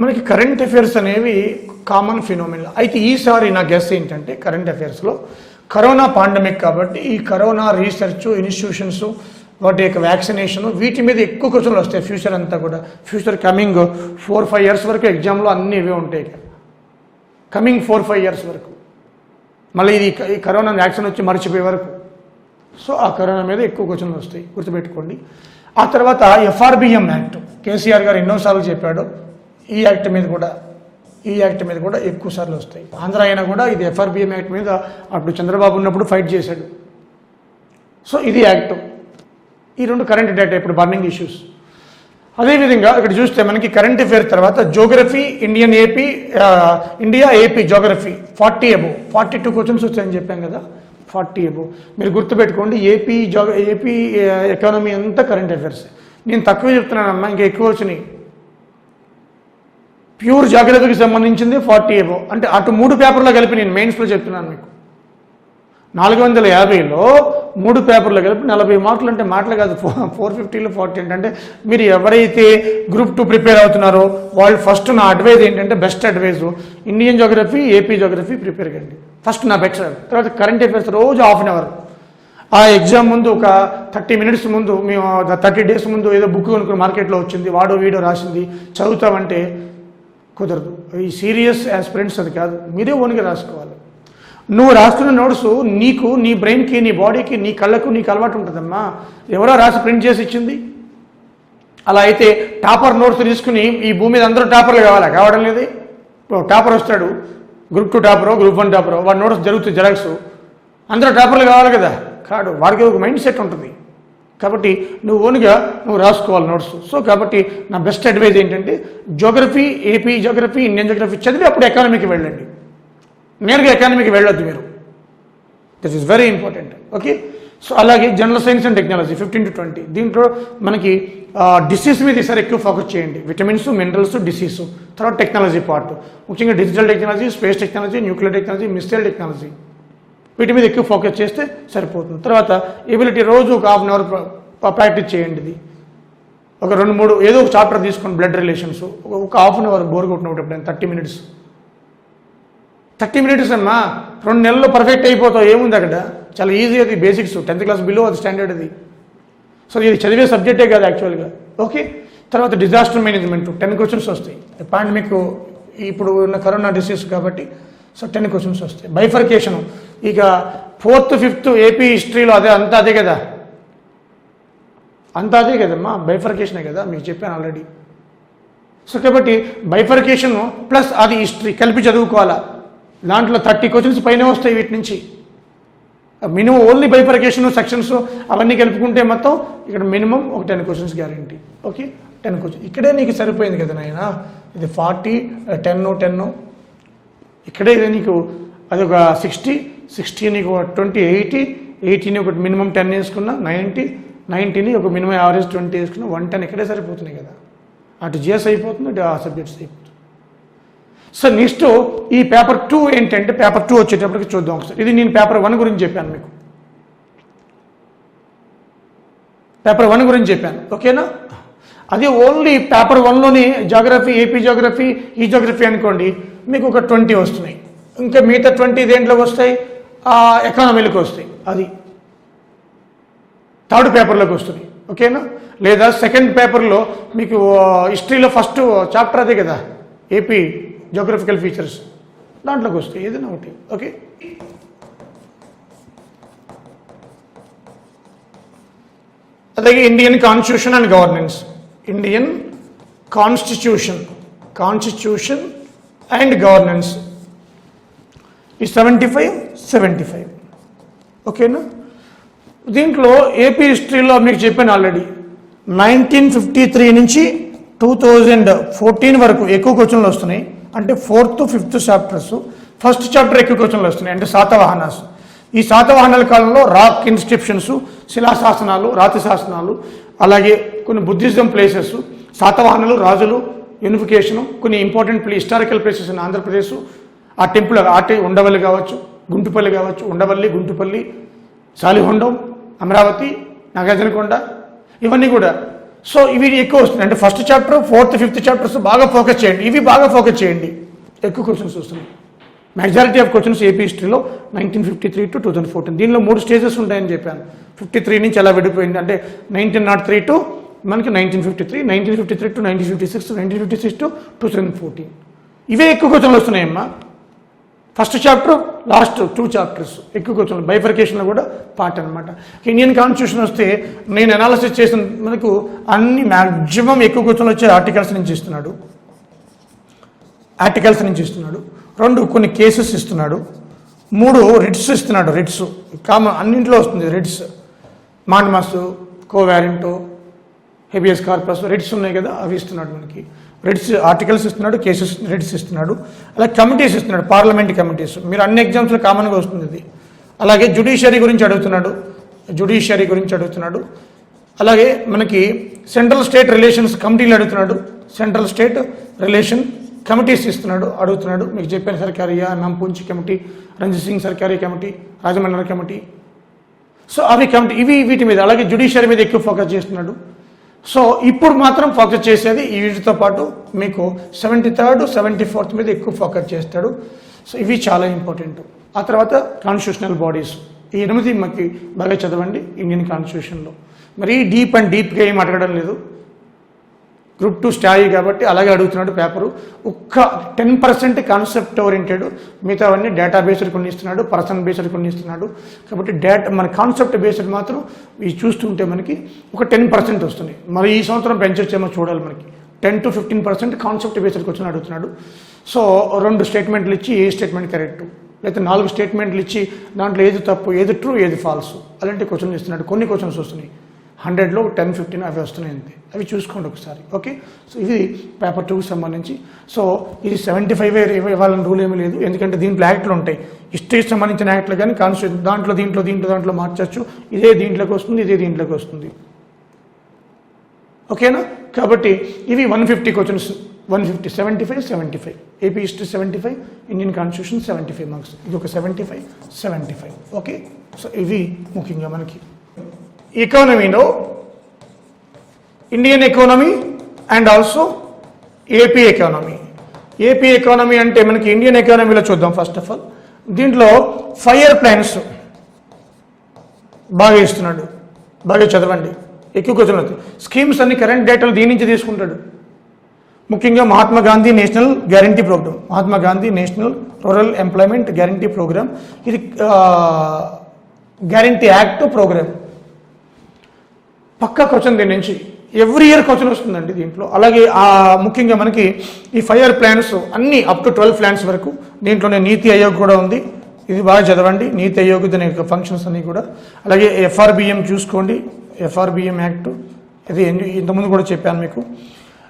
మనకి కరెంట్ అఫైర్స్ అనేవి కామన్ ఫినోమినా. అయితే ఈసారి నా గెస్ ఏంటంటే కరెంట్ అఫైర్స్లో కరోనా పాండమిక్ కాబట్టి ఈ కరోనా రీసెర్చ్ ఇన్స్టిట్యూషన్స్ వాటి యొక్క వ్యాక్సినేషన్ వీటి మీద ఎక్కువ క్వశ్చన్లు వస్తాయి. ఫ్యూచర్ అంతా కూడా ఫ్యూచర్ కమింగ్ 4-5 years వరకు ఎగ్జామ్లో అన్నీ ఇవే ఉంటాయి. కమింగ్ 4-5 years వరకు మళ్ళీ ఇది ఈ కరోనా వ్యాక్సిన్ వచ్చి మర్చిపోయే వరకు. సో ఆ కరోనా మీద ఎక్కువ క్వశ్చన్లు వస్తాయి, గుర్తుపెట్టుకోండి. ఆ తర్వాత FRBM యాక్ట్ కేసీఆర్ గారు ఎన్నోసార్లు చెప్పాడు. ఈ యాక్ట్ మీద కూడా ఎక్కువ సార్లు వస్తాయి. ఆంధ్ర అయినా కూడా ఇది FRBM యాక్ట్ మీద అప్పుడు చంద్రబాబు ఉన్నప్పుడు ఫైట్ చేశాడు. సో ఇది యాక్ట్. ఈ రెండు కరెంట్ డేటా ఇప్పుడు బర్నింగ్ ఇష్యూస్. అదేవిధంగా ఇక్కడ చూస్తే మనకి కరెంట్ అఫేర్ తర్వాత geography India AP geography 40 above 42 questions వచ్చాయని చెప్పాం కదా. 40 above మీరు గుర్తుపెట్టుకోండి. ఏపీ ఎకానమీ అంతా కరెంట్ అఫేర్స్. నేను తక్కువ చెప్తున్నానమ్మా, ఇంకా ఎక్కువ వచ్చినాయి. ప్యూర్ జాగ్రఫీకి సంబంధించింది 40 above. అంటే అటు 3 పేపర్లో కలిపి నేను మెయిన్స్లో చెప్తున్నాను మీకు. 450లో 3 పేపర్లు కలిపి 40 మార్కులు అంటే మాటలు కాదు. 450లో 40 ఏంటంటే మీరు ఎవరైతే గ్రూప్ 2 ప్రిపేర్ అవుతున్నారో వాళ్ళు ఫస్ట్ నా అడ్వైజ్ ఏంటంటే best advice Indian geography AP geography prepare కండి ఫస్ట్. నా బెస్ట్. తర్వాత కరెంట్ అఫైర్స్ రోజు ½ an hour. ఆ ఎగ్జామ్ ముందు ఒక 30 minutes ముందు మేము 30 days ముందు ఏదో బుక్ కొనుక్కుని మార్కెట్లో వచ్చింది వాడో వీడో రాసింది చదువుతామంటే కుదరదు. ఈ సీరియస్ యాస్పిరెంట్స్ అది కాదు, మీరే ఓన్గా రాసుకోవాలి. నువ్వు రాసుకున్న నోట్స్ నీకు, నీ బ్రెయిన్కి, నీ బాడీకి, నీ కళ్ళకు నీకు అలవాటు ఉంటుందమ్మా. ఎవరో రాసి ప్రింట్ చేసి ఇచ్చింది. అలా అయితే టాపర్ నోట్స్ తీసుకుని ఈ భూమి మీద అందరూ టాపర్లు కావడం లేదు. టాపర్ వస్తాడు, గ్రూప్ 2 టాపరో గ్రూప్ 1 టాపరో, వాడి నోట్స్ జరుగుతుంది జెరాక్స్, అందరూ టాపర్లు కావాలి కదా. కాడు, వాడికి ఒక మైండ్ సెట్ ఉంటుంది. కాబట్టి నువ్వు ఓన్గా రాసుకోవాలి నోట్స్. సో కాబట్టి నా బెస్ట్ అడ్వైజ్ ఏంటంటే geography AP geography Indian geography చదివి అప్పుడు ఎకానమీకి వెళ్ళండి. నేరుగా ఎకానమీకి వెళ్ళొద్దు మీరు. This is very important. Okay. So అలాగే general science and technology 15 to 20. దీంట్లో మనకి డిసీజ్ మీద ఈసారి ఎక్కువ ఫోకస్ చేయండి. Vitamins, minerals, disease. తర్వాత టెక్నాలజీ పార్ట్, ముఖ్యంగా digital technology, space technology, nuclear technology, missile technology, వీటి మీద ఎక్కువ ఫోకస్ చేస్తే సరిపోతుంది. తర్వాత ఎబిలిటీ రోజు ఒక ½ an hour ప్రాక్టీస్ చేయండి. ఇది ఒక 2-3 ఏదో ఒక చాప్టర్ తీసుకొని బ్లడ్ రిలేషన్స్ ఒక ½ an hour బోర్ కొట్టినప్పుడు ఎప్పుడైనా 30 minutes అమ్మా 2 నెలల్లో పర్ఫెక్ట్ అయిపోతావు. ఏముంది అక్కడ, చాలా ఈజీ. అది బేసిక్స్ 10th class బిలో, అది స్టాండర్డ్ అది. సో ఇది చదివే సబ్జెక్టే కాదు యాక్చువల్గా. ఓకే. తర్వాత డిజాస్టర్ మేనేజ్మెంట్ 10 questions వస్తాయి. పాండమిక్ ఇప్పుడు ఉన్న కరోనా డిసీజ్ కాబట్టి సో 10 questions వస్తాయి. బైఫర్కేషన్ ఇక 4th 5th ఏపీ హిస్టరీలో అదే కదా, అదే కదమ్మా, బైఫర్కేషనే కదా మీకు చెప్పాను ఆల్రెడీ. సో కాబట్టి బైఫర్కేషన్ ప్లస్ అది హిస్టరీ కలిపి చదువుకోవాలా. దాంట్లో 30 questions పైన వస్తాయి వీటి నుంచి. మినిమం ఓన్లీ బైఫర్కేషన్ సెక్షన్స్ అవన్నీ కలుపుకుంటే మొత్తం ఇక్కడ మినిమం ఒక 10 questions గ్యారంటీ. ఓకే. 10 questions ఇక్కడే నీకు సరిపోయింది కదా నాయన. ఇది 40 10 ఇక్కడే ఇది నీకు అదొక 60 నీకు 20 80 ఒక మినిమం 10 వేసుకున్నా 90 ఒక మినిమం యావరేజ్ 20 వేసుకున్నా 110 ఇక్కడే సరిపోతున్నాయి కదా. అటు జిఎస్ అయిపోతుంది, అటు ఆ సబ్జెక్ట్స్ అయిపోతుంది. సో నెక్స్ట్ ఈ పేపర్ 2 ఏంటంటే పేపర్ 2 వచ్చేటప్పటికి చూద్దాం ఒకసారి. ఇది నేను పేపర్ 1 గురించి చెప్పాను మీకు. పేపర్ 1 గురించి చెప్పాను. ఓకేనా. అది ఓన్లీ పేపర్ 1లోని జాగ్రఫీ ఏపీ జాగ్రఫీ ఈ జాగ్రఫీ అనుకోండి మీకు ఒక 20 వస్తున్నాయి. ఇంకా మిగతా 20 దేంట్లోకి వస్తాయి, ఎకానమీలోకి వస్తాయి. అది 3rd పేపర్లోకి వస్తుంది. ఓకేనా. లేదా 2nd పేపర్లో మీకు హిస్టరీలో ఫస్ట్ చాప్టర్ అదే కదా, ఏపీ జోగ్రఫికల్ ఫీచర్స్, దాంట్లోకి వస్తాయి ఏదైనా ఒకటి. ఓకే. అలాగే Indian constitution and governance, Indian constitution and governance ఈ 75. ఓకేనా. దీంట్లో ఏపీ హిస్టరీలో మీకు చెప్పాను ఆల్రెడీ 1953 నుంచి 2014 వరకు ఎక్కువ క్వశ్చన్లు వస్తున్నాయి. అంటే 4th 5th chapters. First chapter ఎక్కువ క్వశ్చన్లు వస్తున్నాయి అంటే శాతవాహనాస్. ఈ శాతవాహనాల కాలంలో రాక్ ఇన్స్క్రిప్షన్స్, శిలాశాసనాలు, రాతి శాసనాలు, అలాగే కొన్ని బుద్ధిజం ప్లేసెస్, శాతవాహనాలు, రాజులు, యూనిఫికేషను, కొన్ని important historical places in Andhra Pradesh. ఆ టెంపుల్ ఉండవల్లి కావచ్చు, గుంటుపల్లి కావచ్చు, ఉండవల్లి, గుంటుపల్లి, సాలిహొండం, అమరావతి, నాగార్జునకొండ, ఇవన్నీ కూడా సో ఇవి ఎక్కువ వస్తున్నాయి. అంటే first chapter, fourth, fifth chapters బాగా ఫోకస్ చేయండి. ఇవి బాగా ఫోకస్ చేయండి. ఎక్కువ క్వశ్చన్స్ వస్తున్నాయి. మెజారిటీ ఆఫ్ క్వశ్చన్స్ ఏపీ హిస్టరీలో 1953 to 2014. దీనిలో 3 స్టేజెస్ ఉంటాయని చెప్పాను. 53 నుంచి ఎలా విడిపోయింది అంటే 1903 టు మనకి 1953, 1953 to 1956, 1956 to 2014. ఇవే ఎక్కువ క్వశ్చన్లు వస్తున్నాయమ్మా. ఫస్ట్ చాప్టర్, లాస్ట్ 2 చాప్టర్స్ ఎక్కువ క్వశ్చన్లు. బైఫర్కేషన్లో కూడా పార్ట్ అనమాట. ఇండియన్ కాన్స్టిట్యూషన్ వస్తే నేను అనాలిసిస్ చేసిన మనకు అన్ని మ్యాక్సిమం ఎక్కువ క్వశ్చన్లు వచ్చే ఆర్టికల్స్ నుంచి ఇస్తున్నాడు. 2 కొన్ని కేసెస్ ఇస్తున్నాడు. 3 రిట్స్ ఇస్తున్నాడు. రిట్స్ కామన్ అన్నింటిలో వస్తుంది. Writs mandamus, quo warranto, habeas corpus writs ఉన్నాయి కదా, అవి ఇస్తున్నాడు మనకి. రిట్స్ ఆర్టికల్స్ ఇస్తున్నాడు, కేసెస్ రిట్స్ ఇస్తున్నాడు. అలాగే కమిటీస్ ఇస్తున్నాడు, పార్లమెంట్ కమిటీస్. మీరు అన్ని ఎగ్జామ్స్లో కామన్గా వస్తుంది ఇది. అలాగే జ్యుడిషియరీ గురించి అడుగుతున్నాడు. అలాగే మనకి సెంట్రల్ స్టేట్ రిలేషన్స్ కమిటీలు అడుగుతున్నాడు. సెంట్రల్ స్టేట్ రిలేషన్ కమిటీస్ అడుగుతున్నాడు. మీకు చెప్పాను, సర్కారియా, నంపుంచి కమిటీ, రంజిత్ సింగ్ సర్కారీ కమిటీ, రాజమండ్రి కమిటీ. సో అవి కమిటీ, వీటి మీద. అలాగే జ్యుడిషియరీ మీద ఎక్కువ ఫోకస్ చేస్తున్నాడు. సో ఇప్పుడు మాత్రం ఫోకస్ చేసేది వీటితో పాటు మీకు 73rd, 74th మీద ఎక్కువ ఫోకస్ చేస్తాడు. సో ఇవి చాలా ఇంపార్టెంట్. ఆ తర్వాత కాన్స్టిట్యూషనల్ బాడీస్, ఈ 8 మనకి బాగా చదవండి ఇండియన్ కాన్స్టిట్యూషన్లో. మరి డీప్గా ఏం అడగడం లేదు. గ్రూప్ 2 స్థాయి కాబట్టి అలాగే అడుగుతున్నాడు పేపరు. ఒక్క 10% కాన్సెప్ట్ ఓరియంటెడ్, మిగతావన్నీ డేటా బేస్డ్ కొన్ని ఇస్తున్నాడు, పర్సన్ బేస్డ్ కొన్ని ఇస్తున్నాడు. కాబట్టి మన కాన్సెప్ట్ బేస్డ్ మాత్రం ఇవి చూస్తుంటే మనకి ఒక 10% వస్తుంది. మరి ఈ సంవత్సరం పెంచొచ్చేమో చూడాలి. మనకి 10 to 15% కాన్సెప్ట్ బేస్డ్ క్వశ్చన్ అడుగుతున్నాడు. సో 2 స్టేట్మెంట్లు ఇచ్చి ఏ స్టేట్మెంట్ కరెక్ట్, లేకపోతే 4 స్టేట్మెంట్లు ఇచ్చి దాంట్లో ఏది తప్పు, ఏది ట్రూ, ఏది ఫాల్స్, అలాంటి క్వశ్చన్లు ఇస్తున్నాడు. కొన్ని క్వశ్చన్స్ వస్తున్నాయి 100లో 10-15 అవి వస్తున్నాయి అంతే. అవి చూసుకోండి ఒకసారి. ఓకే, సో ఇది పేపర్ 2కి సంబంధించి. సో ఇది 75 ఇవ్వాలని రూల్ ఏమీ లేదు, ఎందుకంటే దీంట్లో యాక్ట్లు ఉంటాయి. హిస్టరీకి సంబంధించిన యాక్ట్లు కానీ కాన్స్టిట్యూషన్ దాంట్లో మార్చచ్చు. ఇదే దీంట్లోకి వస్తుంది, ఓకేనా. కాబట్టి ఇవి 150 questions. 150, 75 AP history 75, Indian constitution 75 marks. ఇది ఒక 75. ఓకే, సో ఇవి ముఖ్యంగా మనకి ఎకానమీలో Indian economy and also AP economy అంటే మనకి ఇండియన్ ఎకానమీలో చూద్దాం. ఫస్ట్ ఆఫ్ ఆల్ దీంట్లో 5 year ప్లాన్స్ బాగా ఇస్తున్నాడు. బాగా చదవండి, ఎక్కువ క్వశ్చన్లు అవుతాయి. స్కీమ్స్ అన్ని కరెంట్ డేటాలు దీని నుంచి తీసుకుంటాడు. ముఖ్యంగా Mahatma Gandhi national guarantee programme, Mahatma Gandhi national rural employment guarantee programme. ఇది గ్యారంటీ యాక్ట్ ప్రోగ్రామ్. పక్కా క్వశ్చన్ దీని నుంచి ఎవ్రీ ఇయర్ క్వశ్చన్ వస్తుందండి దీంట్లో. అలాగే ముఖ్యంగా మనకి ఈ 5 year ప్లాన్స్ అన్నీ అప్ టు 12 ప్లాన్స్ వరకు. దీంట్లోనే నీతి ఆయోగ్ కూడా ఉంది, ఇది బాగా చదవండి. నీతి ఆయోగ్ దాని యొక్క ఫంక్షన్స్ అన్నీ కూడా. అలాగే FRBM చూసుకోండి, FRBM యాక్ట్, ఇది ఇంతకుముందు కూడా చెప్పాను మీకు.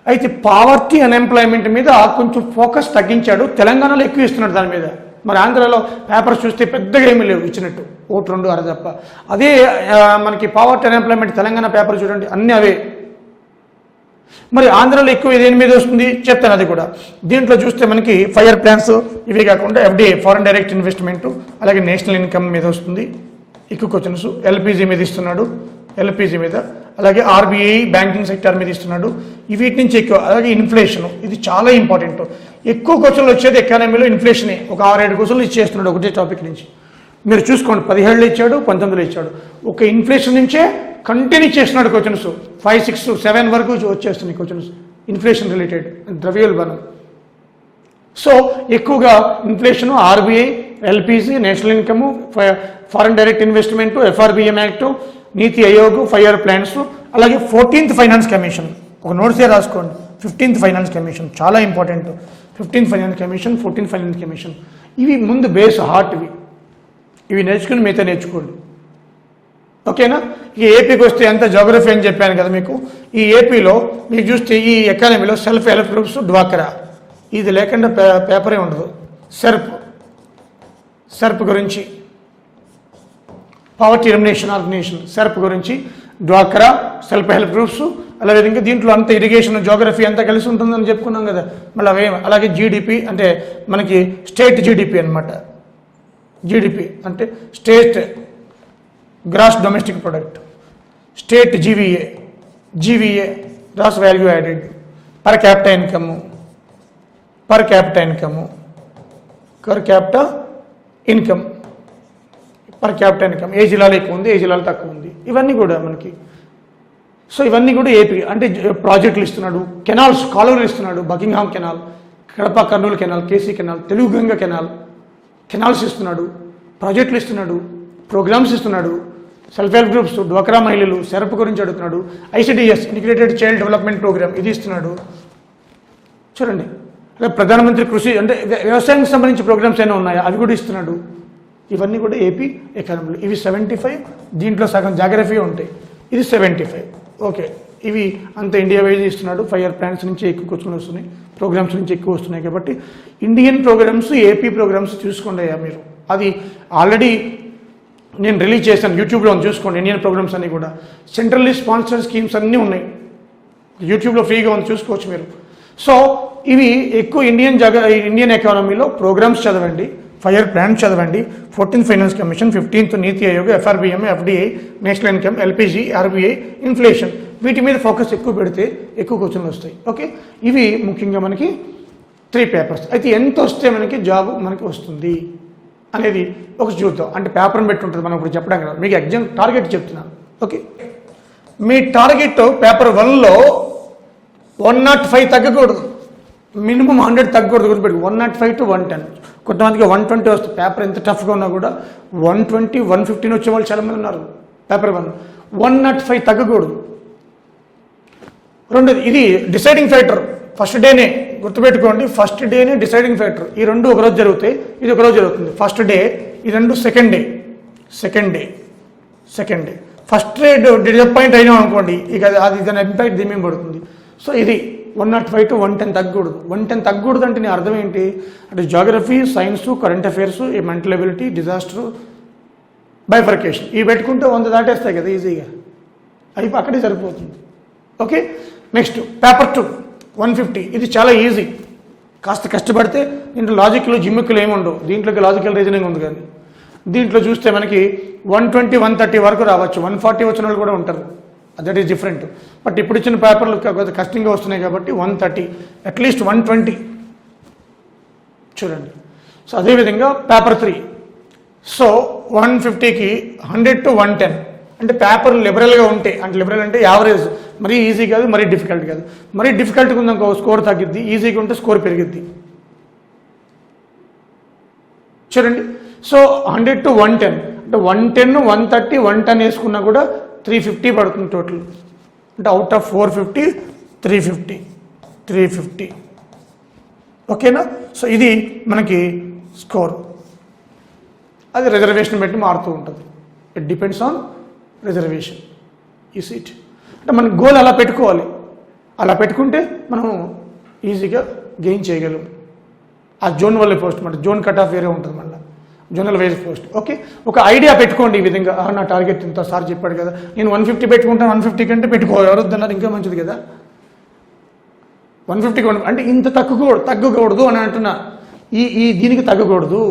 అయితే పావర్టీ అన్ఎంప్లాయ్మెంట్ మీద కొంచెం ఫోకస్ తగ్గించాడు. తెలంగాణలో ఎక్కువ ఇస్తున్నాడు దాని మీద. మరి ఆంధ్రాలో పేపర్స్ చూస్తే పెద్దగా ఏమీ లేవు ఇచ్చినట్టు, 1-2 అర తప్ప. అదే మనకి పావర్టీ అన్ఎంప్లాయ్మెంట్ తెలంగాణ పేపర్ చూడండి, అన్నీ అవే. మరి ఆంధ్రాలో ఎక్కువ దేని మీద వస్తుంది చెప్తాను అది కూడా. దీంట్లో చూస్తే మనకి 5 year ప్లాన్స్ ఇవే కాకుండా FDI, ఫారెన్ డైరెక్ట్ ఇన్వెస్ట్మెంట్, అలాగే నేషనల్ ఇన్కమ్ మీద వస్తుంది ఎక్కువ క్వశ్చన్స్. LPG మీద ఇస్తున్నాడు, అలాగే RBI బ్యాంకింగ్ సెక్టర్ మీద ఇస్తున్నాడు. వీటి నుంచి ఎక్కువ. అలాగే ఇన్ఫ్లేషన్, ఇది చాలా ఇంపార్టెంట్. ఎక్కువ క్వశ్చన్లు వచ్చేది ఎకానమీలో ఇన్ఫ్లేషనే. ఒక 6-7 క్వశ్చన్లు ఇచ్చేస్తున్నాడు ఒకటే టాపిక్ నుంచి. మీరు చూసుకోండి, 17 ఇచ్చాడు, 19 ఇచ్చాడు. ఒక ఇన్ఫ్లేషన్ నుంచే కంటిన్యూ చేస్తున్నాడు క్వశ్చన్స్. 5, 6, 7 వరకు వచ్చేస్తున్నాయి క్వశ్చన్స్ ఇన్ఫ్లేషన్ రిలేటెడ్, ద్రవ్యోల్బణం. సో ఎక్కువగా inflation, RBI, LPG, national income, foreign direct investment, FRBM act, నీతి ఆయోగ్, 5 year ప్లాన్స్. అలాగే 14th ఫైనాన్స్ కమిషన్, ఒక నోట్సే రాసుకోండి. 15th ఫైనాన్స్ కమిషన్ చాలా important. 15th finance commission, 14th finance commission, ఇవి ముందు బేస్ హార్ట్. ఇవి నేర్చుకుని మిగతా నేర్చుకోండి, ఓకేనా. ఈ ఏపీకి వస్తే ఎంత జోగ్రఫీ అని చెప్పాను కదా మీకు. ఈ ఏపీలో మీకు చూస్తే ఈ ఎకానమీలో సెల్ఫ్ హెల్ప్ గ్రూప్స్, డ్వాక్రా, ఇది లేకుండా పేపరే ఉండదు. సెర్ప్ గురించి, పావర్టీ ఎలిమినేషన్ ఆర్గనైజేషన్, సెర్ప్ గురించి, డ్వాక్రా, సెల్ఫ్ హెల్ప్ గ్రూప్స్. అలాగే ఇంకా దీంట్లో అంత ఇరిగేషన్, జోగ్రఫీ అంతా కలిసి ఉంటుందని చెప్పుకున్నాం కదా. మళ్ళీ అవే. అలాగే GDP అంటే మనకి స్టేట్ GDP అనమాట. GDP అంటే state gross domestic product, state GVA, GVA gross value added, per capita income, per capita income, per capita income, per capita income ఏ జిల్లాలో ఎక్కువ ఉంది, ఏ జిల్లాలో తక్కువ ఉంది, ఇవన్నీ కూడా మనకి. సో ఇవన్నీ కూడా ఏపీ అంటే ప్రాజెక్టులు ఇస్తున్నాడు, కెనాల్స్ కాలువలు ఇస్తున్నాడు, Buckingham canal, Kadapa Kurnool canal, KC canal, Telugu Ganga canals ఇస్తున్నాడు, ప్రాజెక్టులు ఇస్తున్నాడు, ప్రోగ్రామ్స్ ఇస్తున్నాడు, సెల్ఫ్ హెల్ప్ గ్రూప్స్, డ్వాక్రా మహిళలు, సెరప్ గురించి అడుగుతున్నాడు, ICDS integrated child development programme ఇది ఇస్తున్నాడు. చూడండి, అదే ప్రధానమంత్రి కృషి అంటే వ్యవసాయానికి సంబంధించి ప్రోగ్రామ్స్ ఏమైనా ఉన్నాయా అవి కూడా ఇస్తున్నాడు. ఇవన్నీ కూడా ఏపీ ఎకానమీలో. ఇవి 75, దీంట్లో సగం జాగ్రఫీ ఉంటాయి, ఇది 75. ఓకే, ఇవి అంత ఇండియా వైజ్ ఇస్తున్నాడు. 5 ఇయర్ ప్లాన్స్ నుంచి ఎక్కువ కూర్చొని వస్తున్నాయి, ప్రోగ్రామ్స్ నుంచి ఎక్కువ వస్తున్నాయి. కాబట్టి ఇండియన్ ప్రోగ్రామ్స్, ఏపీ ప్రోగ్రామ్స్ చూసుకోండి అయ్యా మీరు. అది ఆల్రెడీ నేను రిలీజ్ చేశాను, యూట్యూబ్లో చూసుకోండి. ఇండియన్ ప్రోగ్రామ్స్ అన్నీ కూడా సెంట్రల్లీ స్పాన్సర్డ్ స్కీమ్స్ అన్నీ ఉన్నాయి, యూట్యూబ్లో ఫ్రీగా ఉంది, చూసుకోవచ్చు మీరు. సో ఇవి ఎక్కువ ఇండియన్ ఎకానమీలో ప్రోగ్రామ్స్ చదవండి, 5 ఇయర్ ప్లాన్ చదవండి, 14th ఫైనాన్స్ కమిషన్, 15th నీతి Aayog, FRBM, FDI, national income, LPG, RBI, inflation, వీటి మీద ఫోకస్ ఎక్కువ పెడితే ఎక్కువ క్వశ్చన్లు వస్తాయి. ఓకే, ఇవి ముఖ్యంగా మనకి 3 పేపర్స్. అయితే ఎంత వస్తే మనకి జాబ్ మనకి వస్తుంది అనేది ఒక చూద్దాం. అంటే పేపర్ని పెట్టి ఉంటుంది, మనం ఇప్పుడు చెప్పడం కదా, మీకు ఎగ్జామ్ టార్గెట్ చెప్తున్నాను. ఓకే, మీ టార్గెట్ పేపర్ 1లో 105 తగ్గకూడదు, మినిమం 100 తగ్గకూడదు. గుర్తుపెట్టు, 105 to 110. కొంతమందికి 120 వస్తుంది. పేపర్ ఎంత టఫ్గా ఉన్నా కూడా 120, 115 వచ్చే వాళ్ళు చాలామంది ఉన్నారు. పేపర్ 1 105 తగ్గకూడదు. రెండోది, ఇది డిసైడింగ్ ఫ్యాక్టర్. ఫస్ట్ డేనే గుర్తుపెట్టుకోండి, ఫస్ట్ డేనే డిసైడింగ్ ఫ్యాక్టర్. ఈ రెండు ఒకరోజు జరుగుతాయి, ఇది ఒకరోజు జరుగుతుంది. ఫస్ట్ డే, ఈ రెండు second day. First day disappoint అయినాం అనుకోండి, ఇక అది దాని ఇంపాక్ట్ దీని మీద పడుతుంది. సో ఇది 105 to 110 తగ్గకూడదు. 110 తగ్గకూడదు అంటే నీ అర్థం ఏంటి అంటే జాగ్రఫీ, సైన్స్, కరెంట్ అఫైర్స్, ఈ మెంటల్ ఎబిలిటీ, డిజాస్టర్, బైఫర్కేషన్ ఇవి పెట్టుకుంటే 100 దాటేస్తాయి కదా ఈజీగా, అవి అక్కడే సరిపోతుంది. Okay, next paper 2 150. ఇది చాలా ఈజీ, కాస్త కష్టపడితే దీంట్లో లాజిక్లు జిమ్మిక్కులు ఏమి ఉండవు, దీంట్లోకి లాజికల్ రీజనింగ్ ఉంది. కానీ దీంట్లో చూస్తే మనకి 120, 130 వరకు రావచ్చు, 140 వచ్చిన వాళ్ళు కూడా ఉంటారు, దట్ ఈస్ డిఫరెంట్. బట్ ఇప్పుడు ఇచ్చిన పేపర్లు కొంచెం కష్టంగా వస్తున్నాయి కాబట్టి 130, అట్లీస్ట్ 120 చూడండి. సో అదేవిధంగా పేపర్ 3, సో 150కి 100 to 110 అంటే పేపర్ లిబరల్గా ఉంటే, అంటే లిబరల్ అంటే యావరేజ్, మరీ ఈజీ కాదు, మరీ డిఫికల్ట్ కాదు. మరీ డిఫికల్ట్గా ఉందనుకో స్కోర్ తగ్గిద్ది, ఈజీగా ఉంటే స్కోర్ పెరిగిద్ది. చూడండి, సో 100 to 110 అంటే 110, 130, 110 వేసుకున్నా కూడా 350 పడుతుంది టోటల్. అంటే అవుట్ ఆఫ్ 450, 350. ఓకేనా? సో ఇది మనకి స్కోర్. అది రిజర్వేషన్ బట్టి మారుతూ ఉంటుంది. ఇట్ డిపెండ్స్ ఆన్ రిజర్వేషన్ ఈ సీట్. అంటే మన గోల్ అలా పెట్టుకోవాలి, అలా పెట్టుకుంటే మనం ఈజీగా గెయిన్ చేయగలం. ఆ జోన్ వల్ల పోస్ట్ మన జోన్ కట్ ఆఫ్ వేరే ఉంటుంది, మళ్ళీ జోనల్ వైజ్ పోస్ట్. ఓకే, ఒక ఐడియా పెట్టుకోండి ఈ విధంగా, నా టార్గెట్ ఇంత, సార్ చెప్పాడు కదా నేను 150 పెట్టుకుంటాను, 150 కంటే పెట్టుకోవాలి, ఎవరొద్దన్నారు ఇంకా మంచిది కదా. 150 అంటే ఇంత తగ్గకూడదు అని అంటున్నా. ఈ దీనికి తగ్గకూడదు.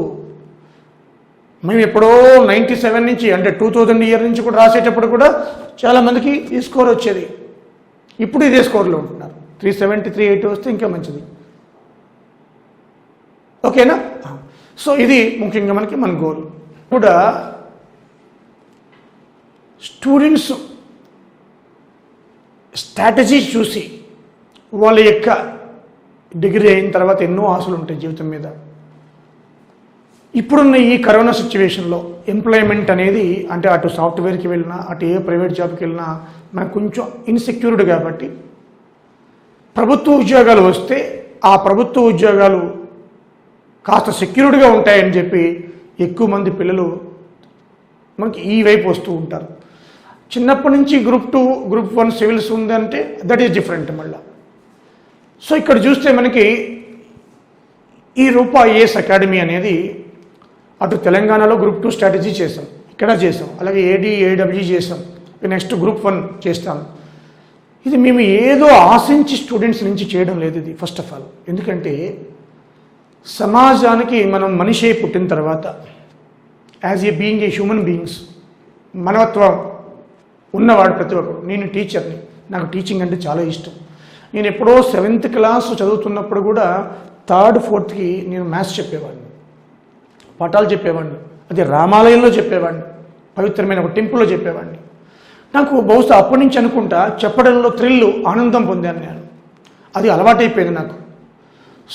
మేము ఎప్పుడో 97 నుంచి అంటే 2000 ఇయర్ నుంచి కూడా రాసేటప్పుడు కూడా చాలామందికి ఈ స్కోర్ వచ్చేది. ఇప్పుడు ఇదే స్కోర్లో ఉంటున్నారు. 370, 380 వస్తే ఇంకా మంచిది. ఓకేనా? సో ఇది ముఖ్యంగా మన గోల్. కూడా స్టూడెంట్స్ స్ట్రాటజీ చూసి వాళ్ళ యొక్క డిగ్రీ అయిన తర్వాత ఎన్నో ఆశలు ఉంటాయి జీవితం మీద. ఇప్పుడున్న ఈ కరోనా సిచ్యువేషన్లో ఎంప్లాయ్మెంట్ అనేది, అంటే అటు సాఫ్ట్వేర్కి వెళ్ళినా, అటు ఏ ప్రైవేట్ జాబ్కి వెళ్ళినా మనకు కొంచెం ఇన్సెక్యూర్డ్ కాబట్టి ప్రభుత్వ ఉద్యోగాలు వస్తే ఆ ప్రభుత్వ ఉద్యోగాలు కాస్త సెక్యూర్డ్గా ఉంటాయని చెప్పి ఎక్కువ మంది పిల్లలు మనకి ఈ వైపు వస్తూ ఉంటారు. చిన్నప్పటి నుంచి గ్రూప్ 2, గ్రూప్ 1 సివిల్స్ ఉందంటే దట్ ఈస్ డిఫరెంట్ మళ్ళీ. సో ఇక్కడ చూస్తే మనకి ఈ రూపా ఐఏఎస్ అకాడమీ అనేది అటు తెలంగాణలో గ్రూప్ 2 స్ట్రాటజీ చేసాం, ఇక్కడ చేసాం, అలాగే ఏడబ్ల్యూ చేసాం, నెక్స్ట్ గ్రూప్ 1 చేస్తాం. ఇది మేము ఏదో ఆశించి స్టూడెంట్స్ నుంచి చేయడం లేదు ఇది ఫస్ట్ ఆఫ్ ఆల్. ఎందుకంటే సమాజానికి మనం మనిషి పుట్టిన తర్వాత as a being a human beings, మనవత్వం ఉన్నవాడు ప్రతి ఒక్కరు. నేను టీచర్ని, నాకు టీచింగ్ అంటే చాలా ఇష్టం. నేను ఎప్పుడో 7th క్లాస్ చదువుతున్నప్పుడు కూడా 3rd 4thకి నేను మ్యాథ్స్ చెప్పేవాడిని, పాఠాలు చెప్పేవాడిని. అది రామాలయంలో చెప్పేవాడిని, పవిత్రమైన ఒక టెంపుల్లో చెప్పేవాడిని. నాకు బహుశా అప్పటి నుంచి అనుకుంటా చెప్పడంలో థ్రిల్, ఆనందం పొందాను నేను. అది అలవాటైపోయింది నాకు.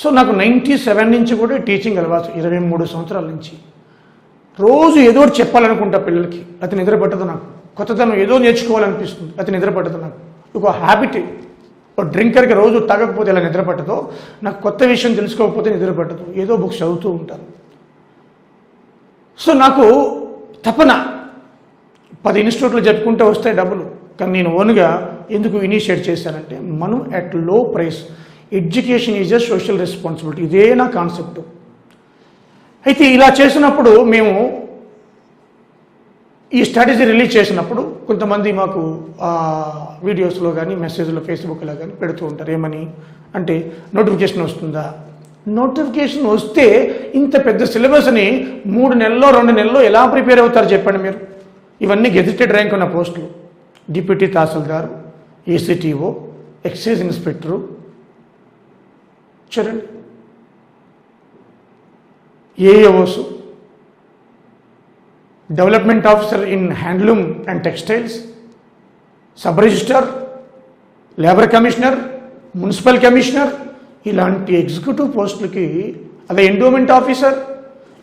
సో నాకు 97 నుంచి కూడా టీచింగ్ అలవాటు, 23 సంవత్సరాల నుంచి. రోజు ఏదో ఒకటి చెప్పాలనుకుంటా పిల్లలకి, అది నిద్ర పట్టదు నాకు. కొత్తదనం ఏదో నేర్చుకోవాలనిపిస్తుంది, అది నిద్ర పట్టదు నాకు. ఒక హ్యాబిట్, ఒక డ్రింకర్కి రోజు తాగకపోతే ఎలా నిద్ర పట్టదో, నాకు కొత్త విషయం తెలుసుకోకపోతే నిద్ర పట్టదు. ఏదో బుక్స్ చదువుతూ ఉంటాను. సో నాకు తపన, 10 ఇన్స్టిట్యూట్లు చెప్పుకుంటే వస్తాయి డబ్బులు, కానీ నేను ఓన్గా ఎందుకు ఇనిషియేట్ చేశానంటే, మనం అట్ లో price, education is a social responsibility, ఇదే నా కాన్సెప్ట్. అయితే ఇలా చేసినప్పుడు మేము ఈ స్ట్రాటజీ రిలీజ్ చేసినప్పుడు కొంతమంది మాకు వీడియోస్లో కానీ మెసేజ్లో ఫేస్బుక్లో కానీ పెడుతూ ఉంటారు. ఏమని అంటే, నోటిఫికేషన్ వస్తుందా? నోటిఫికేషన్ వస్తే ఇంత పెద్ద సిలబస్ని 3 నెలల్లో 2 నెలల్లో ఎలా ప్రిపేర్ అవుతారు చెప్పండి మీరు? ఇవన్నీ గెజిటెడ్ ర్యాంక్ ఉన్న పోస్టులు, deputy tahsildar, ACTO, excise inspector, చూడండి, AAOs, development officer in handloom and textiles, sub register, labour commissioner, municipal commissioner, ఇలాంటి ఎగ్జిక్యూటివ్ పోస్టులకి, అదే ఎండోమెంట్ ఆఫీసర్,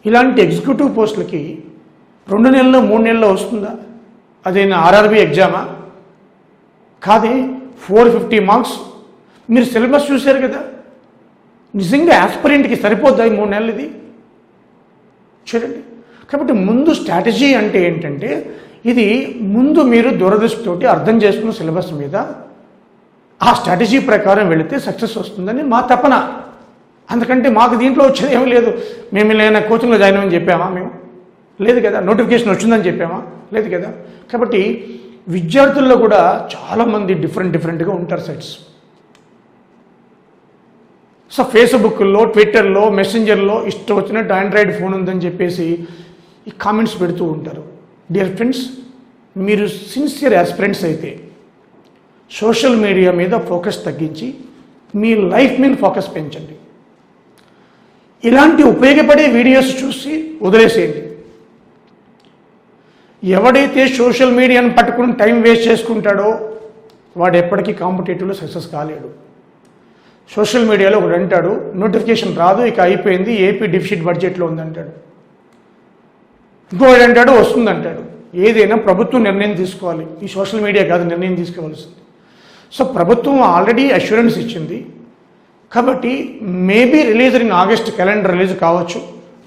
ఇలాంటి ఎగ్జిక్యూటివ్ పోస్టులకి 2 నెలల్లో 3 నెలల్లో వస్తుందా? అదేనా ఆర్ఆర్బీ ఎగ్జామా? కాదే, 450 మార్క్స్. మీరు సిలబస్ చూశారు కదా, నిజంగా ఆస్పిరెంట్కి సరిపోద్దా ఈ 3 నెలలు? ఇది చూడండి. కాబట్టి ముందు స్ట్రాటజీ అంటే ఏంటంటే, ఇది ముందు మీరు దూరదృష్టితోటి అర్థం చేసుకున్న సిలబస్ మీద ఆ స్ట్రాటజీ ప్రకారం వెళితే సక్సెస్ వస్తుందని మా తపన. అందుకంటే మాకు దీంట్లో వచ్చేది ఏమీ లేదు. మేము ఏమైనా కోచింగ్లో జాయిన్ అవ్వని చెప్పామా? మేము లేదు కదా. నోటిఫికేషన్ వచ్చిందని చెప్పామా? లేదు కదా. కాబట్టి విద్యార్థుల్లో కూడా చాలామంది డిఫరెంట్గా ఉంటారు సెట్స్. సో ఫేస్బుక్లో, ట్విట్టర్లో, మెసెంజర్లో ఇష్టం వచ్చినట్టు ఆండ్రాయిడ్ ఫోన్ ఉందని చెప్పేసి ఈ కామెంట్స్ పెడుతూ ఉంటారు. డియర్ ఫ్రెండ్స్, మీరు సిన్సియర్ యాస్పిరెంట్స్ అయితే సోషల్ మీడియా మీద ఫోకస్ తగ్గించి మీ లైఫ్ మీద ఫోకస్ పెంచండి. ఇలాంటి ఉపయోగపడే వీడియోస్ చూసి వదిలేసేయండి. ఎవడైతే సోషల్ మీడియాను పట్టుకుని టైం వేస్ట్ చేసుకుంటాడో వాడు ఎప్పటికీ కాంపిటేటివ్లో సక్సెస్ కాలేడు. సోషల్ మీడియాలో ఒకడు అంటాడు, నోటిఫికేషన్ రాదు, ఇక అయిపోయింది, ఏపీ డెఫిసిట్ బడ్జెట్లో ఉందంటాడు. ఇంకోటి అంటాడు వస్తుందంటాడు. ఏదైనా ప్రభుత్వం నిర్ణయం తీసుకోవాలి, ఈ సోషల్ మీడియా కాదు నిర్ణయం తీసుకోవాల్సింది. సో ప్రభుత్వం ఆల్రెడీ అష్యూరెన్స్ ఇచ్చింది కాబట్టి maybe release in August calendar release కావచ్చు,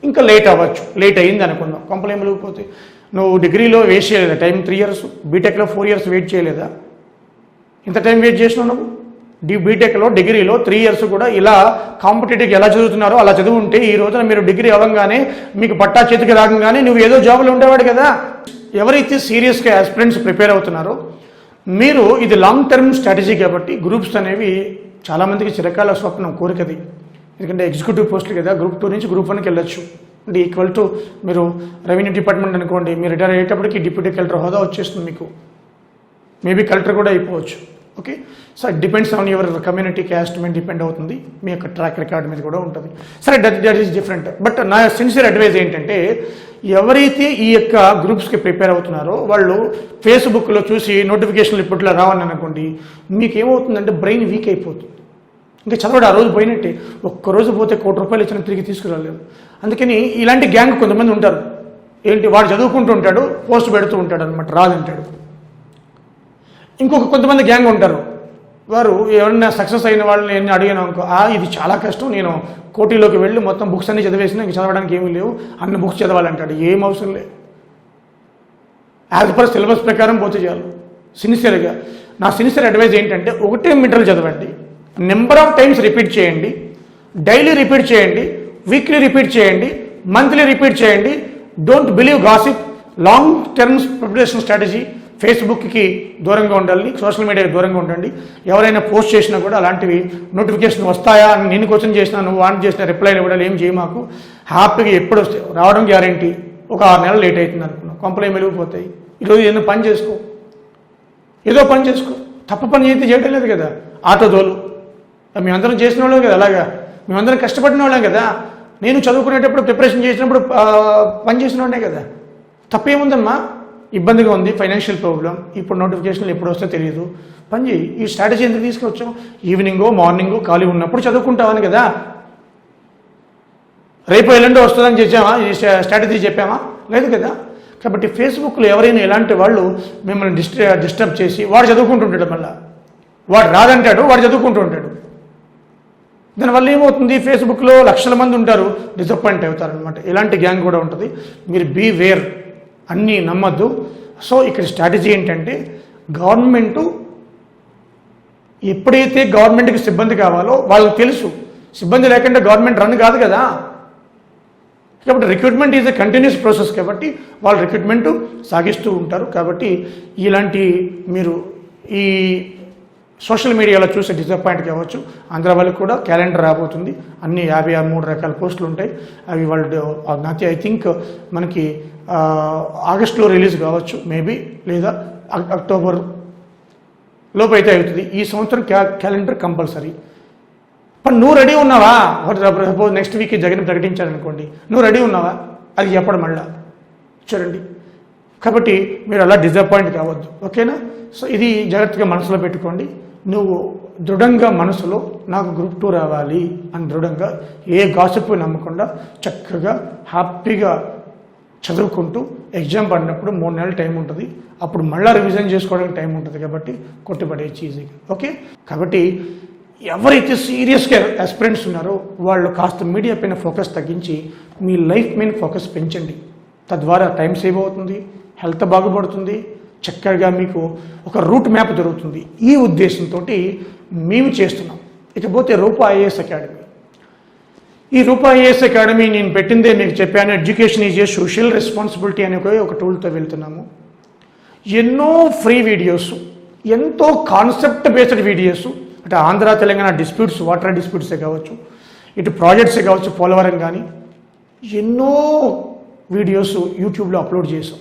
ఇంకా లేట్ అవ్వచ్చు. లేట్ అయింది అనుకుందాం, కంప్లైంట్ వెళ్ళిపోతే. నువ్వు డిగ్రీలో వేస్ట్ చేయలేదా టైం? 3 years, బీటెక్లో 4 years వెయిట్ చేయలేదా? ఇంత టైం వెయిట్ చేసినావు నువ్వు? బీటెక్లో, డిగ్రీలో 3 years కూడా ఇలా కాంపిటేటివ్కి ఎలా చదువుతున్నారో అలా చదువుంటే ఈ రోజున మీరు డిగ్రీ అవ్వగానే మీకు పట్టా చేతికి రాగానే నువ్వు ఏదో జాబ్లో ఉండేవాడు కదా. ఎవరైతే సీరియస్గా ఆస్పిరెంట్స్ ప్రిపేర్ అవుతున్నారో మీరు, ఇది లాంగ్ టర్మ్ స్ట్రాటజీ కాబట్టి గ్రూప్స్ అనేవి చాలామందికి చిరకాల స్వప్నం, కోరికది. ఎందుకంటే ఎగ్జిక్యూటివ్ పోస్టులు కదా, గ్రూప్ 2 నుంచి గ్రూప్ 1కి వెళ్ళొచ్చు. అంటే ఈక్వల్ టు మీరు రెవెన్యూ డిపార్ట్మెంట్ అనుకోండి, మీరు రిటైర్ అయ్యేటప్పటికి డిప్యూటీ కలెక్టర్ హోదా వచ్చేస్తుంది మీకు. మేబీ కలెక్టర్ కూడా అయిపోవచ్చు. Okay. So it depends on your community, caste మీద డిపెండ్ అవుతుంది, మీ యొక్క ట్రాక్ రికార్డ్ మీద కూడా ఉంటుంది. సరే, దట్ ఈస్ డిఫరెంట్. బట్ నా సిన్సియర్ అడ్వైజ్ ఏంటంటే, ఎవరైతే ఈ యొక్క గ్రూప్స్కి ప్రిపేర్ అవుతున్నారో వాళ్ళు ఫేస్బుక్లో చూసి నోటిఫికేషన్లు ఇప్పట్లో రావని అనుకోండి, మీకు ఏమవుతుందంటే బ్రెయిన్ వీక్ అయిపోతుంది. ఇంకా చదవడు, ఆ రోజు పోయినట్టే. ఒక్కరోజు పోతే ₹1,00,000 ఇచ్చిన తిరిగి తీసుకురాలేము. అందుకని ఇలాంటి గ్యాంగ్ కొంతమంది ఉంటారు. ఏంటి, వాడు చదువుకుంటూ ఉంటాడు, పోస్ట్ పెడుతూ ఉంటాడు అనమాట, రాదంటాడు. ఇంకొక కొంతమంది గ్యాంగ్ ఉంటారు, వారు ఎవరైనా సక్సెస్ అయిన వాళ్ళని నేను అడిగాను అనుకో, ఇది చాలా కష్టం, నేను కోటిలోకి వెళ్ళి మొత్తం బుక్స్ అన్ని చదివేసినా ఇంక చదవడానికి ఏమీ లేవు, అన్ని బుక్స్ చదవాలంటాడు. ఏం అవసరం లేదు, యాజ్ పర్ సిలబస్ ప్రకారం పోతే చాలు. సిన్సియర్గా నా సిన్సియర్ అడ్వైజ్ ఏంటంటే, ఒకటే మీటర్లు చదవండి, నెంబర్ ఆఫ్ టైమ్స్ రిపీట్ చేయండి, డైలీ రిపీట్ చేయండి, వీక్లీ రిపీట్ చేయండి, మంత్లీ రిపీట్ చేయండి. Don't believe gossip. Long terms preparation strategy. ఫేస్బుక్కి దూరంగా ఉండాలి, సోషల్ మీడియాకి దూరంగా ఉండండి. ఎవరైనా పోస్ట్ చేసినా కూడా అలాంటివి నోటిఫికేషన్ వస్తాయా అని నేను క్వశ్చన్ చేసినా, నువ్వు వాన్ చేసిన రిప్లైలు ఇవ్వడాలి, ఏం చేయి మాకు. హ్యాపీగా ఎప్పుడు వస్తాయి, రావడం గ్యారంటీ. ఒక 6 నెలలు లేట్ అవుతుంది అనుకున్నావు, కంప్లైంట్ వెలిగిపోతాయి. ఈరోజు ఏదో పని చేసుకో, తప్పు పని అయితే చేయడం లేదు కదా. ఆటో దోలు మేమందరం చేసిన వాళ్ళం కదా, అలాగా మేమందరం కష్టపడిన వాళ్ళం కదా. నేను చదువుకునేటప్పుడు ప్రిపరేషన్ చేసినప్పుడు పని చేసిన వాడే కదా. తప్పేముందమ్మా? ఇబ్బందిగా ఉంది, ఫైనాన్షియల్ ప్రాబ్లం, ఇప్పుడు నోటిఫికేషన్లు ఎప్పుడు వస్తే తెలియదు, పని చేయి. ఈ స్ట్రాటజీ ఎందుకు తీసుకొచ్చాం? ఈవినింగో మార్నింగో ఖాళీ ఉన్నప్పుడు చదువుకుంటామని కదా. రేపు ఎల్లుండో వస్తుందని చెప్పామా? ఈ స్ట్రాటజీ చెప్పామా? లేదు కదా. కాబట్టి ఫేస్బుక్లో ఎవరైనా ఎలాంటి వాళ్ళు మిమ్మల్ని డిస్టర్బ్ చేసి వాడు చదువుకుంటుంటాడు, మళ్ళీ వాడు రాదంటాడు, వాడు చదువుకుంటూ ఉంటాడు. దానివల్ల ఏమవుతుంది? ఫేస్బుక్లో లక్షల మంది ఉంటారు, డిసప్పాయింట్ అవుతారనమాట. ఇలాంటి గ్యాంగ్ కూడా ఉంటుంది. మీరు బీ వేర్, అన్నీ నమ్మద్దు. సో ఇక్కడ స్ట్రాటజీ ఏంటంటే, గవర్నమెంటు ఎప్పుడైతే గవర్నమెంట్కి సిబ్బంది కావాలో వాళ్ళకి తెలుసు, సిబ్బంది లేకుండా గవర్నమెంట్ రన్ కాదు కదా. కాబట్టి recruitment is a continuous process, కాబట్టి వాళ్ళు రిక్రూట్మెంట్ సాగిస్తూ ఉంటారు. కాబట్టి ఇలాంటి మీరు ఈ సోషల్ మీడియాలో చూసి డిసప్పాయింట్ కావచ్చు. ఆంధ్ర వాళ్ళకి కూడా క్యాలెండర్ రాబోతుంది, అన్ని 53 రకాల పోస్టులు ఉంటాయి. అవి వాళ్ళు నాతి ఐ థింక్ మనకి ఆగస్టులో రిలీజ్ కావచ్చు మేబీ, లేదా అక్టోబర్ లోపు అయితే అవుతుంది. ఈ సంవత్సరం క్యాలెండర్ కంపల్సరీ. మరి నువ్వు రెడీ ఉన్నావా? సపోజ్ నెక్స్ట్ వీక్ జగన్ ప్రకటించారనుకోండి, నువ్వు రెడీ ఉన్నావా? అది చెప్పడం మళ్ళా చూడండి. కాబట్టి మీరు అలా డిసప్పాయింట్ కావద్దు, ఓకేనా? సో ఇది జాగ్రత్తగా మనసులో పెట్టుకోండి. నువ్వు దృఢంగా మనసులో నాకు గ్రూప్ 2 రావాలి అని దృఢంగా, ఏ గాసిప్ నమ్మకుండా చక్కగా హ్యాపీగా చదువుకుంటూ ఎగ్జామ్ పడినప్పుడు 3 నెలలు టైం ఉంటుంది. అప్పుడు మళ్ళీ రివిజన్ చేసుకోవడానికి టైం ఉంటుంది. కాబట్టి కొట్టుబడేయచ్చు ఈజీగా, ఓకే? కాబట్టి ఎవరైతే సీరియస్గా ఆస్పిరెంట్స్ ఉన్నారో వాళ్ళు కాస్త మీడియా పైన ఫోకస్ తగ్గించి మీ లైఫ్ మీద ఫోకస్ పెంచండి. తద్వారా టైం సేవ్ అవుతుంది, హెల్త్ బాగుపడుతుంది, చక్కగా మీకు ఒక రూట్ మ్యాప్ దొరుకుతుంది. ఈ ఉద్దేశంతో మేము చేస్తున్నాం. ఇకపోతే రూపా ఐఏఎస్ అకాడమీ. ఈ రూపా ఐఏఎస్ అకాడమీ నేను పెట్టిందే మీకు చెప్పాను, education is a social responsibility అనే ఒక టూల్తో వెళ్తున్నాము. ఎన్నో ఫ్రీ వీడియోస్, ఎంతో కాన్సెప్ట్ బేస్డ్ వీడియోస్, అంటే ఆంధ్ర తెలంగాణ డిస్ప్యూట్స్, వాటర్ డిస్ప్యూట్సే కావచ్చు, ఇటు ప్రాజెక్ట్సే కావచ్చు, పోలవరం కానీ ఎన్నో వీడియోస్ యూట్యూబ్లో అప్లోడ్ చేసాం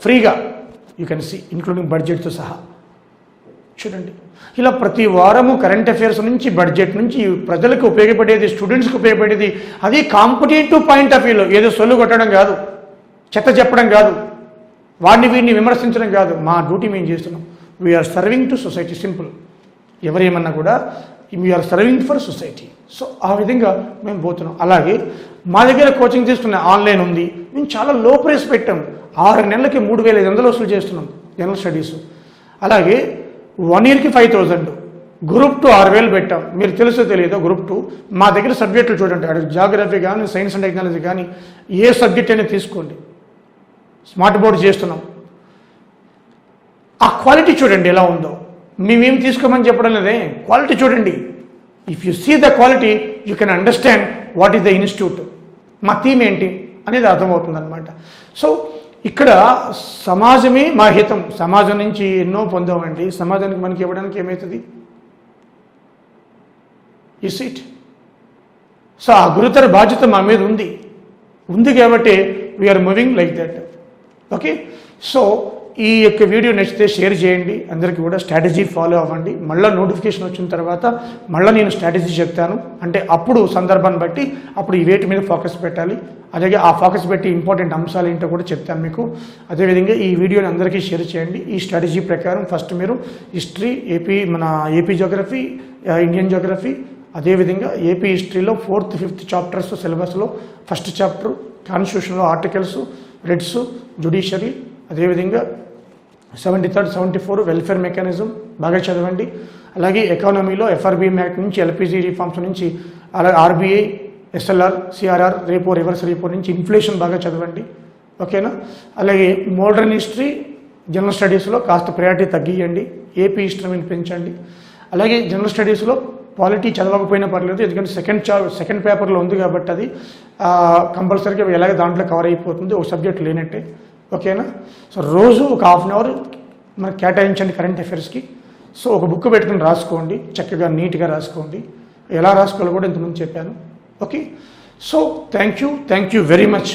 ఫ్రీగా. యూ కెన్ సీ ఇంక్లూడింగ్ బడ్జెట్తో సహా. చూడండి, ఇలా ప్రతి వారము కరెంట్ అఫైర్స్ నుంచి, బడ్జెట్ నుంచి, ప్రజలకు ఉపయోగపడేది, స్టూడెంట్స్కి ఉపయోగపడేది, అది కాంపిటేటివ్ పాయింట్ ఆఫ్ వ్యూలో. ఏదో సొల్లు కొట్టడం కాదు, చెత్త చెప్పడం కాదు, వాడిని వీడిని విమర్శించడం కాదు. మా డ్యూటీ మేము చేస్తున్నాం. We are serving to society, simple. ఎవరేమన్నా కూడా we are serving for society. So ఆ విధంగా మేము పోతున్నాం. అలాగే మా దగ్గర కోచింగ్ తీసుకున్న ఆన్లైన్ ఉంది. మేము చాలా లో ప్రైస్ పెట్టాం. 6 నెలలకి 3,500 వసూలు చేస్తున్నాం జనరల్ స్టడీస్. అలాగే 1 ఇయర్కి 5,000. గ్రూప్ 2 6,000 పెట్టాం. మీరు తెలుసో తెలియదో గ్రూప్ 2 మా దగ్గర సబ్జెక్టులు చూడండి, అక్కడ జాగ్రఫీ కానీ, సైన్స్ అండ్ టెక్నాలజీ కానీ, ఏ సబ్జెక్ట్ అయినా తీసుకోండి. స్మార్ట్ బోర్డ్ చేస్తున్నాం. ఆ క్వాలిటీ చూడండి ఎలా ఉందో. మేమేం తీసుకోమని చెప్పడం లేదే, క్వాలిటీ చూడండి. If you see the quality you can understand what is the institute, మా థీమ్ ఏంటి అనేది అర్థమవుతుంది అనమాట. సో ఇక్కడ సమాజమే మా హితం. సమాజం నుంచి ఎన్నో పొందామండి, సమాజానికి మనకి ఇవ్వడానికి ఏమవుతుంది? Is it? సో ఆ గురుతర బాధ్యత మా మీద ఉంది కాబట్టి we are moving like that, okay? So ఈ యొక్క వీడియో నచ్చితే షేర్ చేయండి, అందరికీ కూడా స్ట్రాటజీ ఫాలో అవ్వండి. మళ్ళీ నోటిఫికేషన్ వచ్చిన తర్వాత మళ్ళీ నేను స్ట్రాటజీ చెప్తాను. అంటే అప్పుడు సందర్భాన్ని బట్టి అప్పుడు ఈ వేటి మీద ఫోకస్ పెట్టాలి, అలాగే ఆ ఫోకస్ పెట్టి ఇంపార్టెంట్ అంశాలు ఏంటో కూడా చెప్తాను మీకు. అదేవిధంగా ఈ వీడియోని అందరికీ షేర్ చేయండి. ఈ స్ట్రాటజీ ప్రకారం ఫస్ట్ మీరు హిస్టరీ, మన ఏపీ జోగ్రఫీ, ఇండియన్ జోగ్రఫీ, అదేవిధంగా ఏపీ హిస్టరీలో 4th, 5th చాప్టర్స్ సిలబస్లో ఫస్ట్ చాప్టర్ కాన్స్టిట్యూషన్లో ఆర్టికల్స్, రెడ్స్, జ్యుడిషియరీ, అదేవిధంగా 73rd, 74 వెల్ఫేర్ మెకానిజం బాగా చదవండి. అలాగే ఎకానమీలో ఎఫ్ఆర్బి యాక్ట్ నుంచి, ఎల్పిజి రిఫార్మ్స్ నుంచి, అలాగే RBI, SLR, CRR, repo reverse repo నుంచి ఇన్ఫ్లేషన్ బాగా చదవండి, ఓకేనా? అలాగే మోడర్న్ హిస్టరీ, జనరల్ స్టడీస్లో కాస్త ప్రయారిటీ తగ్గియండి, ఏపీ హిస్టరీని పెంచండి. అలాగే జనరల్ స్టడీస్లో పాలిటీ చదవకపోయినా పర్లేదు, ఎందుకంటే సెకండ్ పేపర్లో ఉంది కాబట్టి అది కంపల్సరీగా ఎలాగ దాంట్లో కవర్ అయిపోతుంది, ఒక సబ్జెక్ట్ లేనట్టే, ఓకేనా? సో రోజు ఒక 1/2 అవర్ మనకు కేటాయించండి కరెంట్ అఫైర్స్కి. సో ఒక బుక్ పెట్టుకుని రాసుకోండి, చక్కగా నీట్గా రాసుకోండి. ఎలా రాసుకోవాలో కూడా ఇంతకుముందు చెప్పాను, okay? So thank you very much.